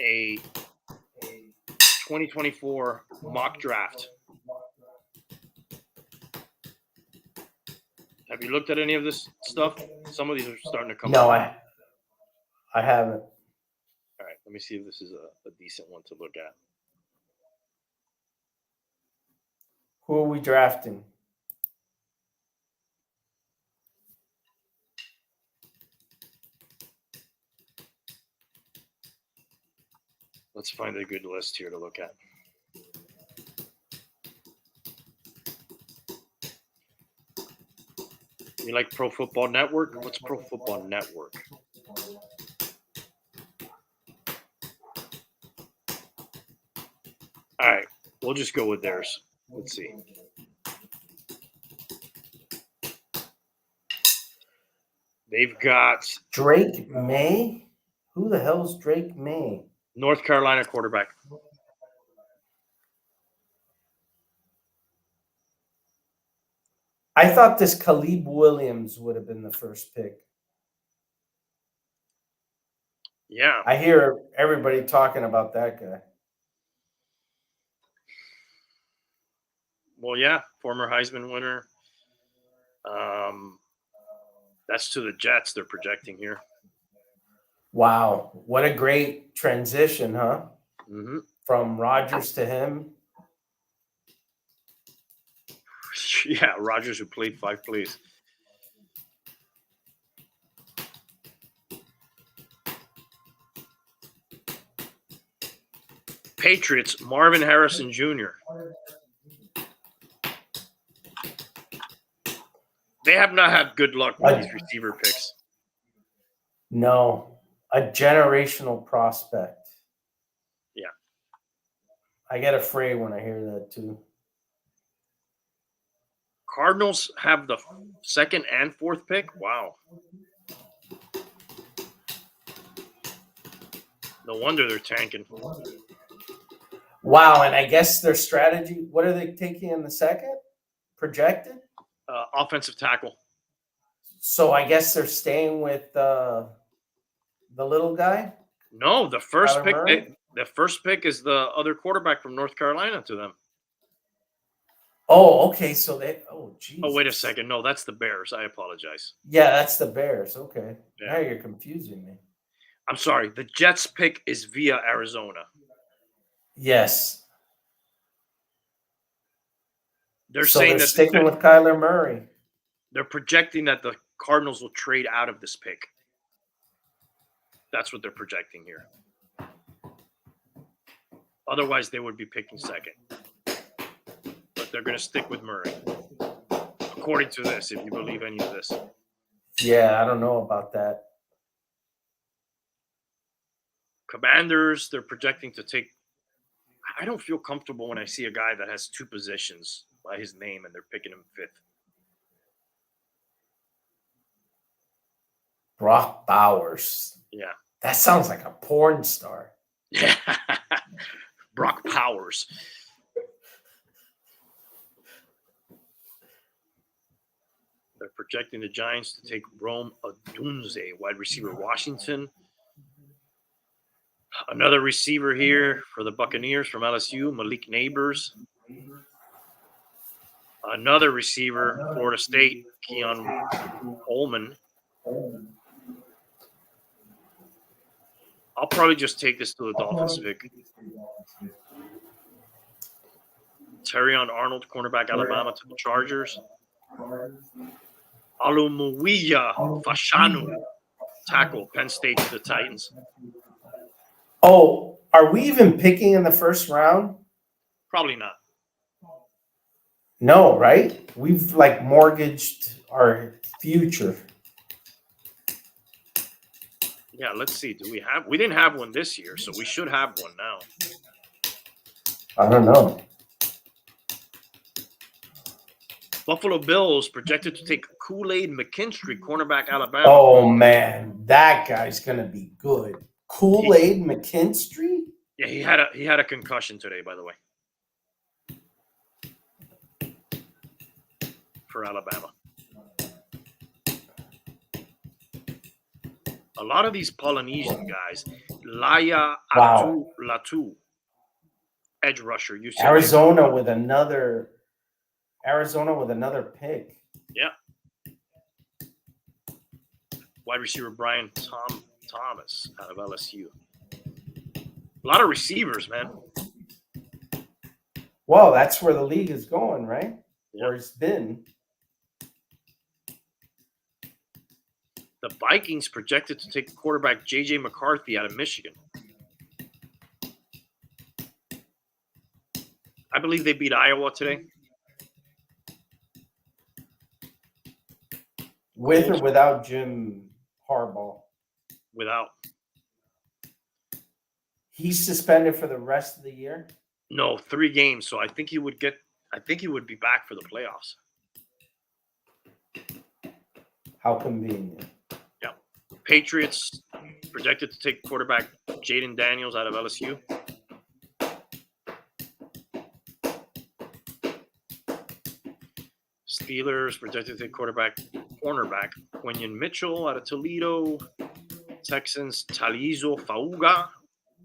a 2024 mock draft. Have you looked at any of this stuff? Some of these are starting to come up. No, I haven't. All right, let me see if this is a decent one to look at. Who are we drafting? Let's find a good list here to look at. You like Pro Football Network? What's Pro Football Network? All right, we'll just go with theirs. Let's see. They've got Drake May. Who the hell's Drake May? North Carolina quarterback. I thought this Caleb Williams would have been the first pick. Yeah. I hear everybody talking about that guy. Well, yeah, former Heisman winner. That's to the Jets they're projecting here. Wow. What a great transition, huh? Mm-hmm. From Rodgers to him. Yeah, Rodgers, who played 5 plays. Patriots, Marvin Harrison Jr. They have not had good luck with these receiver picks. No, a generational prospect. Yeah. I get afraid when I hear that too. Cardinals have the 2nd and 4th pick. Wow. No wonder they're tanking. Wow, and I guess their strategy, what are they taking in the 2nd? Projected? Offensive tackle. So I guess they're staying with the little guy? No, the first pick. Murray? The first pick is the other quarterback from North Carolina to them. Oh, okay. So they. Oh, geez. Oh, wait a second. No, that's the Bears. I apologize. Yeah, that's the Bears. Okay. Yeah. Now you're confusing me. I'm sorry. The Jets pick is via Arizona. Yes. They're saying they're that sticking with Kyler Murray. They're projecting that the Cardinals will trade out of this pick. That's what they're projecting here. Otherwise, they would be picking 2nd. But they're going to stick with Murray, according to this, if you believe any of this. Yeah, I don't know about that. Commanders, they're projecting to take. I don't feel comfortable when I see a guy that has 2 positions by his name and they're picking him 5th. Brock Bowers. Yeah. That sounds like a porn star. Yeah. Brock Powers. They're projecting the Giants to take Rome Odunze, wide receiver, Washington. Another receiver here for the Buccaneers from LSU, Malik Neighbors. Another receiver, Florida State, Keon Coleman. I'll probably just take this to the Dolphins pick. Terrion Arnold, cornerback, Alabama, to the Chargers. Alumuwiya Fashanu, tackle, Penn State, to the Titans. Oh, are we even picking in the first round? Probably not. No, right? We've mortgaged our future. Yeah, let's see. We didn't have one this year, so we should have one now. I don't know. Buffalo Bills projected to take Kool-Aid McKinstry, cornerback, Alabama. Oh, man. That guy's going to be good. Kool-Aid McKinstry? Yeah, he had a concussion today, by the way. For Alabama. A lot of these Polynesian guys. Laya Latu, edge rusher. UCLA. Arizona with another pick. Yeah. Wide receiver Brian Thomas out of LSU. A lot of receivers, man. Well, that's where the league is going, right? Yeah. Where it's been. The Vikings projected to take quarterback J.J. McCarthy out of Michigan. I believe they beat Iowa today. With or without Jim Harbaugh? Without. He's suspended for the rest of the year? No, 3 games. So I think he would be back for the playoffs. How convenient. Yeah. Patriots projected to take quarterback Jaden Daniels out of LSU. Steelers projected to take cornerback Quinyon Mitchell out of Toledo. Texans Talizo Fauga,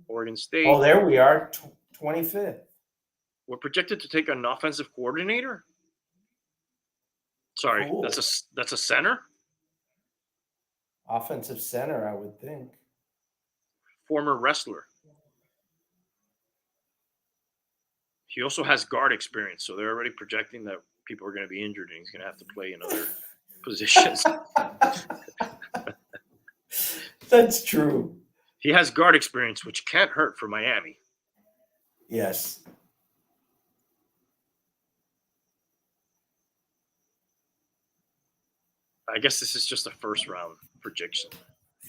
Oregon State. Oh, there we are, 25th. We're projected to take an offensive coordinator. Sorry, cool. That's a center. Offensive center, I would think. Former wrestler. He also has guard experience, so they're already projecting that people are going to be injured and he's going to have to play in other positions. That's true. He has guard experience, which can't hurt for Miami. Yes. I guess this is just a first round projection.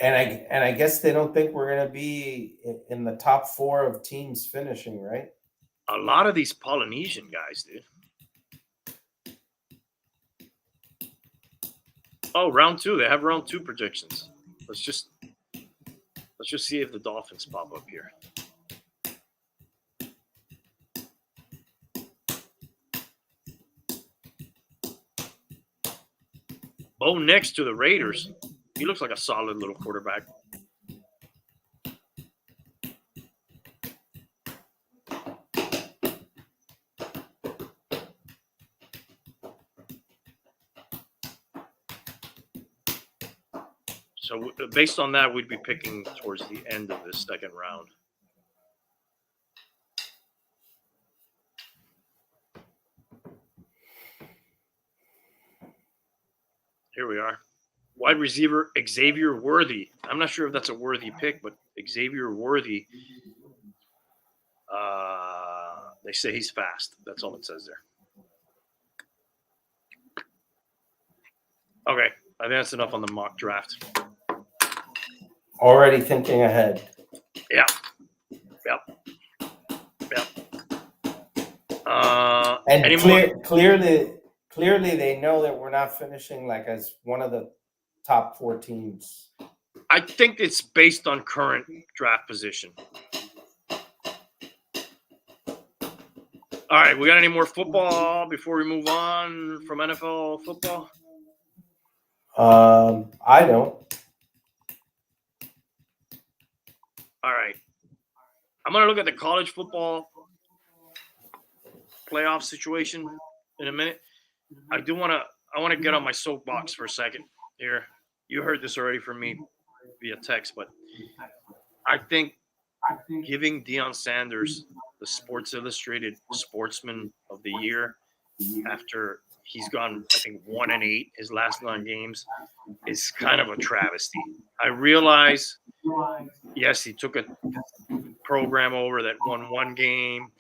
And I guess they don't think we're going to be in the top 4 of teams finishing, right? A lot of these Polynesian guys, dude. Oh, round 2. They have round 2 projections. Let's just see if the Dolphins pop up here. Bo Nix to the Raiders. He looks like a solid little quarterback. So based on that, we'd be picking towards the end of this second round. Here we are. Wide receiver Xavier Worthy. I'm not sure if that's a worthy pick, but Xavier Worthy. They say he's fast. That's all it says there. Okay, I think that's enough on the mock draft. Already thinking ahead. Yeah. Yep. And clearly they know that we're not finishing like as one of the top 4 teams. I think it's based on current draft position. All right, we got any more football before we move on from NFL football? I don't. All right. I'm going to look at the college football playoff situation in a minute. I want to get on my soapbox for a second here. You heard this already from me via text, but I think giving Deion Sanders the Sports Illustrated Sportsman of the Year after he's gone, I think, 1-8 his last 9 games is kind of a travesty. I realize, yes, he took a program over that won 1 game.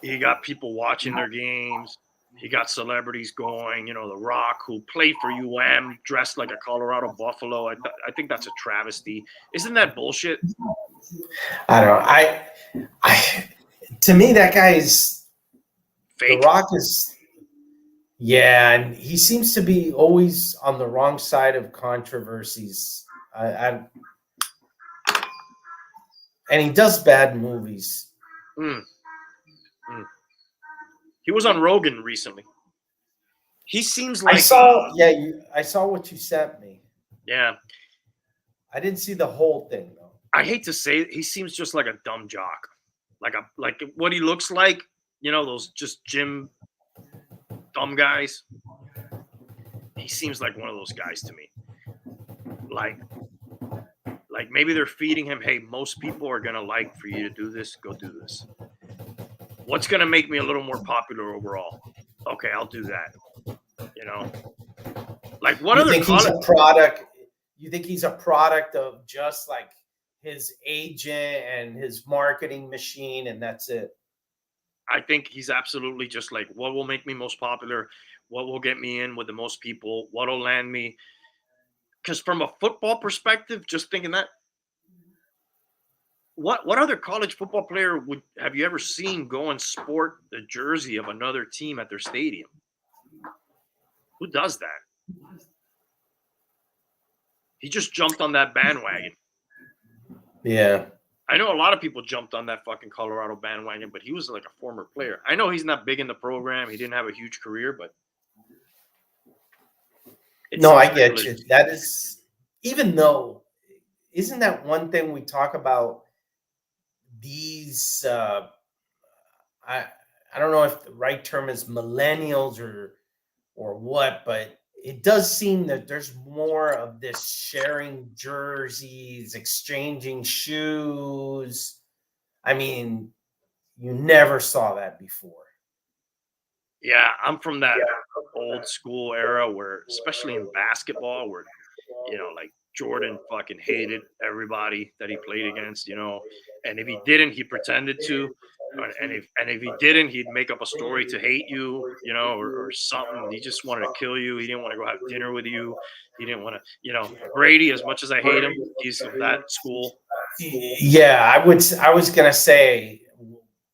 He got people watching their games. He got celebrities going. You know, The Rock, who played for UM, dressed like a Colorado Buffalo. I think that's a travesty. Isn't that bullshit? I don't know. I to me, that guy is fake. The Rock is, yeah, and he seems to be always on the wrong side of controversies. And he does bad movies. He was on Rogan recently. He seems like I saw what you sent me. Yeah. I didn't see the whole thing though. I hate to say it, he seems just like a dumb jock. Like what he looks like, you know, those just gym dumb guys. He seems like one of those guys to me. Like maybe they're feeding him, hey, most people are gonna like for you to do this, go do this. What's gonna make me a little more popular overall? Okay, I'll do that. You know, like what other? He's a product? You think he's a product of just like his agent and his marketing machine, and that's it? I think he's absolutely just like, what will make me most popular? What will get me in with the most people? What will land me? Because from a football perspective, just thinking that, what other college football player would have you ever seen go and sport the jersey of another team at their stadium? Who does that? He just jumped on that bandwagon. Yeah. I know a lot of people jumped on that fucking Colorado bandwagon, but he was like a former player. I know he's not big in the program. He didn't have a huge career, but no, I get you. That is, even though, isn't that one thing we talk about these, I don't know if the right term is millennials or what, but it does seem that there's more of this sharing jerseys, exchanging shoes. I mean, you never saw that before. Yeah, I'm from that old school era where, especially in basketball, where, like Jordan fucking hated everybody that he played against, and if he didn't, he pretended to. And if he didn't, he'd make up a story to hate you, or something. He just wanted to kill you. He didn't want to go have dinner with you. He didn't want to, Brady, as much as I hate him, he's of that school. Yeah, I was gonna say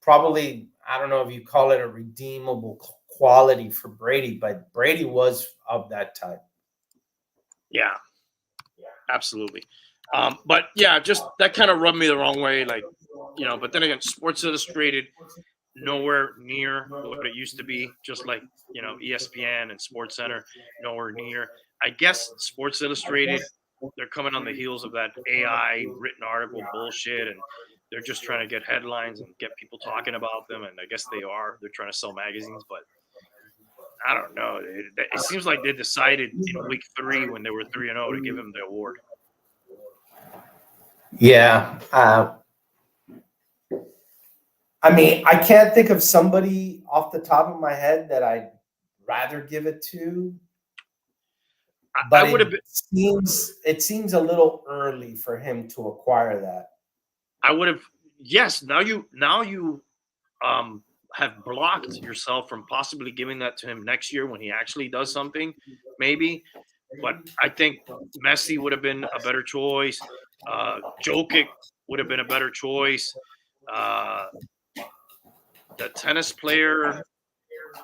probably, I don't know if you call it a redeemable quality for Brady, but Brady was of that type. Yeah, absolutely. But yeah, just that kind of rubbed me the wrong way. Like, but then again, Sports Illustrated, nowhere near what it used to be. Just like, ESPN and Sports Center, nowhere near. I guess Sports Illustrated, they're coming on the heels of that AI written article bullshit, and they're just trying to get headlines and get people talking about them. And I guess they are. They're trying to sell magazines, but I don't know. It seems like they decided in week 3 when they were 3-0 to give him the award. Yeah. I mean, I can't think of somebody off the top of my head that I'd rather give it to. But it seems a little early for him to acquire that. I would have. Yes. Now you have blocked yourself from possibly giving that to him next year when he actually does something, maybe. But I think Messi would have been a better choice. Jokic would have been a better choice. The tennis player,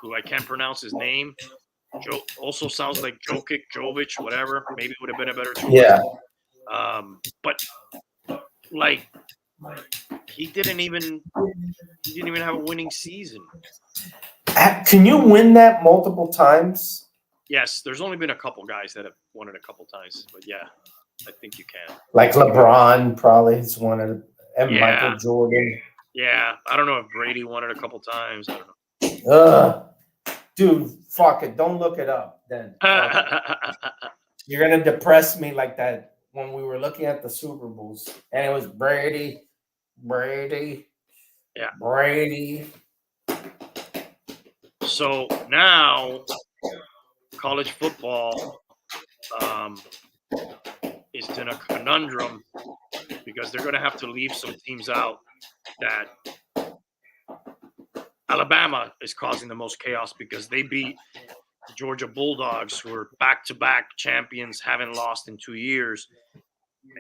who I can't pronounce his name, also sounds like Jovic, whatever. Maybe would have been a better choice. Yeah. But like, he didn't even have a winning season. Can you win that multiple times? Yes, there's only been a couple guys that have won it a couple times, but yeah, I think you can. Like LeBron probably has won it, and Michael Jordan. Yeah, I don't know if Brady won it a couple times. I don't know. Dude, fuck it. Don't look it up then. You're going to depress me like that when we were looking at the Super Bowls. And it was Brady. Yeah. Brady. So now college football is in a conundrum because they're going to have to leave some teams out that Alabama is causing the most chaos because they beat the Georgia Bulldogs, who are back-to-back champions, haven't lost in 2 years,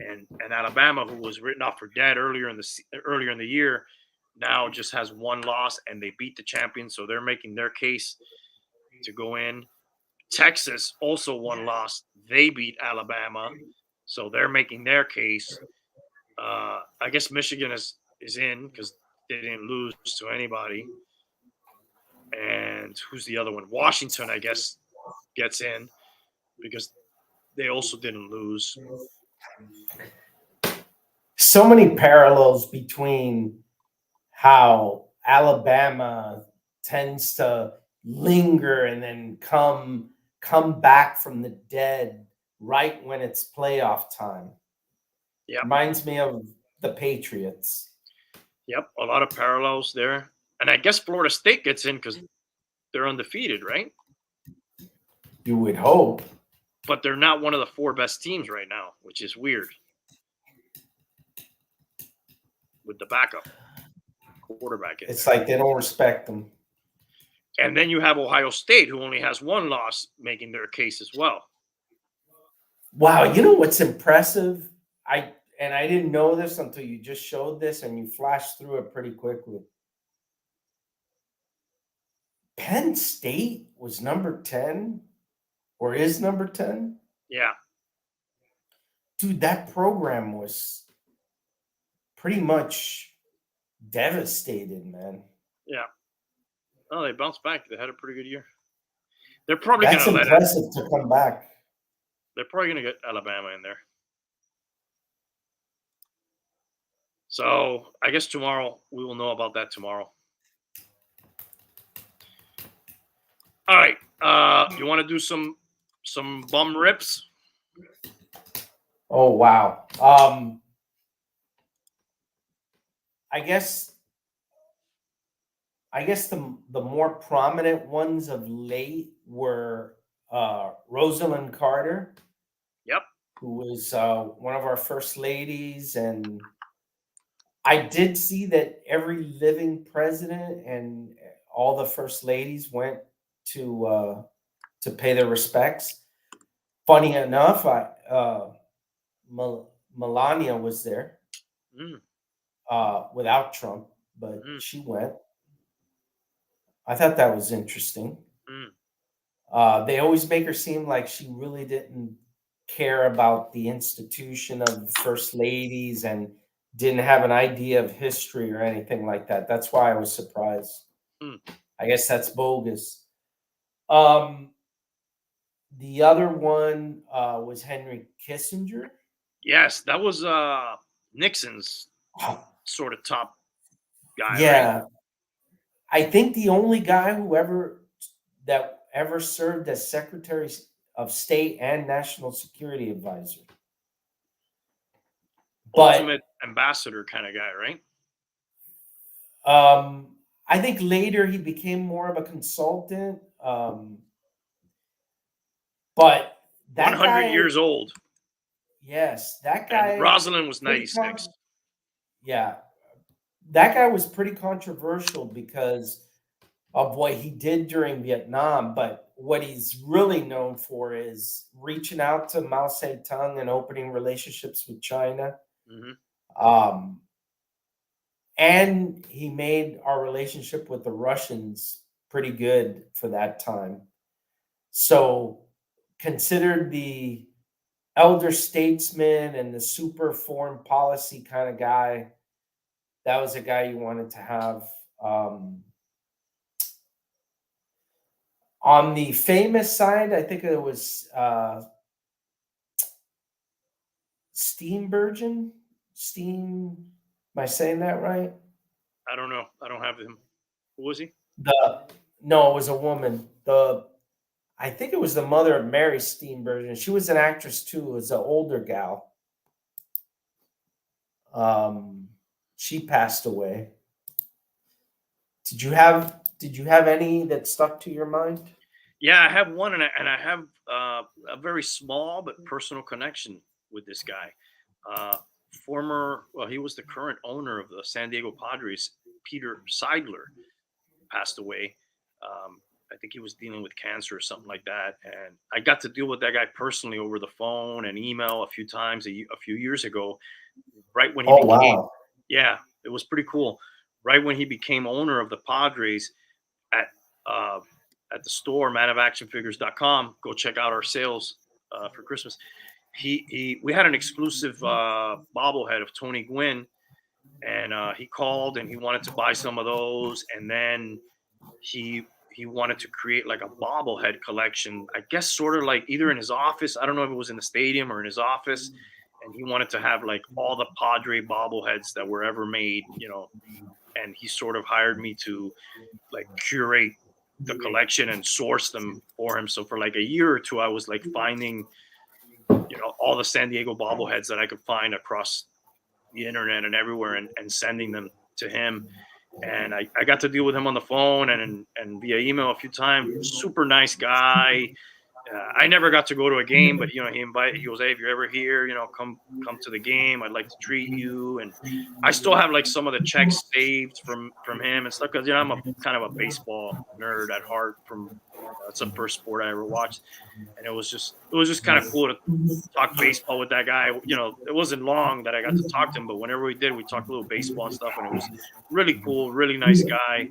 and Alabama, who was written off for dead earlier in the year, now just has one loss, and they beat the champions, so they're making their case to go in. Texas, also one loss, they beat Alabama, so they're making their case. I guess Michigan is in because they didn't lose to anybody. And who's the other one? Washington, I guess, gets in because they also didn't lose. So many parallels between how Alabama tends to linger and then come back from the dead right when it's playoff time. Yeah, reminds me of the Patriots. Yep, a lot of parallels there. And I guess Florida State gets in because they're undefeated, right? You would hope. But they're not one of the 4 best teams right now, which is weird. With the backup quarterback in It's there. like they don't respect them. And then you have Ohio State, who only has one loss, making their case as well. Wow, you know what's impressive? I didn't know this until you just showed this and you flashed through it pretty quickly. Penn State was number 10 or is number 10? Yeah. Dude, that program was pretty much devastated, man. Yeah. Oh, they bounced back. They had a pretty good year. They're probably going That's to let impressive to come back. They're probably going to get Alabama in there. So I guess tomorrow we will know about that tomorrow. All right. You want to do some bum rips? Oh wow. I guess the more prominent ones of late were Rosalind Carter. Yep. Who was one of our first ladies, and I did see that every living president and all the first ladies went to pay their respects. Funny enough, Melania was there without Trump, but she went. I thought that was interesting. They always make her seem like she really didn't care about the institution of first ladies and didn't have an idea of history or anything like that. That's why I was surprised. I guess that's bogus. The other one was Henry Kissinger. Yes, that was Nixon's sort of top guy. Yeah. Right? I think the only guy who ever served as Secretary of State and National Security Advisor. Ultimate ambassador kind of guy, right? I think later he became more of a consultant. But that 100 guy, years old. Yes, that guy. And Rosalind was 96. Yeah, that guy was pretty controversial because of what he did during Vietnam. But what he's really known for is reaching out to Mao Zedong and opening relationships with China. And he made our relationship with the Russians pretty good for that time. So considered the elder statesman and the super foreign policy kind of guy. That was a guy you wanted to have. On the famous side, I think it was Steenburgen. Am I saying that right? I don't know. I don't have him. Who was he? No, it was a woman. I think it was the mother of Mary Steenburgen. She was an actress too. It was an older gal. She passed away. Did you have any that stuck to your mind? Yeah, I have one, and I have a very small but personal connection with this guy. He was the current owner of the San Diego Padres, Peter Seidler, passed away. I think he was dealing with cancer or something like that. And I got to deal with that guy personally over the phone and email a few times a few years ago, right when he became, wow. Yeah, it was pretty cool. Right when he became owner of the Padres at the store, manofactionfigures.com, go check out our sales for Christmas. We had an exclusive bobblehead of Tony Gwynn, and he called and he wanted to buy some of those, and then he wanted to create like a bobblehead collection, I guess sort of like either in his office, I don't know if it was in the stadium or in his office, and he wanted to have like all the Padre bobbleheads that were ever made, and he sort of hired me to like curate the collection and source them for him. So for like a year or two, I was like finding all the San Diego bobbleheads that I could find across the internet and everywhere, and sending them to him. And I got to deal with him on the phone and via email a few times. Super nice guy. I never got to go to a game, but he goes, hey, if you're ever here, come to the game. I'd like to treat you. And I still have like some of the checks saved from him and stuff, because I'm a kind of a baseball nerd at heart. That's the first sport I ever watched, and it was just kind of cool to talk baseball with that guy. It wasn't long that I got to talk to him, but whenever we did, we talked a little baseball and stuff, and it was really cool, really nice guy.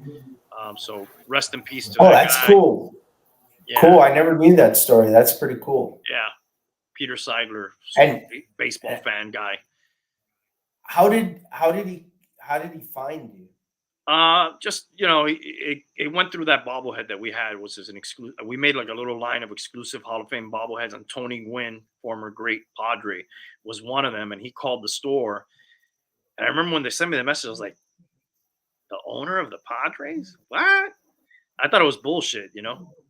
So rest in peace to that guy. Oh, that's cool. Yeah. Cool. I never knew that story. That's pretty cool. Yeah. Peter Seidler, baseball fan guy. How did he find you? Just it went through that bobblehead that we had, was as an exclusive. We made like a little line of exclusive Hall of Fame bobbleheads, and Tony Gwynn, former great Padre, was one of them, and he called the store. And I remember when they sent me the message, I was like, the owner of the Padres? What? I thought it was bullshit,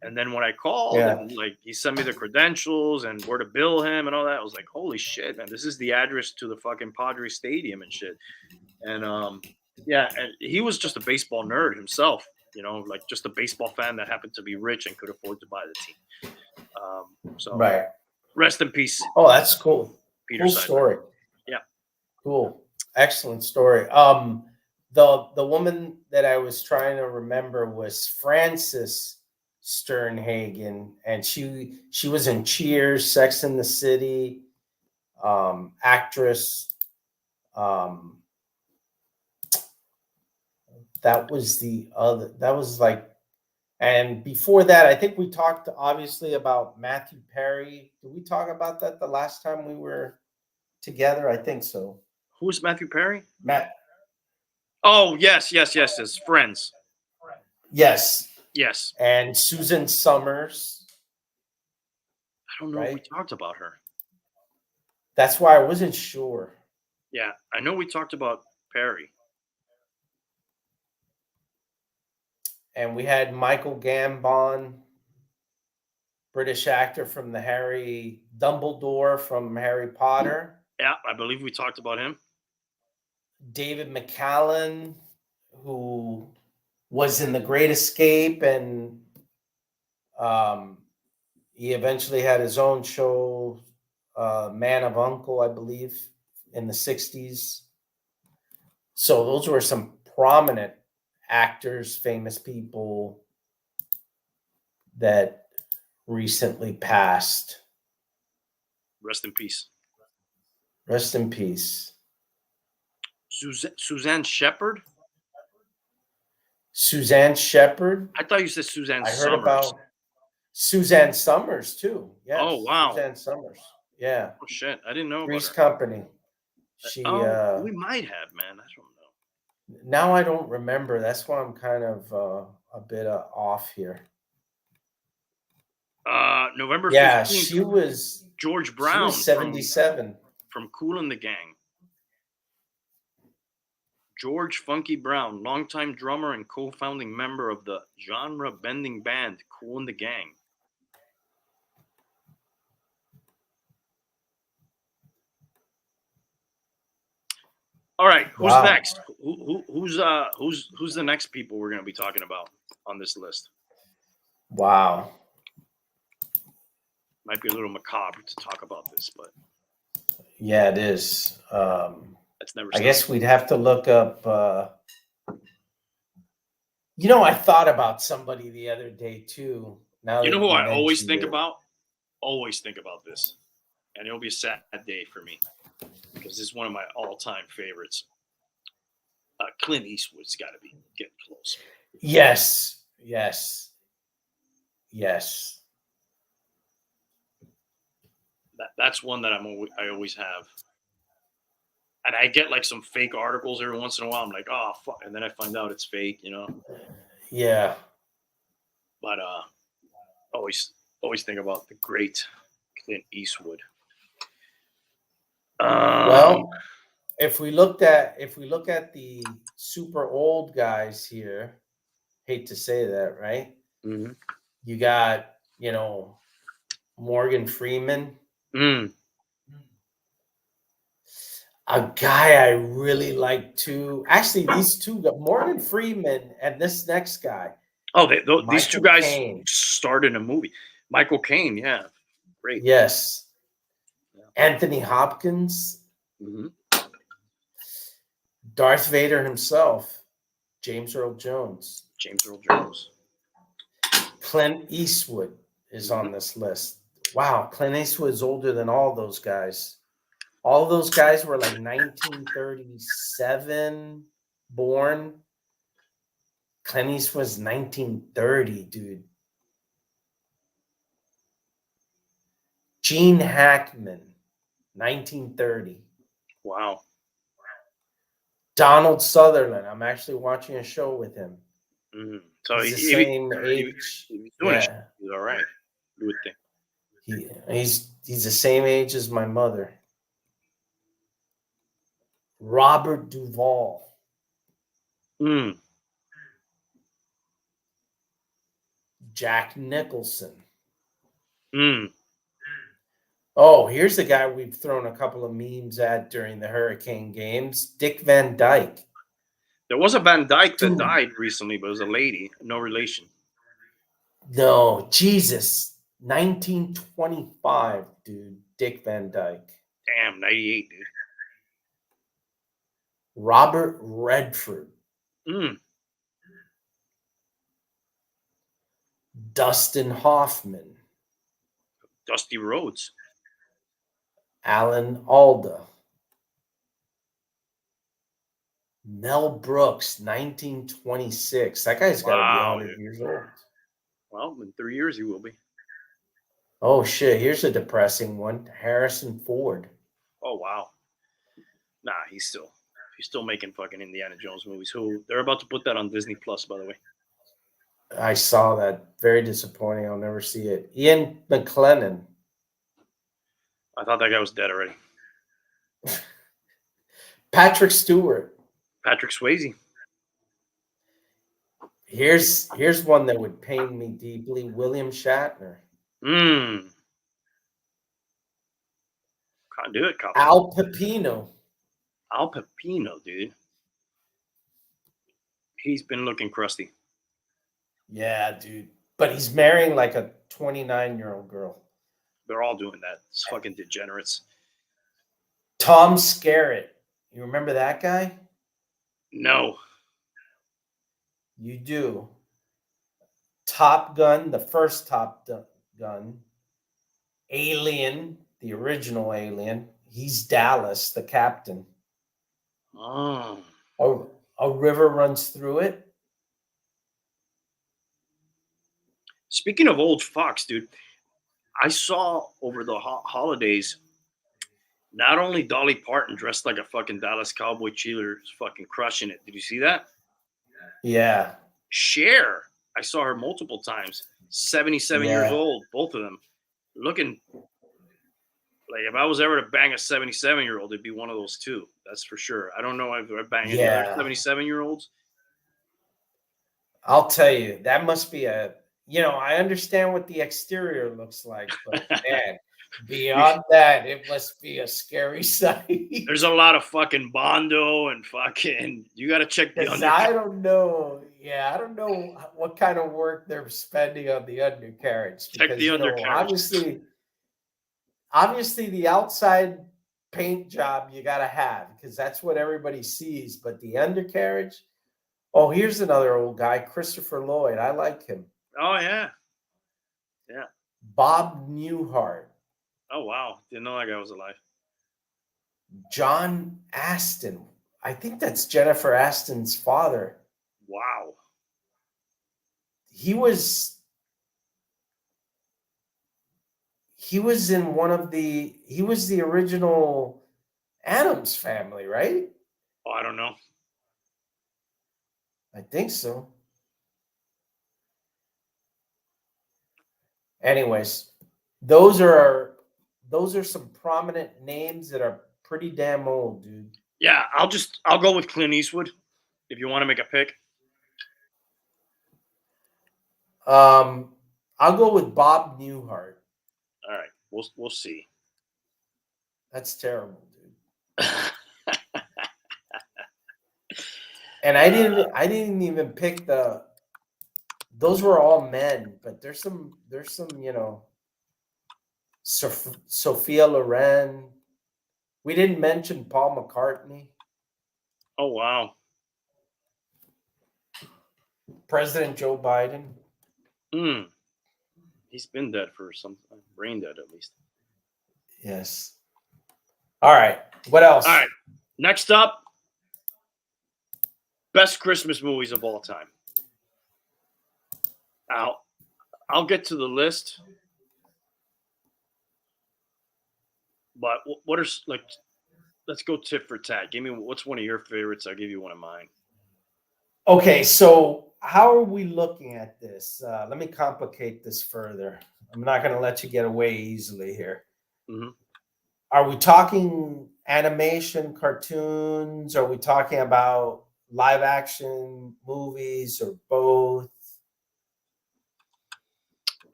And then when I called, and like he sent me the credentials and where to bill him and all that, I was like, holy shit, man, this is the address to the fucking Padre Stadium and shit. And and he was just a baseball nerd himself, like just a baseball fan that happened to be rich and could afford to buy the team. So right. Rest in peace. Oh, that's cool. Peter cool Seidler. Story. Yeah. Cool. Excellent story. The woman that I was trying to remember was Frances Sternhagen, and she was in Cheers, Sex and the City, actress. That was the other. That was like, and before that, I think we talked obviously about Matthew Perry. Did we talk about that the last time we were together? I think so. Who's Matthew Perry? Matt. Oh, yes. His friends. Yes. Yes. And Susan Summers. I don't know if we talked about her. That's why I wasn't sure. Yeah, I know we talked about Perry. And we had Michael Gambon, British actor from the Dumbledore from Harry Potter. Yeah, I believe we talked about him. David McCallum, who was in The Great Escape, and he eventually had his own show, Man of Uncle, I believe, in the 60s. So those were some prominent actors, famous people that recently passed. Rest in peace. Rest in peace. Suzanne Shepard? Suzanne Shepard? I thought you said Suzanne Summers. I heard about Suzanne Summers, too. Yes. Oh, wow. Suzanne Summers. Yeah. Oh, shit. I didn't know Three's about her. Company. We might have, man. I don't know. Now I don't remember. That's why I'm kind of a bit off here. November 15th. Yeah, she was George Brown. She was 77. From Kool and the Gang. George Funky Brown, longtime drummer and co-founding member of the genre-bending band Kool and the Gang. All right, who's next? Who's the next people we're going to be talking about on this list? Wow. Might be a little macabre to talk about this, but yeah, it is. That's never. I guess we'd have to look up. I thought about somebody the other day too. Now, who I always think about? Always think about this, and it'll be a sad day for me because this is one of my all-time favorites. Clint Eastwood's got to be getting close. Yes. That's one that I always have. And I get like some fake articles every once in a while. I'm like, oh, fuck. And then I find out it's fake, Yeah. But always think about the great Clint Eastwood. Well, if we look at the super old guys here, hate to say that, right? Mm-hmm. You got, Morgan Freeman. A guy I really like too. Actually, these two, Morgan Freeman and this next guy. Oh, these two guys starred in a movie. Michael Caine, yeah. Great. Yes. Yeah. Anthony Hopkins. Mm-hmm. Darth Vader himself. James Earl Jones. James Earl Jones. Clint Eastwood is on this list. Wow, Clint Eastwood is older than all those guys. All those guys were like 1937 born. Clint Eastwood's 1930, dude. Gene Hackman, 1930. Wow. Donald Sutherland. I'm actually watching a show with him. Mm-hmm. So he's the same age. He's doing it. He's all right. You would think. He's the same age as my mother. Robert Duvall. Mm. Jack Nicholson. Mm. Oh, here's the guy we've thrown a couple of memes at during the Hurricane games. Dick Van Dyke. There was a Van Dyke that died recently, but it was a lady. No relation. No, Jesus. 1925, dude. Dick Van Dyke. Damn, 98, dude. Robert Redford. Mm. Dustin Hoffman. Dusty Rhodes. Alan Alda. Mel Brooks, 1926. That guy's got to be 100 years old. Well, in 3 years he will be. Oh, shit. Here's a depressing one. Harrison Ford. Oh, wow. Nah, he's still making fucking Indiana Jones movies. They're about to put that on Disney Plus, by the way. I saw that. Very disappointing. I'll never see it. Ian McKellen. I thought that guy was dead already. Patrick Stewart. Patrick Swayze. Here's one that would pain me deeply. William Shatner. Can't do it, Cop. Al Pacino. Al Pacino, dude. He's been looking crusty. Yeah, dude. But he's marrying like a 29-year-old girl. They're all doing that. It's fucking degenerates. Tom Skerritt. You remember that guy? No. You do. Top Gun, the first Top Gun. Alien, the original Alien. He's Dallas, the captain. Oh. A river runs through it. Speaking of old fucks, dude, I saw over the holidays, not only Dolly Parton dressed like a fucking Dallas Cowboy cheerleader, fucking crushing it. Did you see that? Yeah. Cher. I saw her multiple times. 77 years old, both of them. Looking like if I was ever to bang a 77-year-old, it'd be one of those two. That's for sure. I don't know if I bang any other 77-year-olds. I'll tell you, that must be I understand what the exterior looks like, but man, beyond that, it must be a scary sight. There's a lot of fucking Bondo and fucking, you got to check the undercarriage. I don't know. Yeah, I don't know what kind of work they're spending on the undercarriage. Check the undercarriage. Obviously, the outside paint job you got to have because that's what everybody sees. But the undercarriage, oh, here's another old guy, Christopher Lloyd. I like him. Oh, yeah. Yeah. Bob Newhart. Oh, wow. Didn't know that guy was alive. John Astin. I think that's Jennifer Astin's father. Wow. He was in he was the original Addams Family, right? Oh, I don't know. I think so. Anyways, those are some prominent names that are pretty damn old, dude. Yeah, I'll go with Clint Eastwood if you want to make a pick. I'll go with Bob Newhart. All right, we'll see. That's terrible, dude. And I didn't even pick the those were all men, but there's some, Sophia Loren. We didn't mention Paul McCartney. Oh, wow. President Joe Biden. He's been dead for some time, brain dead at least. Yes. All right. What else? All right. Next up, best Christmas movies of all time. Now, I'll get to the list, but what are like? Let's go tit for tat. Give me what's one of your favorites. I'll give you one of mine. Okay, so how are we looking at this? Let me complicate this further. I'm not going to let you get away easily here. Mm-hmm. Are we talking animation, cartoons? Are we talking about live action movies or both?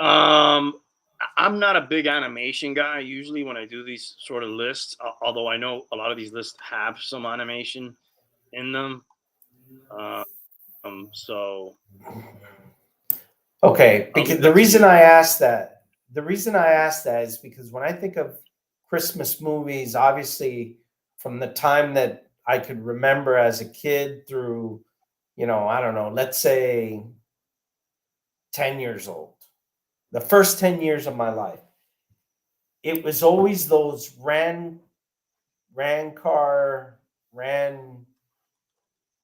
I'm not a big animation guy usually when I do these sort of lists, although I know a lot of these lists have some animation in them. So okay, because the reason I asked that is because when I think of Christmas movies, obviously from the time that I could remember as a kid through, I don't know, let's say 10 years old, the first 10 years of my life, it was always those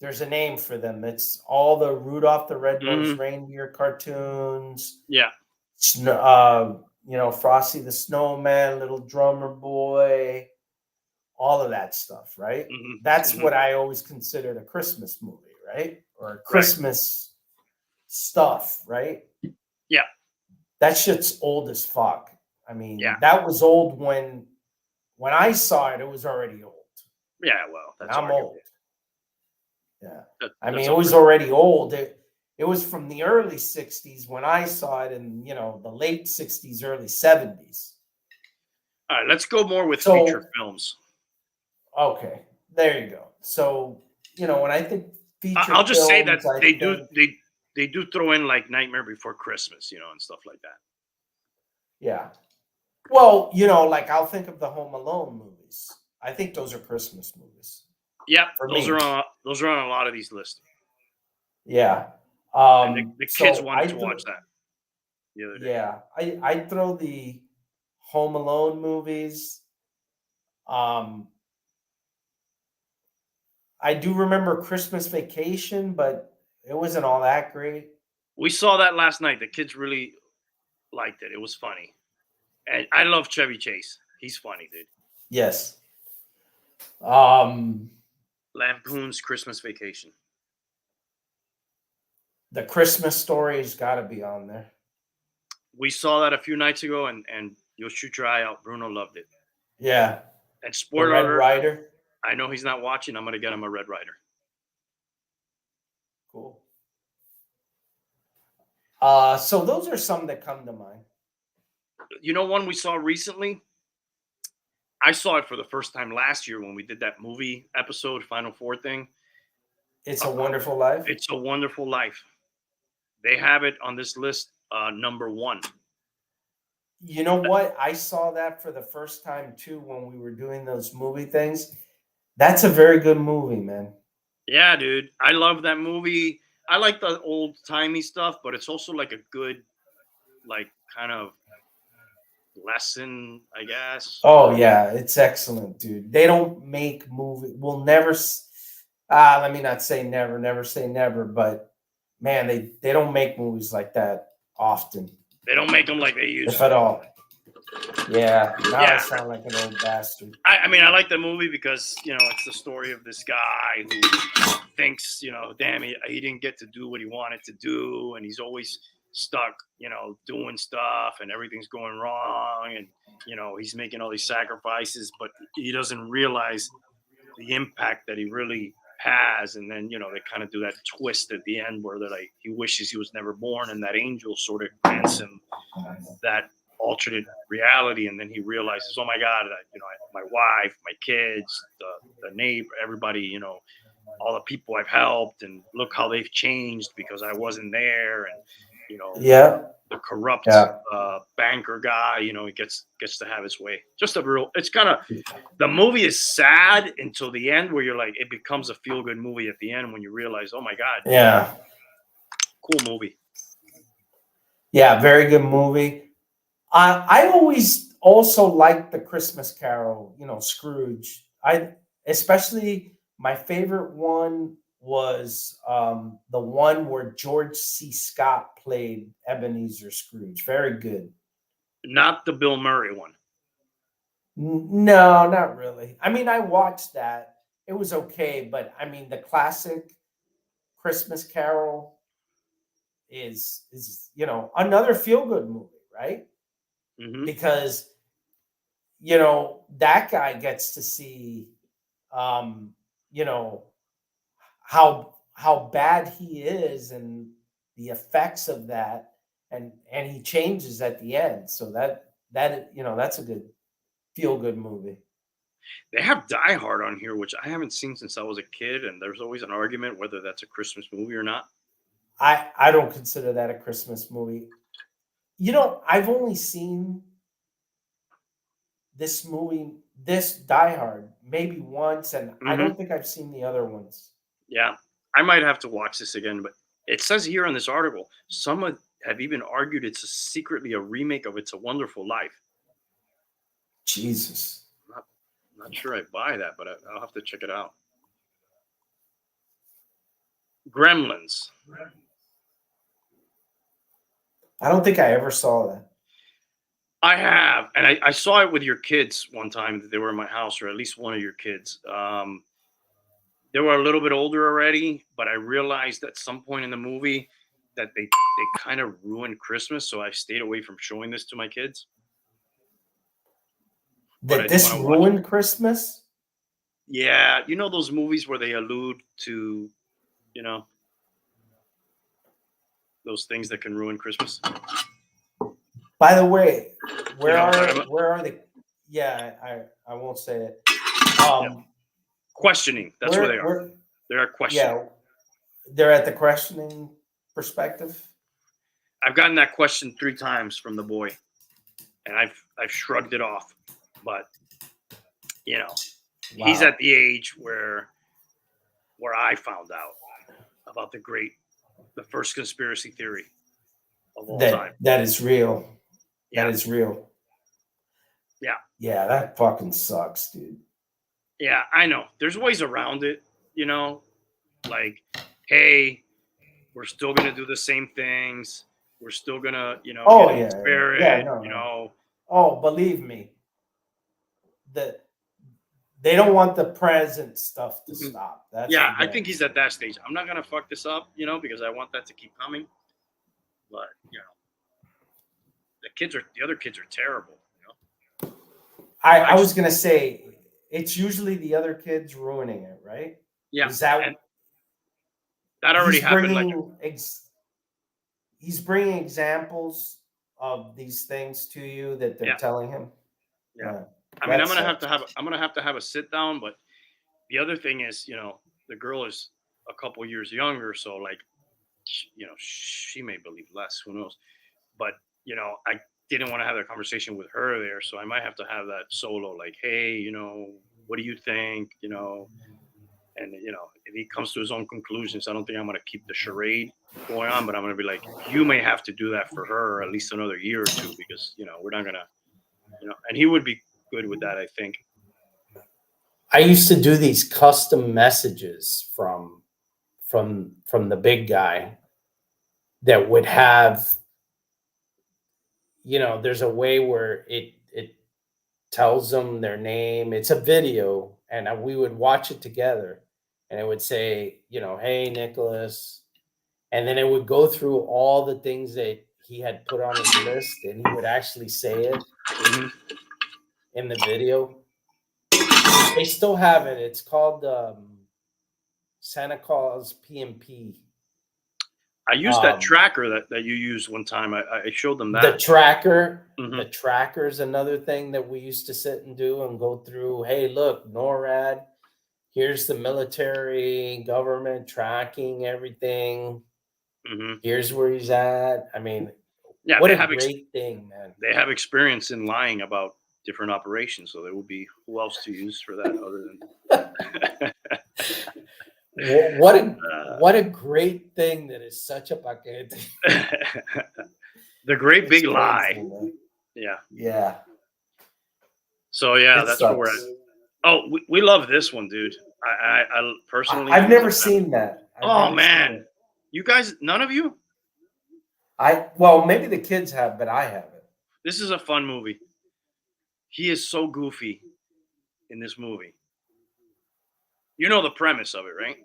there's a name for them. It's all the Rudolph the Red-Nosed Reindeer cartoons. Yeah. Frosty the Snowman, Little Drummer Boy, all of that stuff, right? Mm-hmm. That's what I always considered a Christmas movie, right? Or Christmas stuff, right? Yeah. That shit's old as fuck. I mean, that was old when I saw it, it was already old. Yeah, well, that's I'm old. Yeah. It was already old. It was from the early 60s when I saw it in, the late 60s, early 70s. All right, let's go more with feature films. Okay, there you go. So, when I think feature I'll just say that they do throw in like Nightmare Before Christmas, and stuff like that. Yeah. Well, like I'll think of the Home Alone movies. I think those are Christmas movies. Yeah, those are on a lot of these lists. Yeah. And the kids wanted to watch that the other day. Yeah, I throw the Home Alone movies. I do remember Christmas Vacation, but it wasn't all that great. We saw that last night. The kids really liked it. It was funny. And I love Chevy Chase. He's funny, dude. Yes. Lampoon's Christmas Vacation. The Christmas Story has got to be on there. We saw that a few nights ago, and you'll shoot your eye out. Bruno loved it. Yeah. And spoiler Red alert, Ryder. I know he's not watching. I'm going to get him a Red Ryder. Cool. So those are some that come to mind. One we saw recently? I saw it for the first time last year when we did that movie episode, Final Four thing. It's a Wonderful Life? It's a Wonderful Life. They have it on this list, number 1. You know what? I saw that for the first time, too, when we were doing those movie things. That's a very good movie, man. Yeah, dude. I love that movie. I like the old-timey stuff, but it's also like a good, like, kind of lesson, I guess. Oh, yeah. It's excellent, dude. They don't make movies. We'll never let me not say never say never, but, man, they don't make movies like that often. They don't make them like they used to. If at all. Yeah. Now I sound like an old bastard. I mean, I like the movie because, it's the story of this guy who thinks, damn, he didn't get to do what he wanted to do. And he's always stuck, doing stuff and everything's going wrong. And, he's making all these sacrifices, but he doesn't realize the impact that he really has. And then, they kind of do that twist at the end where they're like, he wishes he was never born. And that angel sort of grants him that alternate reality, and then he realizes, oh my God, my wife, my kids, the neighbor, everybody, all the people I've helped, and look how they've changed because I wasn't there, and the corrupt banker guy. He gets to have his way. Just it's kind of, the movie is sad until the end, where you're like, it becomes a feel good movie at the end when you realize, oh my god, cool movie. Yeah, very good movie. I always also liked the Christmas Carol, Scrooge. Especially my favorite one was the one where George C. Scott played Ebenezer Scrooge. Very good. Not the Bill Murray one. No, not really. I mean, I watched that. It was okay, but I mean, the classic Christmas Carol is another feel good movie, right? Mm-hmm. Because that guy gets to see how bad he is and the effects of that, and he changes at the end. So that's a good feel good movie. They have Die Hard on here, which I haven't seen since I was a kid, and there's always an argument whether that's a Christmas movie or not. I don't consider that a Christmas movie. I've only seen this Die Hard, maybe once, and I don't think I've seen the other ones. Yeah, I might have to watch this again, but it says here in this article, some have even argued it's secretly a remake of It's a Wonderful Life. Jesus. I'm not sure I buy that, but I'll have to check it out. Gremlins. I don't think I ever saw that. I have, and I saw it with your kids one time. They were in my house, or at least one of your kids. They were a little bit older already, but I realized at some point in the movie that they kind of ruined Christmas, so I stayed away from showing this to my kids. Did this ruin Christmas? Yeah, those movies where they allude to, those things that can ruin Christmas. By the way, where are the? Yeah, I won't say it. Questioning. That's where they are. They're questioning. Yeah, they're at the questioning perspective. I've gotten that question 3 times from the boy, and I've shrugged it off. But he's at the age where I found out about the first conspiracy theory of all time. That is real. Yeah. That is real. Yeah. Yeah, that fucking sucks, dude. Yeah, I know. There's ways around it, like, hey, we're still gonna do the same things. We're still gonna, spirit, no. Oh, believe me, they don't want the present stuff to stop. I think he's at that stage. I'm not gonna fuck this up, because I want that to keep coming. But the other kids are terrible. I was gonna say, it's usually the other kids ruining it, right? Yeah, is that already happened? He's bringing examples of these things to you that they're telling him. Yeah. I mean, I'm gonna have to have a sit down. But the other thing is, the girl is a couple years younger, so like, she may believe less. Who knows? But I didn't want to have that conversation with her there, so I might have to have that solo. Like, hey, what do you think? And if he comes to his own conclusions, I don't think I'm gonna keep the charade going on. But I'm gonna be like, you may have to do that for her at least another year or two, because we're not gonna, and he would be good with that, I think. I used to do these custom messages from the big guy that would have, there's a way where it tells them their name. It's a video, and we would watch it together, and it would say, hey, Nicholas, and then it would go through all the things that he had put on his list, and he would actually say it in the video. They still have it. It's called Santa Claus PMP. I used that tracker that you used one time. I showed them that. The tracker. The tracker is another thing that we used to sit and do and go through. Hey, look, NORAD. Here's the military government tracking everything. Mm-hmm. Here's where he's at. I mean, Yeah, what a great thing, man. They have experience in lying about different operations, so there will be who else to use for that other than. What a great thing that is such a bucket. The great big It's lie. crazy, man. Yeah. Yeah. So yeah, It that's sucks. where we're at. Oh, we love this one, dude. I personally, I've never seen that. Oh man, you guys, none of you? Well, maybe the kids have, but I haven't. This is a fun movie. He is so goofy in this movie. You know the premise of it, right?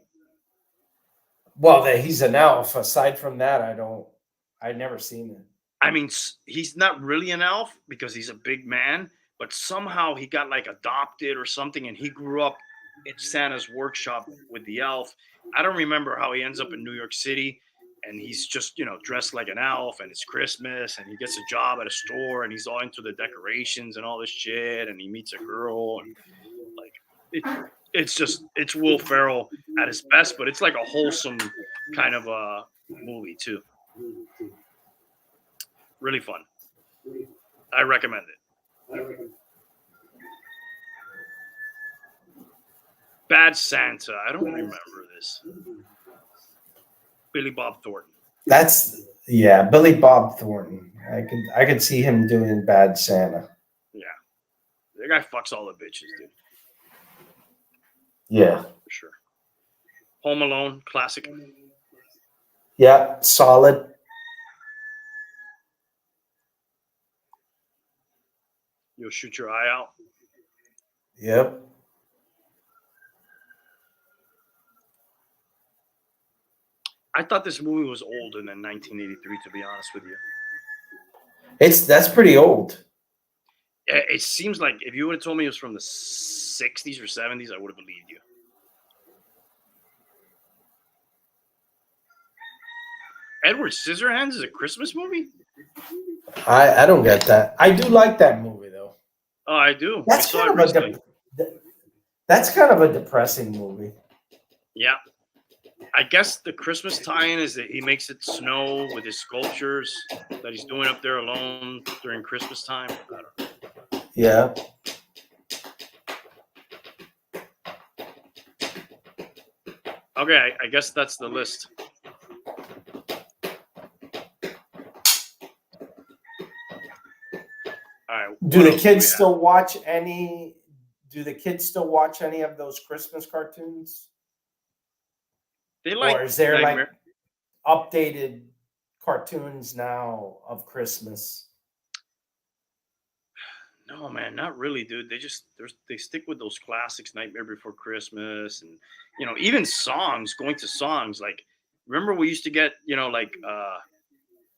Well, that he's an elf. Aside from that, I've never seen it. I mean, he's not really an elf because he's a big man, but somehow he got like adopted or something, and he grew up at Santa's workshop with the elf. I don't remember how he ends up in New York City, and he's just, dressed like an elf, and it's Christmas, and he gets a job at a store, and he's all into the decorations and all this shit, and he meets a girl, and like it's Will Ferrell at his best, but it's like a wholesome kind of a movie too. Really fun. I recommend it. Bad Santa. I don't remember this. Billy Bob Thornton. Billy Bob Thornton. I could see him doing Bad Santa. Yeah. That guy fucks all the bitches, dude. Yeah. For sure. Home Alone, classic. Yeah, solid. You'll shoot your eye out. Yep. I thought this movie was older than 1983, to be honest with you. That's pretty old. It seems like if you would have told me it was from the 60s or 70s, I would have believed you. Edward Scissorhands is a Christmas movie? I don't get that. I do like that movie though. Oh, I do. That's kind of a depressing movie. Yeah. I guess the Christmas tie-in is that he makes it snow with his sculptures that he's doing up there alone during Christmas time. I don't know. Yeah. Okay, I guess that's the list. All right. Do the kids still watch any of those Christmas cartoons? They like, or is there like updated cartoons now of Christmas? No, man, not really, dude. They stick with those classics, Nightmare Before Christmas, and even songs. Going to songs, like remember we used to get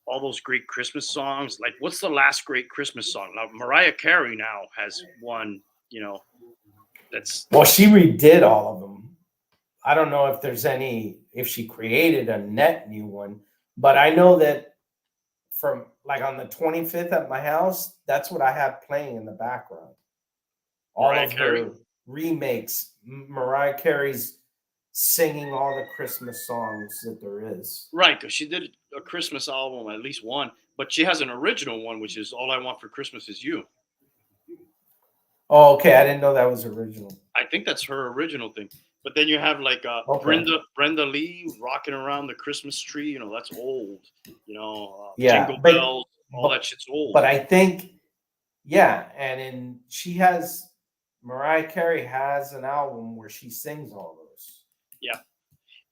all those great Christmas songs. Like, what's the last great Christmas song? Now, Mariah Carey now has one. She redid all of them. I don't know if she created a net new one, but I know that from like on the 25th at my house, that's what I have playing in the background. All of her remakes. Mariah Carey's singing all the Christmas songs that there is. Right, because she did a Christmas album, at least one, but she has an original one, which is All I Want for Christmas Is You. Oh, okay. I didn't know that was original. I think that's her original thing. But then you have like Brenda Lee rocking around the Christmas tree. That's old. Jingle bells, all that shit's old. But I think, and Mariah Carey has an album where she sings all those. Yeah,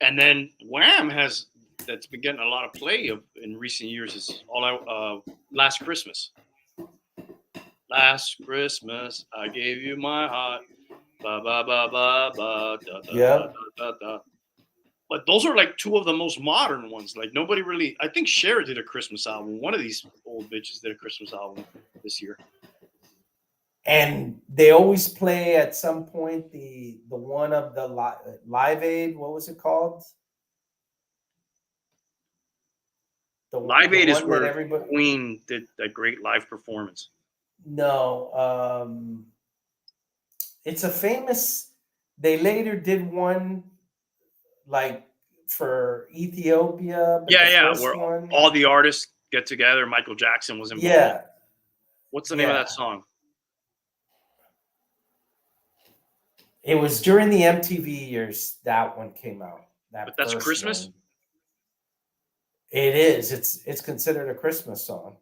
and then Wham that's been getting a lot of play in recent years is Last Christmas. Last Christmas, I gave you my heart. Ba ba ba ba ba da da da da da. But those are like two of the most modern ones. Like nobody really. I think Cher did a Christmas album. One of these old bitches did a Christmas album this year. And they always play at some point the one of the Live Aid. What was it called? Live Aid is where Queen did that great live performance. No, it's a famous. They later did one like for Ethiopia. But Yeah, the where first one, all the artists get together. Michael Jackson was involved. yeah. What's the name of that song? It was during the MTV years that one came out. But that's first Christmas? one. It is. It's considered a Christmas song.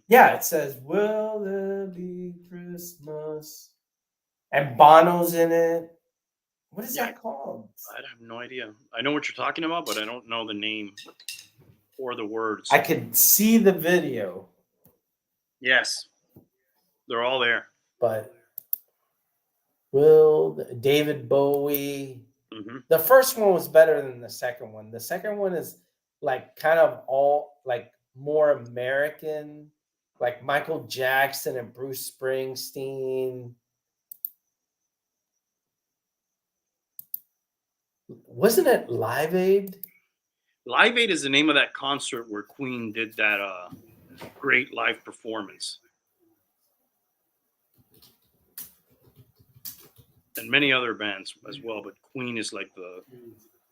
Yeah, it says, "Will there be Christmas?" And Bono's in it. What is that called? I have no idea. I know what you're talking about, but I don't know the name or the words. I could see the video. Yes. They're all there. But David Bowie. Mm-hmm. The first one was better than the second one. The second one is like kind of all like more American, like Michael Jackson and Bruce Springsteen. Wasn't it Live Aid? Live Aid is the name of that concert where Queen did that great live performance. And many other bands as well, but Queen is like the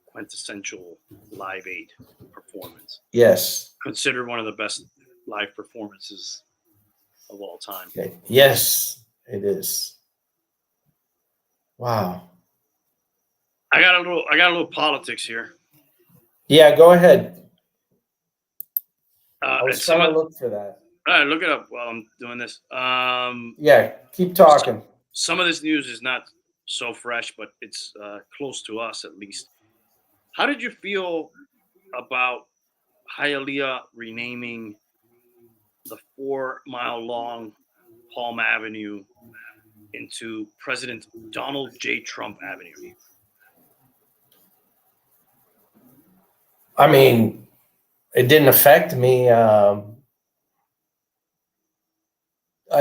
quintessential Live Aid performance. Yes. Considered one of the best live performances of all time. Okay. Yes, it is. Wow. I got a little politics here. Yeah, go ahead. I was trying to look for that. Look it up while I'm doing this. Yeah, keep talking. Some of this news is not so fresh, but it's close to us at least. How did you feel about Hialeah renaming the 4-mile-long Palm Avenue into President Donald J. Trump Avenue? I mean, it didn't affect me. I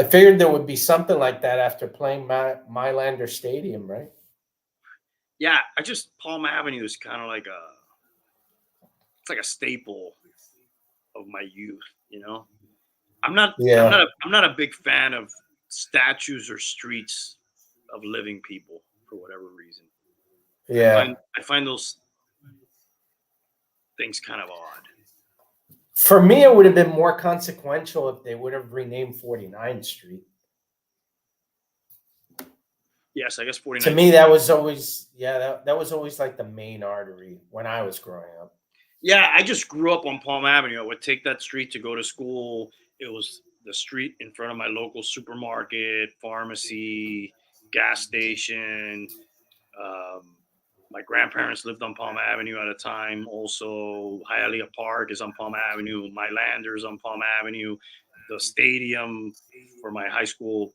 figured there would be something like that after playing Mylander Stadium, right? Yeah, Palm Avenue is kind of like it's like a staple of my youth, you know. I'm not a big fan of statues or streets of living people for whatever reason. Yeah, I find those things kind of odd. For me, it would have been more consequential if they would have renamed 49th Street. Yes, I guess 49th. To me, that was always that was always like the main artery when I was growing up. Yeah, I just grew up on Palm Avenue. I would take that street to go to school. It was the street in front of my local supermarket, pharmacy, gas station. My grandparents lived on Palm Avenue at a time. Also, Hialeah Park is on Palm Avenue. Mylander is on Palm Avenue. The stadium for my high school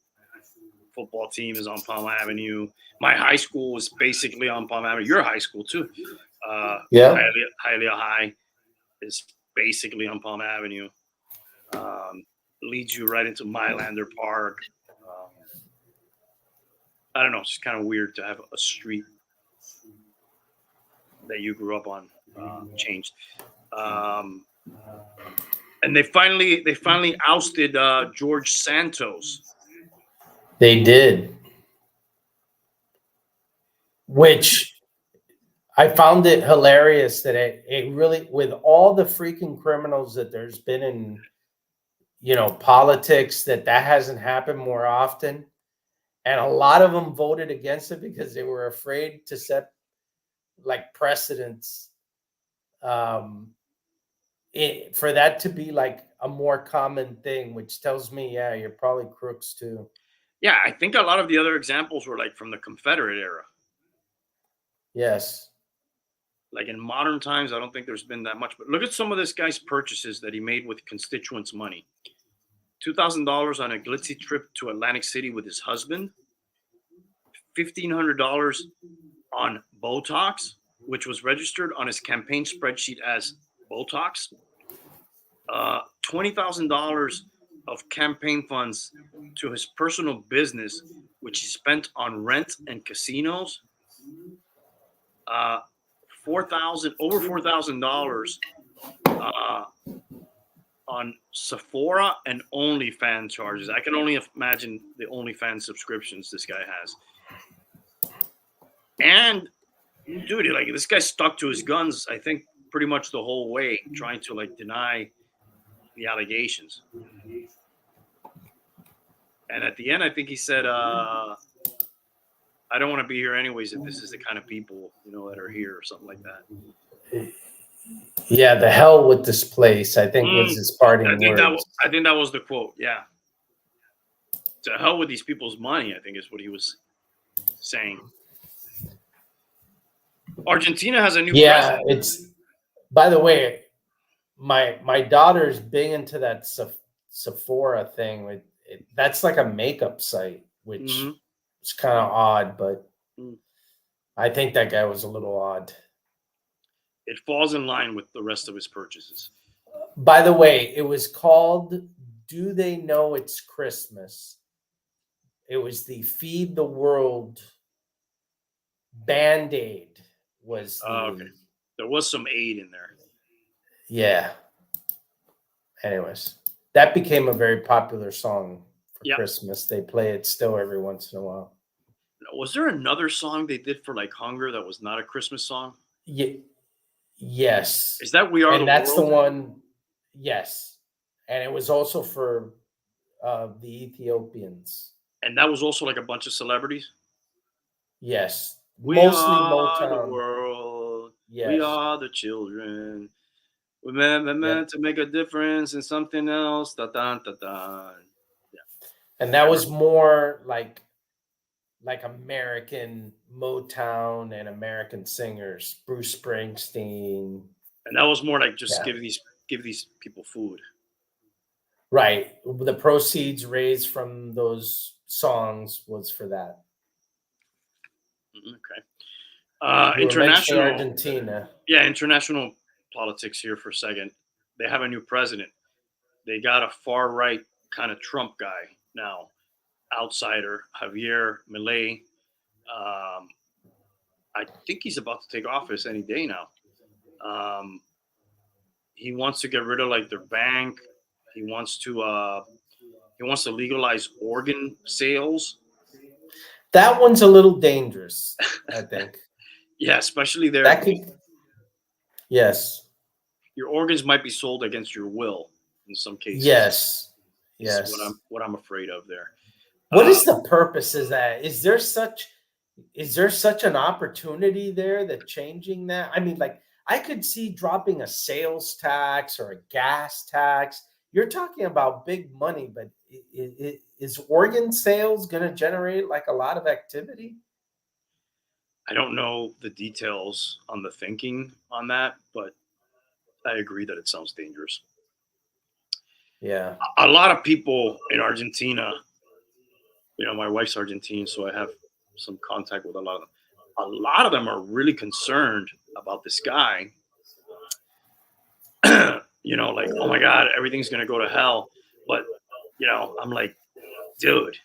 football team is on Palm Avenue. My high school was basically on Palm Avenue. Your high school too. Hialeah High is basically on Palm Avenue. Leads you right into Mylander Park. I don't know. It's just kind of weird to have a street that you grew up on changed. And they finally ousted George Santos. They did. Which I found it hilarious that it really, with all the freaking criminals that there's been in, politics, that hasn't happened more often. And a lot of them voted against it because they were afraid to set like precedents for that to be like a more common thing, which tells me, you're probably crooks too. Yeah, I think a lot of the other examples were like from the Confederate era. Yes. Like in modern times, I don't think there's been that much. But look at some of this guy's purchases that he made with constituents' money. $2,000 on a glitzy trip to Atlantic City with his husband. $1,500 on Botox, which was registered on his campaign spreadsheet as Botox. $20,000 of campaign funds to his personal business, which he spent on rent and casinos. Over $4,000 on Sephora and OnlyFans charges. I can only imagine the OnlyFans subscriptions this guy has. And Dude, like this guy stuck to his guns, I think, pretty much the whole way, trying to like deny the allegations. And at the end, I think he said, I don't want to be here anyways if this is the kind of people, that are here or something like that. Yeah, the hell with this place, I think was his parting words. I think that was the quote, yeah. To hell with these people's money, I think is what he was saying. Argentina has a new president. It's, by the way, my daughter's big into that Sephora thing. That's like a makeup site, which is kind of odd, but I think that guy was a little odd. It falls in line with the rest of his purchases. By the way, it was called Do They Know It's Christmas? It was the Feed the World Band-Aid was okay. There was some aid in there. Yeah. Anyways, that became a very popular song for Christmas. They play it still every once in a while. Was there another song they did for like hunger that was not a Christmas song? Yeah. Yes. Is that We Are the World? That's the one. Yes. And it was also for the Ethiopians. And that was also like a bunch of celebrities? Yes. Mostly Motown. The world. Yes. We are the children. We're meant to make a difference in something else. Da-da-da-da. Yeah. And that was more like American Motown and American singers, Bruce Springsteen. And that was more like just give these people food. Right. The proceeds raised from those songs was for that. Okay. International Argentina. Yeah, international politics here for a second. They have a new president. They got a far right kind of Trump guy now. Outsider Javier Milei. I think he's about to take office any day now. He wants to get rid of like their bank. He wants to legalize organ sales. That one's a little dangerous, I think. Yeah, especially there. Yes. Your organs might be sold against your will in some cases. Yes. Yes. What I'm afraid of there. What is the purpose of that? Is there such an opportunity there that changing that? I mean, like I could see dropping a sales tax or a gas tax. You're talking about big money, but is organ sales going to generate like a lot of activity? I don't know the details on the thinking on that, but I agree that it sounds dangerous. Yeah. A lot of people in Argentina, my wife's Argentine, so I have some contact with a lot of them. A lot of them are really concerned about this guy. Like, oh my God, everything's going to go to hell. But, I'm like, dude,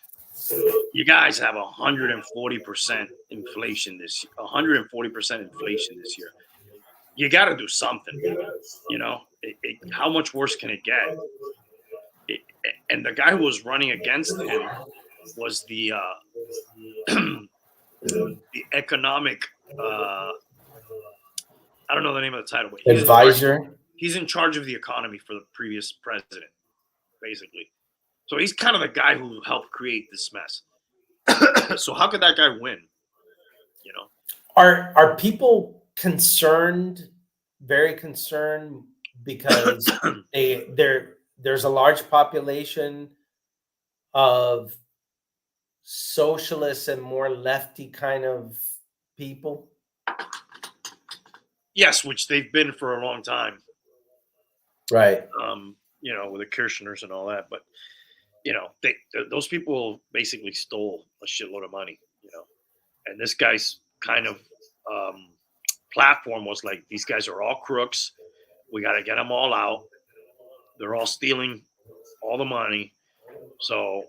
you guys have 140% inflation this year, 140% inflation this year. You got to do something, how much worse can it get? And the guy who was running against him was the economic, I don't know the name of the title, but advisor. He's in charge of the economy for the previous president, basically. So he's kind of the guy who helped create this mess. So how could that guy win? Are people concerned, very concerned, because there's a large population of socialist and more lefty kind of people? Yes, which they've been for a long time. Right. With the Kirchners and all that. But, those people basically stole a shitload of money, and this guy's kind of platform was like, these guys are all crooks. We got to get them all out. They're all stealing all the money. So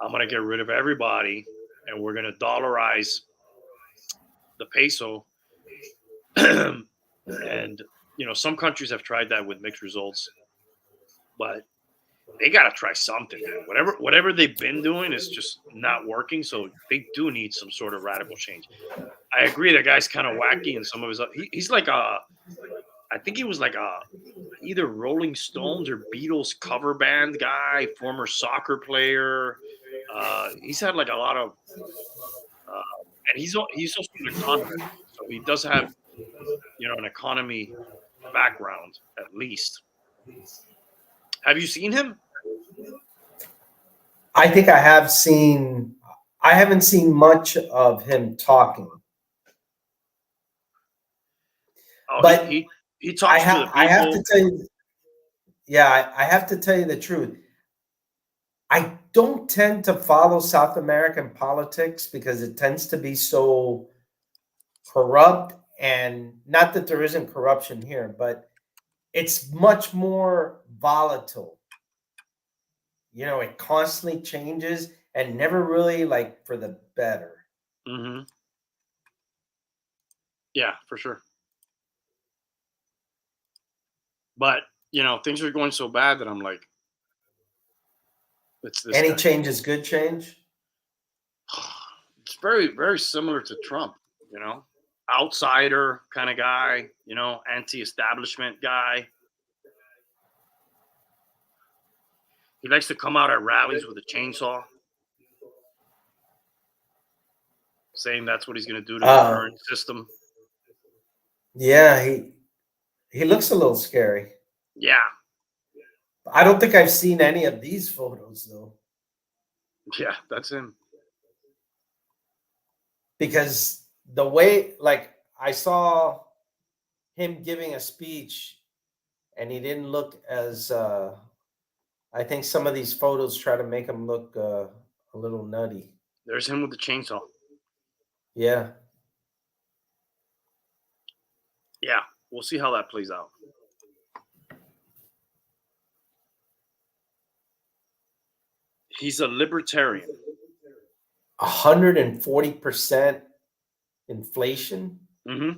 I'm going to get rid of everybody, and we're going to dollarize the peso. And, some countries have tried that with mixed results, but they got to try something, man. Whatever they've been doing is just not working. So they do need some sort of radical change. I agree. That guy's kind of wacky in some of his. He's like I think he was like either Rolling Stones or Beatles cover band guy, former soccer player. He's had like a lot of, and he's also an economist, so he does have an economy background at least. Have you seen him? I think I have seen. I haven't seen much of him talking. Oh, but he talks to the people. I have to tell you. Yeah, I have to tell you the truth. I don't tend to follow South American politics because it tends to be so corrupt, and not that there isn't corruption here, but it's much more volatile. It constantly changes and never really like for the better. Mm-hmm. Yeah, for sure. But things are going so bad that I'm like, it's this. Any guy. change is good change. It's very, very similar to Trump. Outsider kind of guy. Anti-establishment guy. He likes to come out at rallies with a chainsaw, saying that's what he's going to do to the current system. Yeah, he looks a little scary. Yeah. I don't think I've seen any of these photos, though. Yeah, that's him. Because the way, like, I saw him giving a speech, and he didn't look as, I think some of these photos try to make him look a little nutty. There's him with the chainsaw. Yeah. Yeah, we'll see how that plays out. He's a libertarian. 140% inflation. Mm-hmm.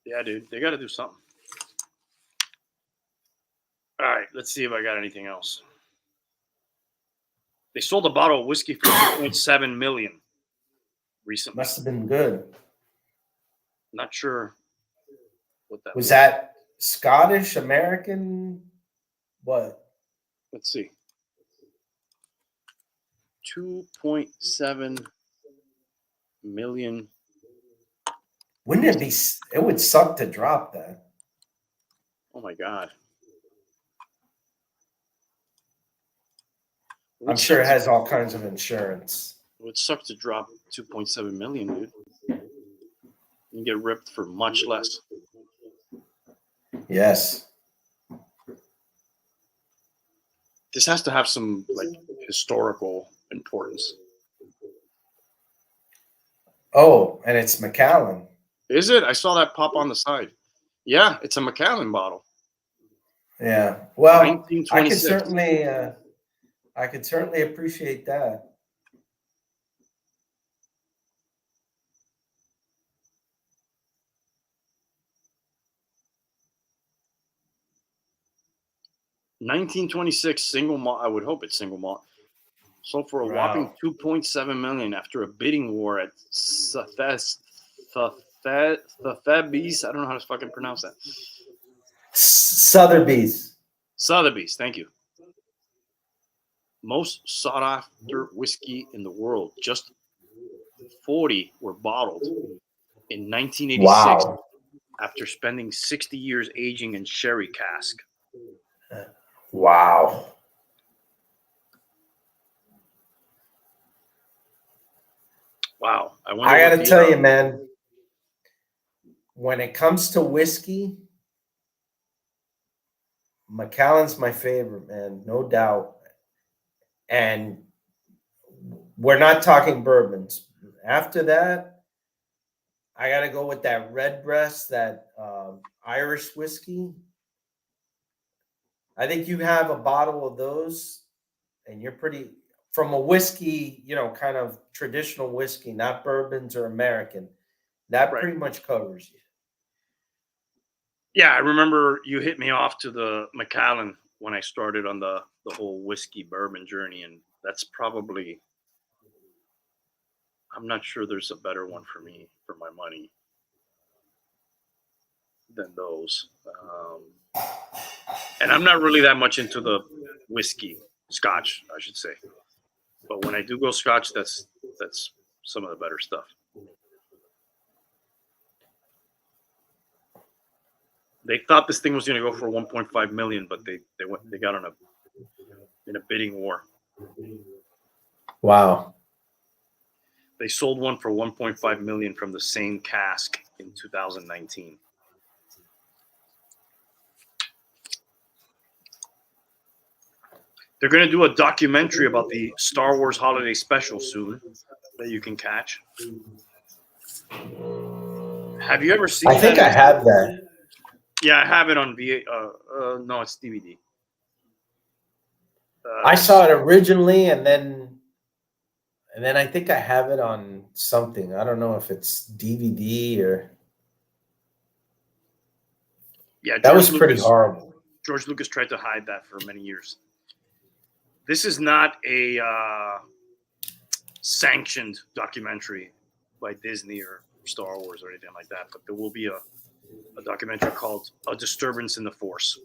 Yeah, dude, they got to do something. All right, let's see if I got anything else. They sold a bottle of whiskey for $2.7 million recently. Must have been good. Not sure what that was. That Scottish, American? What? Let's see. 2.7 million. Wouldn't it be? It would suck to drop that. Oh my God. I'm sure it has all kinds of insurance. It would suck to drop 2.7 million, dude. You get ripped for much less. Yes. This has to have some like historical importance. Oh, and it's Macallan. Is it? I saw that pop on the side. Yeah, it's a Macallan bottle. Yeah. Well, 1926. I could certainly appreciate that. $1926 single malt. I would hope it's single malt. Sold for a whopping $2.7 million after a bidding war at Sotheby's. I don't know how to fucking pronounce that. Sotheby's. Sotheby's. Thank you. Most sought after whiskey in the world. Just 40 were bottled in 1986 after spending 60 years aging in sherry cask. Wow. Wow. I got to tell you, man, when it comes to whiskey, Macallan's my favorite, man, no doubt. And we're not talking bourbons. After that, I got to go with that Redbreast, that Irish whiskey. I think you have a bottle of those, and you're pretty, from a whiskey, kind of traditional whiskey, not bourbons or American. That pretty much covers you. Yeah, I remember you hit me off to the Macallan when I started on the whole whiskey bourbon journey, and that's probably I'm not sure there's a better one for me for my money than those. And I'm not really that much into the whiskey, Scotch, I should say. But when I do go Scotch, that's some of the better stuff. They thought this thing was going to go for 1.5 million, but they got in a bidding war. Wow. They sold one for 1.5 million from the same cask in 2019. They're going to do a documentary about the Star Wars Holiday Special soon that you can catch. Have you ever seen I think I have that. Yeah, I have it on VA. No, it's DVD. I saw it originally, and then I think I have it on something. I don't know if it's DVD or. Yeah, that was pretty horrible. George Lucas tried to hide that for many years. This is not a sanctioned documentary by Disney or Star Wars or anything like that, but there will be a documentary called A Disturbance in the Force.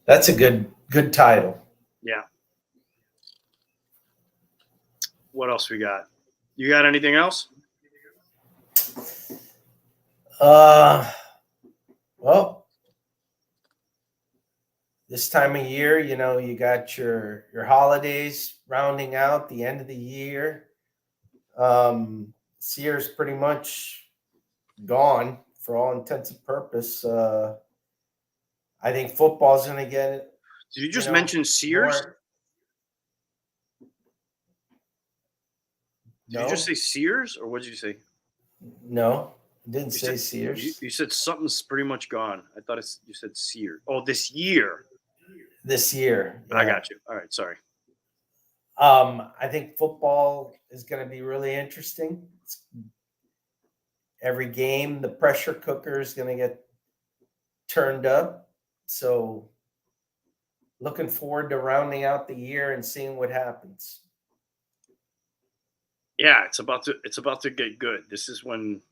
That's a good title. Yeah. What else we got? You got anything else? Well, this time of year, you got your holidays rounding out the end of the year. This year's pretty much gone for all intents and purpose. I think football's going to get it. Did you just mention Sears? Did you just say Sears, or what did you say? No, I didn't say Sears. You said something's pretty much gone. I thought you said Sears. Oh, this year. This year. Yeah. I got you. All right, sorry. I think football is going to be really interesting. Every game, the pressure cooker is going to get turned up. So looking forward to rounding out the year and seeing what happens. Yeah, it's about to get good. This is when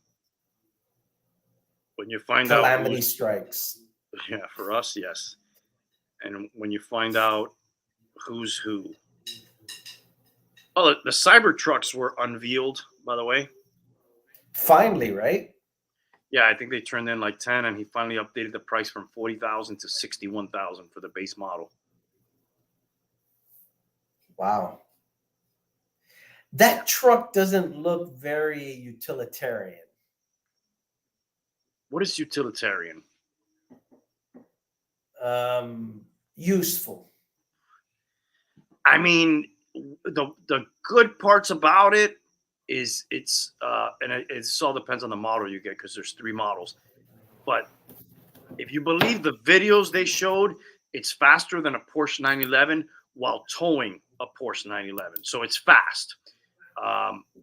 you find out calamity strikes. Yeah, for us, yes. And when you find out who's who. Oh, the Cybertrucks were unveiled, by the way. Finally, right? Yeah, I think they turned in like 10, and he finally updated the price from $40,000 to $61,000 for the base model. Wow. That truck doesn't look very utilitarian. What is utilitarian? Useful. I mean, the good parts about it is it's and it all depends on the model you get, because there's 3 models. But if you believe the videos they showed, it's faster than a Porsche 911 while towing a Porsche 911. So it's fast.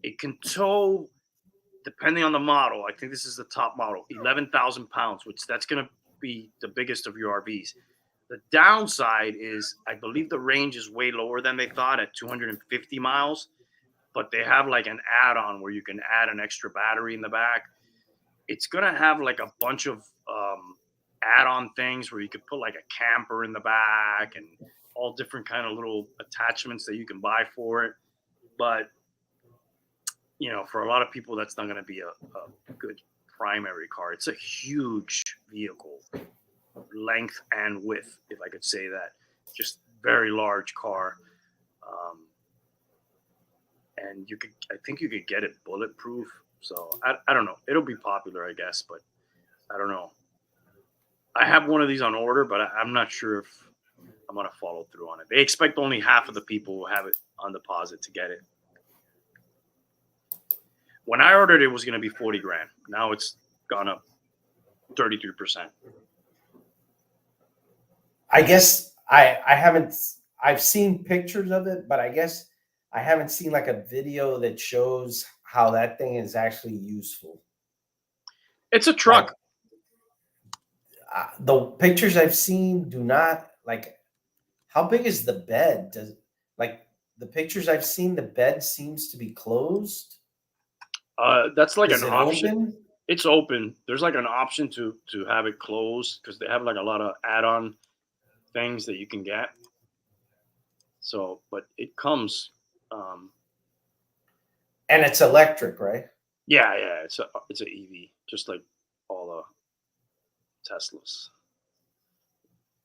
It can tow, depending on the model. I think this is the top model, 11,000 pounds, which that's going to be the biggest of your RVs. The downside is, I believe the range is way lower than they thought at 250 miles, but they have like an add-on where you can add an extra battery in the back. It's going to have like a bunch of add-on things where you could put like a camper in the back and all different kind of little attachments that you can buy for it. But, for a lot of people, that's not going to be a good primary car. It's a huge vehicle, length and width, if I could say that. Just very large car. And I think you could get it bulletproof. So I don't know. It'll be popular, I guess, but I don't know. I have one of these on order, but I'm not sure if I'm going to follow through on it. They expect only half of the people who have it on deposit to get it. When I ordered it, was going to be $40,000. Now it's gone up 33%. I guess I've seen pictures of it, but I guess I haven't seen like a video that shows how that thing is actually useful. It's a truck. The pictures I've seen do not How big is the bed? Like the pictures I've seen, the bed seems to be closed. That's like Is an it option. open? It's open. There's like an option to have it closed because they have like a lot of add-on things that you can get. So, but it comes. And it's electric, right? Yeah. It's an EV, just like all the Teslas.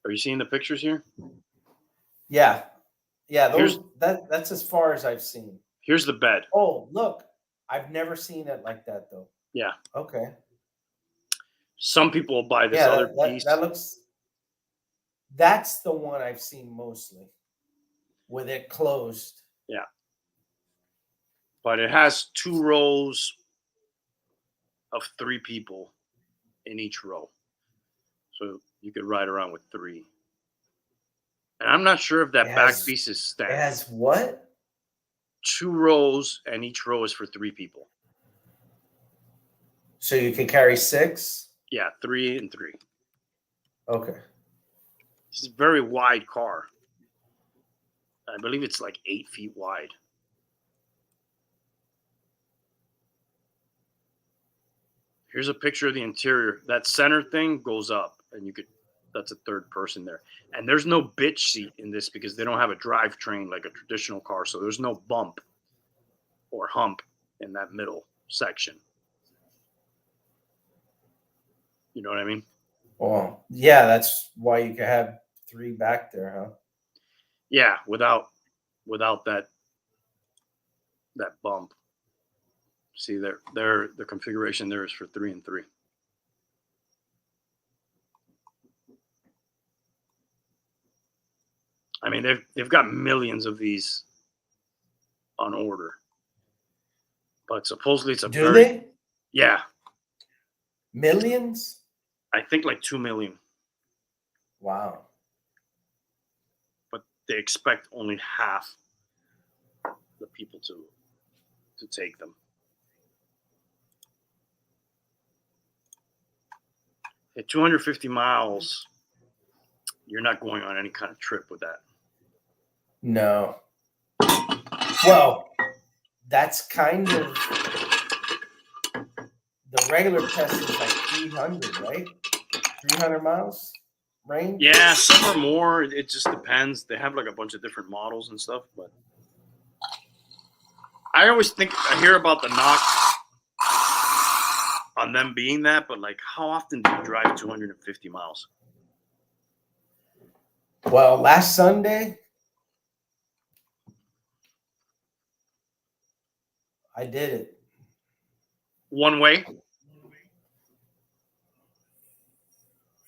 Are you seeing the pictures here? Yeah. That's as far as I've seen. Here's the bed. Oh, look. I've never seen it like that though. Yeah. Okay. Some people will buy this other piece. That's the one I've seen mostly with it closed. Yeah. But it has 2 rows of 3 people in each row. So you could ride around with 3. And I'm not sure if that back piece is standard. It has what? 2 rows, and each row is for 3 people. So you can carry 6? Yeah, 3 and 3. Okay. It's a very wide car. I believe it's like 8 feet wide. Here's a picture of the interior. That center thing goes up, and that's a third person there. And there's no bitch seat in this because they don't have a drivetrain like a traditional car. So there's no bump or hump in that middle section. You know what I mean? Well, yeah, that's why you can have 3 back there, huh? Yeah, without that bump. See, the configuration there is for 3 and 3. I mean, they've got millions of these on order, but supposedly it's a Do they? Yeah, Millions? I think like 2 million. Wow. But they expect only half the people to take them. At 250 miles, you're not going on any kind of trip with that. No. Well, that's kind of the regular test is like 300, right? 300 miles range? Yeah, some are more. It just depends. They have like a bunch of different models and stuff, but I always hear about the knock on them being that, but like how often do you drive 250 miles? Well, last Sunday, I did it. One way?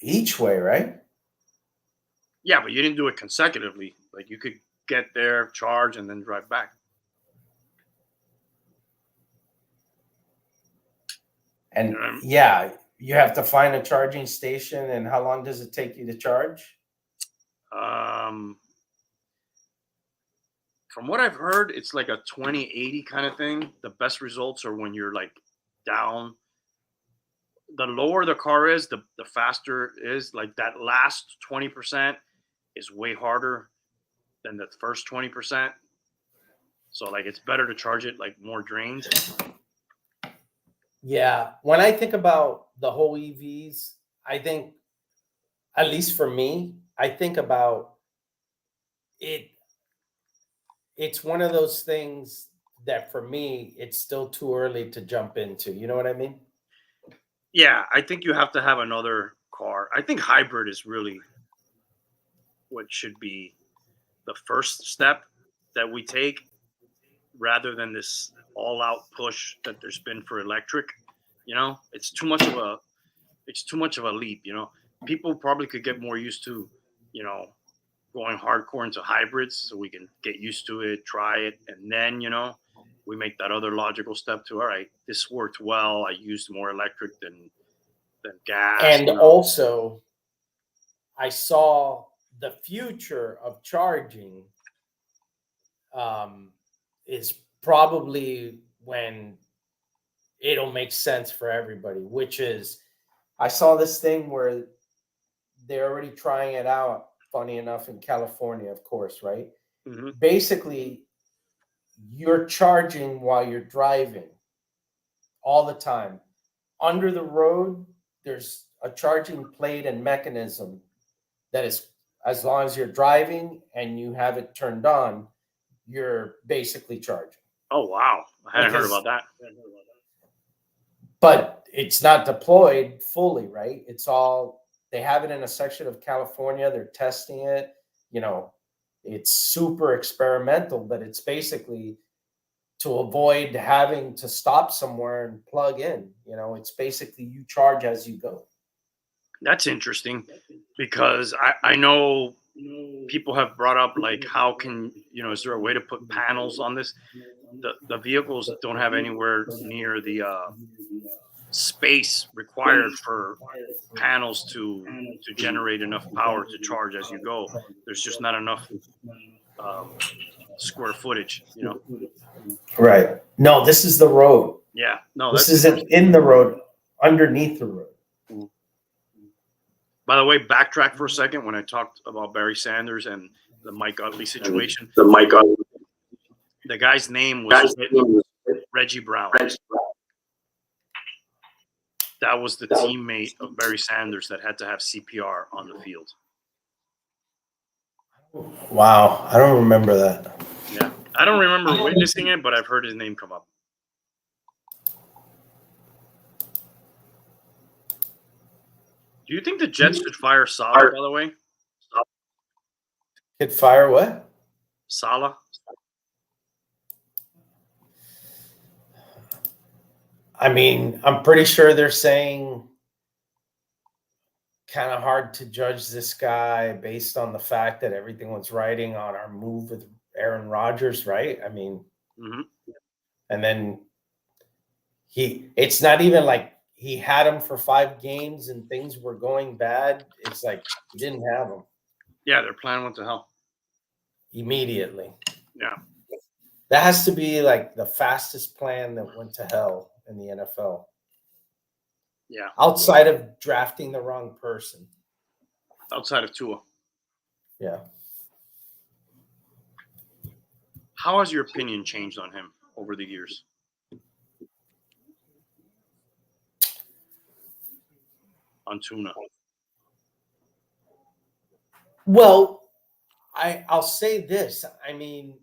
Each way, right? Yeah, but you didn't do it consecutively. Like you could get there, charge, and then drive back. And yeah, you have to find a charging station. And how long does it take you to charge? From what I've heard, it's like a 20-80 kind of thing. The best results are when you're like down. The lower the car is, the faster it is. Like that last 20% is way harder than the first 20%. So like it's better to charge it like more drains. Yeah. When I think about the whole EVs, I think, at least for me, I think about it. It's one of those things that for me, it's still too early to jump into. You know what I mean? Yeah, I think you have to have another car. I think hybrid is really what should be the first step that we take rather than this all-out push that there's been for electric. You know, it's too much of a leap, you know. People probably could get more used to, you know, going hardcore into hybrids so we can get used to it, try it, and then, you know, we make that other logical step to, all right, this worked well. I used more electric than gas. And also, I saw the future of charging is probably when it'll make sense for everybody, which is, I saw this thing where they're already trying it out funny enough, in California, of course, right? Mm-hmm. Basically, you're charging while you're driving all the time. Under the road, there's a charging plate and mechanism that is, as long as you're driving and you have it turned on, you're basically charging. Oh, wow. I hadn't heard about that. But it's not deployed fully, right? It's all, they have it in a section of California. They're testing it. It's super experimental, but it's basically to avoid having to stop somewhere and plug in. It's basically you charge as you go. That's interesting because I know people have brought up, like, how can, is there a way to put panels on this? The vehicles don't have anywhere near the space required for panels to generate enough power to charge as you go. There's just not enough square footage, Right. No, this is the road. Yeah. No, this isn't in the road, underneath the road. By the way, backtrack for a second. When I talked about Barry Sanders and the Mike Utley situation, the guy's name was Reggie Brown. That was the teammate of Barry Sanders that had to have CPR on the field. Wow, I don't remember that. Yeah, I don't remember witnessing it, but I've heard his name come up. Do you think the Jets could fire Saleh, by the way? Could fire what? Saleh? I mean, I'm pretty sure they're saying kind of hard to judge this guy based on the fact that everything was riding on our move with Aaron Rodgers, right? I mean, and then it's not even like he had him for 5 games and things were going bad. It's like he didn't have him. Yeah, their plan went to hell. Immediately. Yeah. That has to be like the fastest plan that went to hell in the NFL. Yeah. Outside of drafting the wrong person. Outside of Tua. Yeah. How has your opinion changed on him over the years? On Tuna? Well, I'll say this. I mean,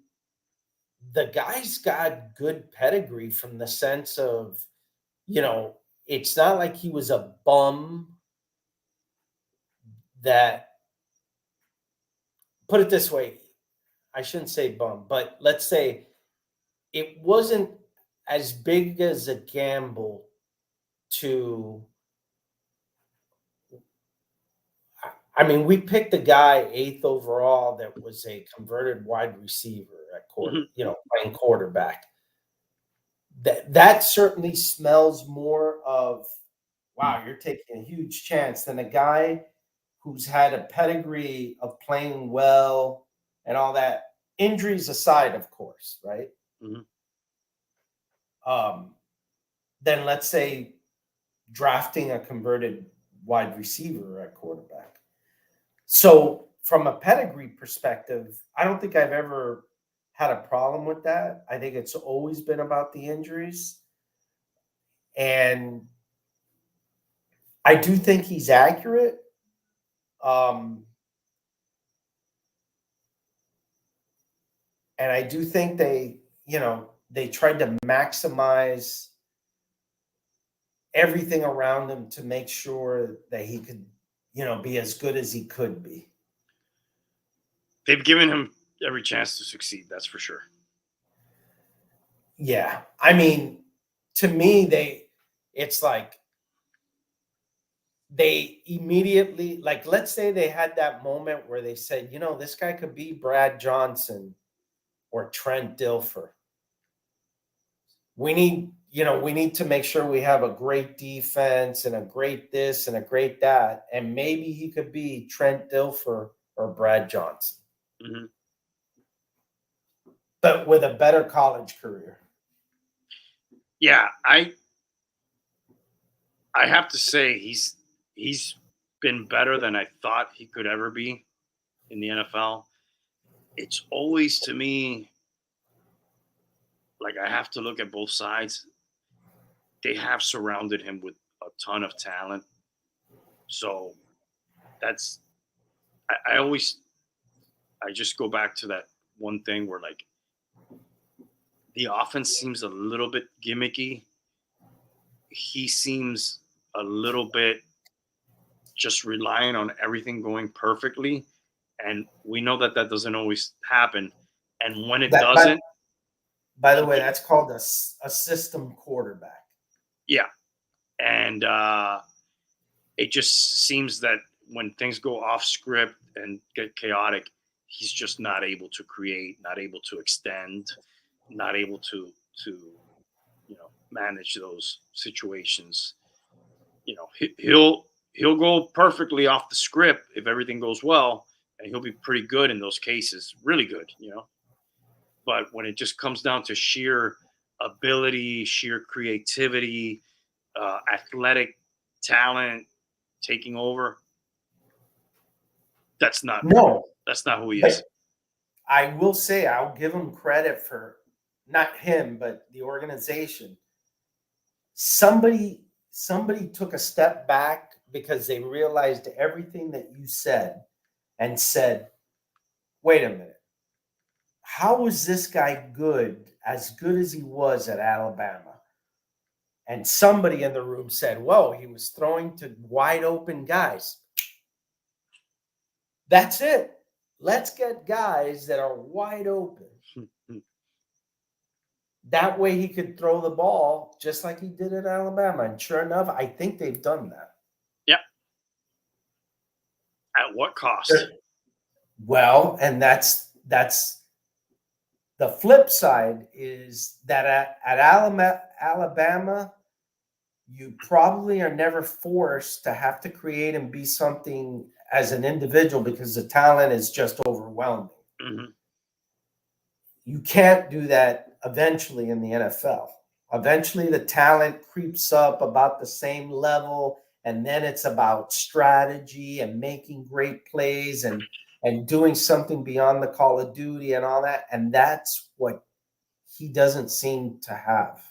the guy's got good pedigree from the sense of, it's not like he was a bum that, put it this way, I shouldn't say bum, but let's say it wasn't as big as a gamble to, I mean, we picked a guy 8th overall that was a converted wide receiver at quarter, playing quarterback. That certainly smells more of, wow, you're taking a huge chance than a guy who's had a pedigree of playing well and all that. Injuries aside, of course, right? Then let's say drafting a converted wide receiver at quarterback. So from a pedigree perspective, I don't think I've ever had a problem with that. I think it's always been about the injuries. And I do think he's accurate. And I do think they tried to maximize everything around him to make sure that he could, be as good as he could be. They've given him every chance to succeed, that's for sure. Yeah. I mean, to me, it's like they immediately, like, let's say they had that moment where they said, this guy could be Brad Johnson or Trent Dilfer. We need to make sure we have a great defense and a great this and a great that. And maybe he could be Trent Dilfer or Brad Johnson. But with a better college career. Yeah, I have to say he's been better than I thought he could ever be. in the NFL, it's always, to me, like, I have to look at both sides. They have surrounded him with a ton of talent. So that's, I just go back to that one thing where, like, the offense seems a little bit gimmicky. He seems a little bit just relying on everything going perfectly. And we know that doesn't always happen. And when it doesn't. By the way, that's called a system quarterback. Yeah. And it just seems that when things go off script and get chaotic, he's just not able to create, not able to extend, not able to manage those situations. He'll go perfectly off the script if everything goes well, and he'll be pretty good in those cases, really good, But when it just comes down to sheer ability, sheer creativity, athletic talent taking over, that's not who he is. I will say, I'll give him credit for, not him, but the organization. Somebody took a step back because they realized everything that you said and said, wait a minute, how was this guy as good as he was at Alabama? And somebody in the room said, whoa, he was throwing to wide open guys. That's it. Let's get guys that are wide open. That way he could throw the ball just like he did at Alabama. And sure enough, I think they've done that. Yeah. At what cost? Well, and that's the flip side, is that at Alabama, you probably are never forced to have to create and be something as an individual because the talent is just overwhelming. Mm-hmm. You can't do that eventually in the NFL. Eventually the talent creeps up about the same level, and then it's about strategy and making great plays and doing something beyond the Call of Duty and all that. And that's what he doesn't seem to have.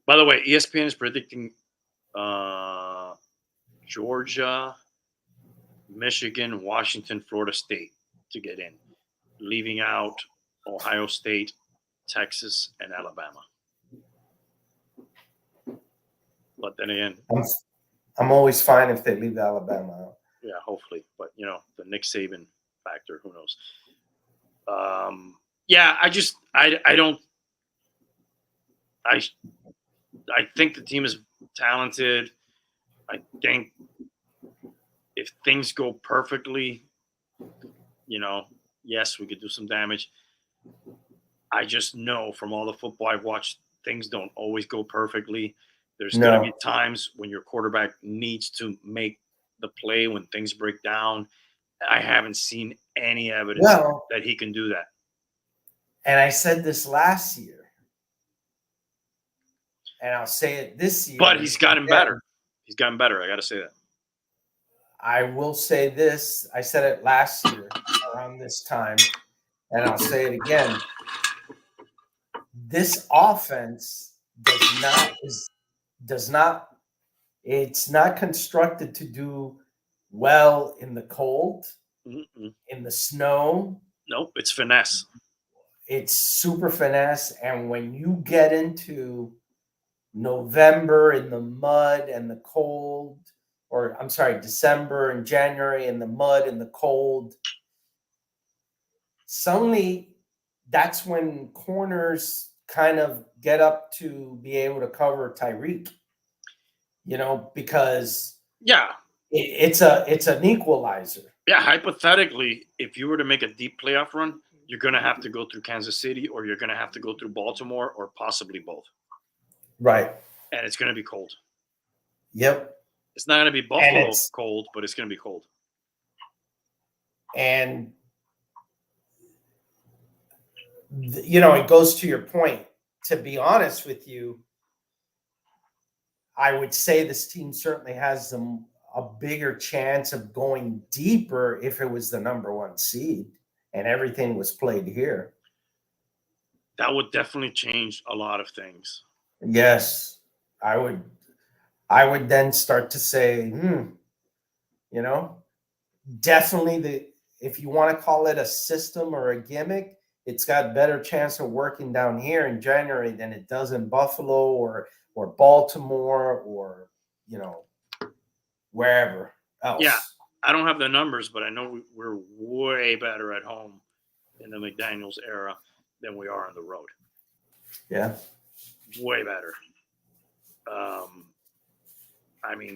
By the way, ESPN is predicting Georgia, Michigan, Washington, Florida State to get in, leaving out Ohio State, Texas, and Alabama. But then again, I'm always fine if they leave Alabama out. Yeah, hopefully. But, the Nick Saban factor, who knows? I think the team is talented. I think if things go perfectly, yes, we could do some damage. I just know from all the football I've watched, things don't always go perfectly. There's going to be times when your quarterback needs to make the play when things break down. I haven't seen any evidence that he can do that. And I said this last year, and I'll say it this year. But he's gotten better. He's gotten better. I got to say that. I will say this. I said it last year around this time, and I'll say it again. This offense it's not constructed to do well in the cold, in the snow. Nope, it's finesse. It's super finesse. And when you get into November in the mud and the cold, or I'm sorry, December and January in the mud and the cold, suddenly that's when corners kind of get up to be able to cover Tyreek, because it's an equalizer. Yeah, hypothetically, if you were to make a deep playoff run, you're going to have to go through Kansas City, or you're going to have to go through Baltimore, or possibly both. Right. And it's going to be cold. Yep. It's not going to be Buffalo cold, but it's going to be cold. And, it goes to your point. To be honest with you, I would say this team certainly has a bigger chance of going deeper if it was the number 1 seed and everything was played here. That would definitely change a lot of things. Yes, I would then start to say, definitely if you want to call it a system or a gimmick, it's got better chance of working down here in January than it does in Buffalo or Baltimore or, wherever else. Yeah, I don't have the numbers, but I know we're way better at home in the McDaniels era than we are on the road. Yeah. Way better.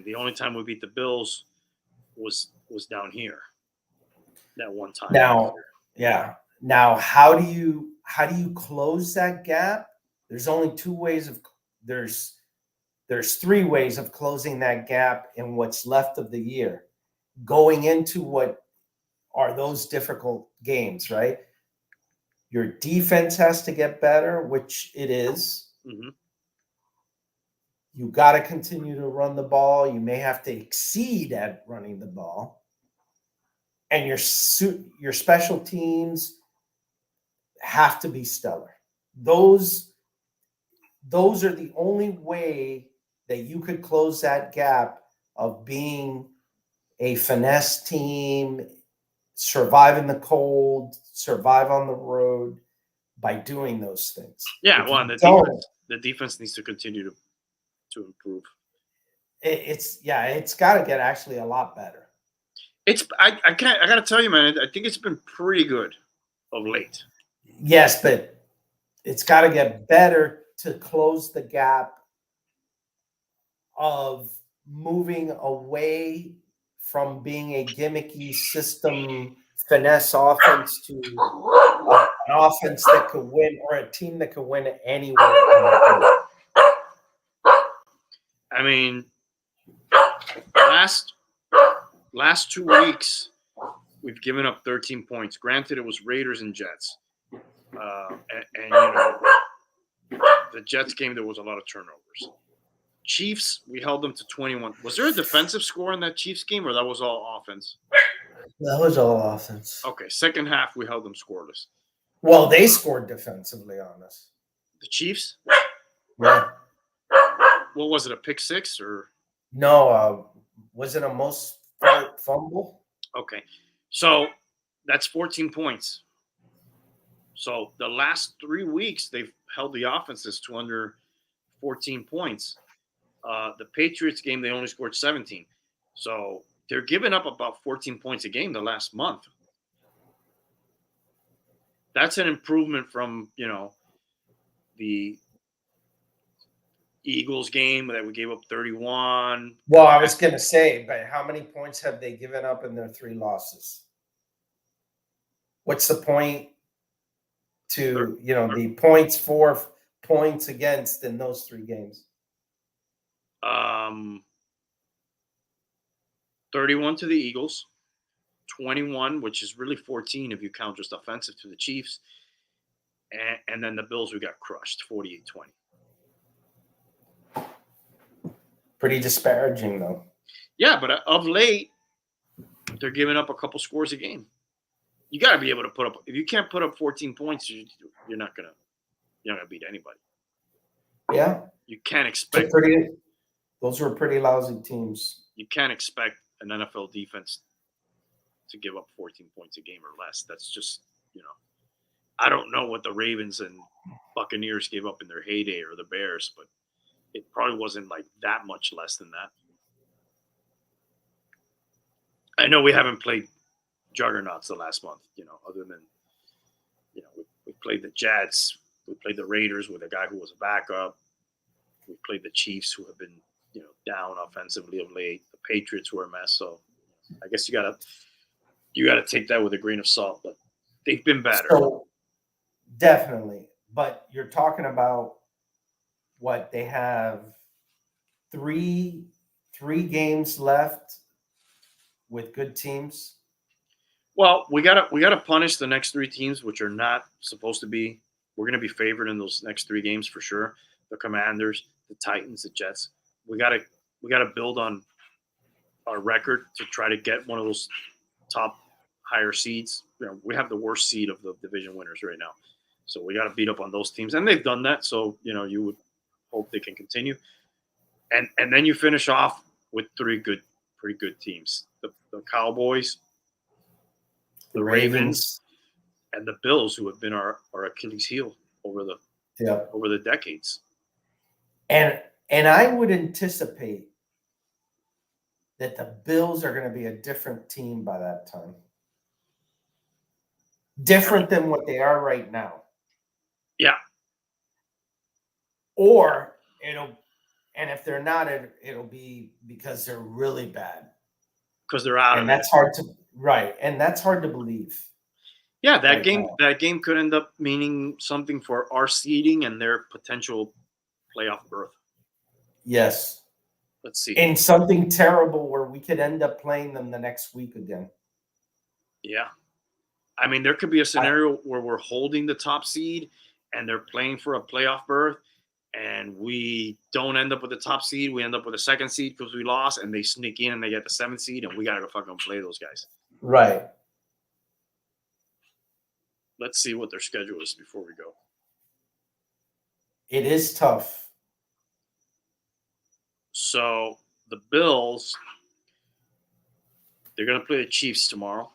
The only time we beat the Bills was down here. That one time. Now, how do you close that gap? There's only two ways of there's 3 ways of closing that gap in what's left of the year. Going into what are those difficult games, right? Your defense has to get better, which it is. Mm-hmm. You got to continue to run the ball. You may have to exceed at running the ball. And your special teams have to be stellar. Those are the only way that you could close that gap of being a finesse team, survive in the cold, survive on the road by doing those things. Yeah, the defense needs to continue to improve. It's got to get actually a lot better. I got to tell you, man, I think it's been pretty good of late. Yes, but it's got to get better to close the gap of moving away from being a gimmicky system finesse offense to an offense that could win or a team that could win anywhere. I mean, last 2 weeks, we've given up 13 points. Granted, it was Raiders and Jets. The Jets game, there was a lot of turnovers. Chiefs, we held them to 21. Was there a defensive score in that Chiefs game, or that was all offense? That was all offense. Okay, second half, we held them scoreless. Well, they scored defensively on us. The Chiefs? Yeah. What was it, a pick six or? No, was it a most fumble? Okay, so that's 14 points. So the last 3 weeks, they've held the offenses to under 14 points. The Patriots game, they only scored 17. So they're giving up about 14 points a game the last month. That's an improvement from, the Eagles game that we gave up 31. Well, I was going to say, but how many points have they given up in their 3 losses? What's the point to, the points for, points against in those 3 games? 31 to the Eagles, 21, which is really 14 if you count just offensive, to the Chiefs. And then the Bills, we got crushed, 48-20. Pretty disparaging, though. Yeah, but of late, they're giving up a couple scores a game. You got to be able to put up. If you can't put up 14 points, you're not gonna beat anybody. Yeah, you can't expect. Those were pretty lousy teams. You can't expect an NFL defense to give up 14 points a game or less. That's just, I don't know what the Ravens and Buccaneers gave up in their heyday or the Bears, but it probably wasn't like that much less than that. I know we haven't played juggernauts the last month, other than, we played the Jets, we played the Raiders with a guy who was a backup. We played the Chiefs, who have been, down offensively of late. The Patriots were a mess. So I guess you gotta take that with a grain of salt, but they've been better. So, definitely. But you're talking about what they have 3 games left with good teams. Well, we gotta punish the next 3 teams, which are not supposed to be. We're gonna be favored in those next 3 games for sure. The Commanders, the Titans, the Jets. We gotta build on our record to try to get one of those top higher seeds. We have the worst seed of the division winners right now. So we got to beat up on those teams. And they've done that. So, you would hope they can continue. And then you finish off with pretty good teams. The Cowboys, the Ravens, and the Bills, who have been our Achilles heel over the decades. And I would anticipate that the Bills are going to be a different team by that time. Different than what they are right now. Yeah. Or and if they're not, it'll be because they're really bad. Because they're out and that's hard to believe. Yeah, that game could end up meaning something for our seeding and their potential playoff berth. Yes. Let's see. And something terrible where we could end up playing them the next week again. Yeah. I mean, there could be a scenario where we're holding the top seed and they're playing for a playoff berth, and we don't end up with the top seed. We end up with a second seed because we lost, and they sneak in and they get the 7th seed, and we got to go fucking play those guys. Right. Let's see what their schedule is before we go. It is tough. So the Bills, they're going to play the Chiefs tomorrow.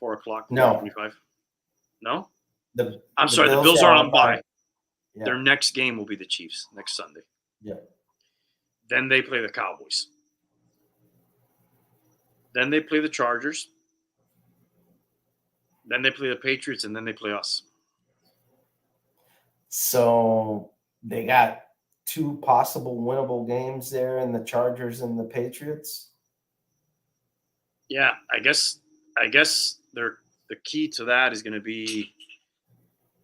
4:00. No. 4:25. No? I'm sorry, the Bills are on bye. Yeah. Their next game will be the Chiefs next Sunday. Yeah. Then they play the Cowboys. Then they play the Chargers. Then they play the Patriots, and then they play us. So they got 2 possible winnable games there in the Chargers and the Patriots. Yeah, I guess the key to that is going to be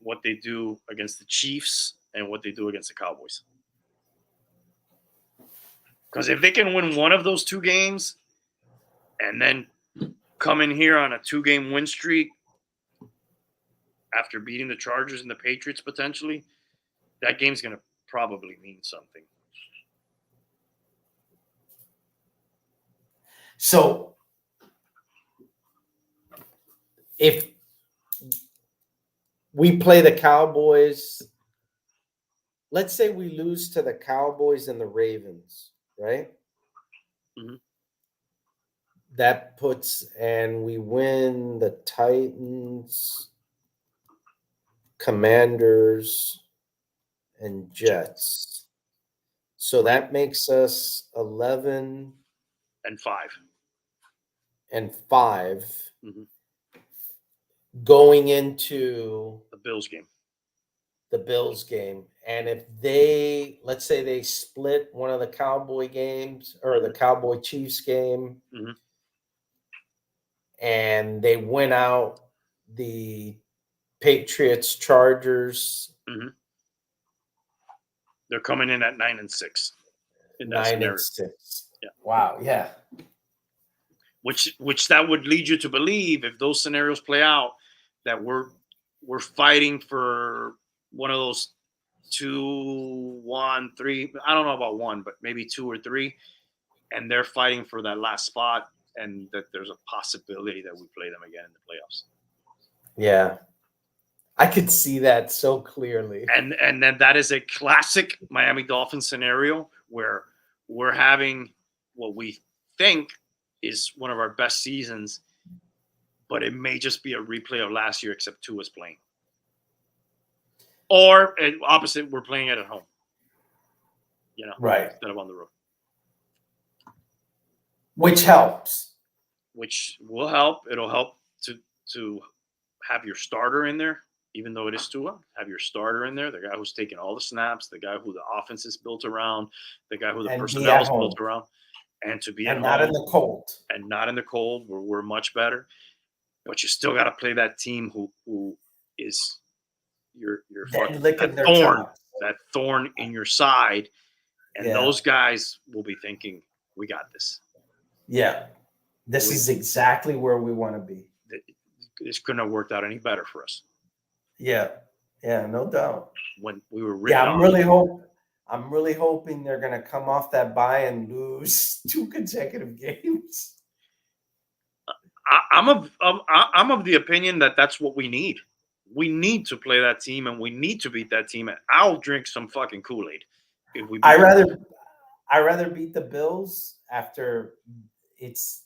what they do against the Chiefs and what they do against the Cowboys. Because if they can win one of those 2 games and then come in here on a 2-game win streak after beating the Chargers and the Patriots potentially, that game's going to probably mean something. So if we play the Cowboys, let's say we lose to the Cowboys and the Ravens, right? Mm-hmm. That puts, and we win the Titans, Commanders, and Jets. So that makes us 11 and 5. Mm-hmm. Going into the Bills game. And if they, let's say they split one of the Cowboy games or the Cowboy Chiefs game, mm-hmm. and they win out the Patriots Chargers, mm-hmm. They're coming in at 9-6 in that 9 scenario. and 6. Yeah. Wow. Yeah. Which that would lead you to believe, if those scenarios play out, that we're fighting for one of those 2, 1, 3. I don't know about 1, but maybe 2 or 3, and they're fighting for that last spot, and that there's a possibility that we play them again in the playoffs. Yeah. I could see that so clearly. And then that is a classic Miami Dolphins scenario where we're having what we think is one of our best seasons, but it may just be a replay of last year, except 2 is playing. Or opposite, we're playing it at home. Right. Instead of on the road. Which helps. Which will help. It'll help to have your starter in there, even though it is Tua. Have your starter in there, the guy who's taking all the snaps, the guy who the offense is built around, the guy who the personnel is built around. And to be at home. And not in the cold. And not in the cold, where we're much better. But you still got to play that team who is your fucking that thorn in your side. And those guys will be thinking, we got this. Yeah. This is exactly where we want to be. This couldn't have worked out any better for us. Yeah. Yeah, no doubt. When we were really I'm really hoping. I'm really hoping they're going to come off that bye and lose 2 consecutive games. I'm of the opinion that that's what we need. We need to play that team, and we need to beat that team. And I'll drink some fucking Kool-Aid if we. I rather beat the Bills after it's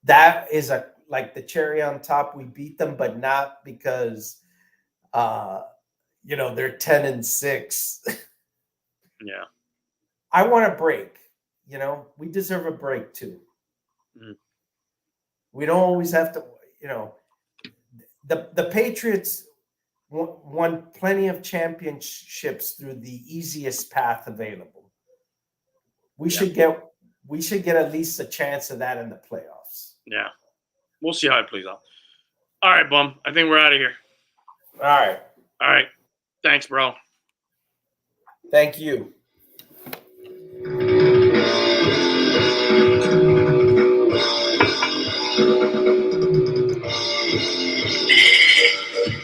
that is like the cherry on top. We beat them, but not because they're 10-6. Yeah. I want a break. We deserve a break too. Mm. We don't always have to, the Patriots won plenty of championships through the easiest path available. We should get at least a chance of that in the playoffs. Yeah. We'll see how it plays out. All right, Bum. I think we're out of here. All right. All right. Thanks, bro. Thank you.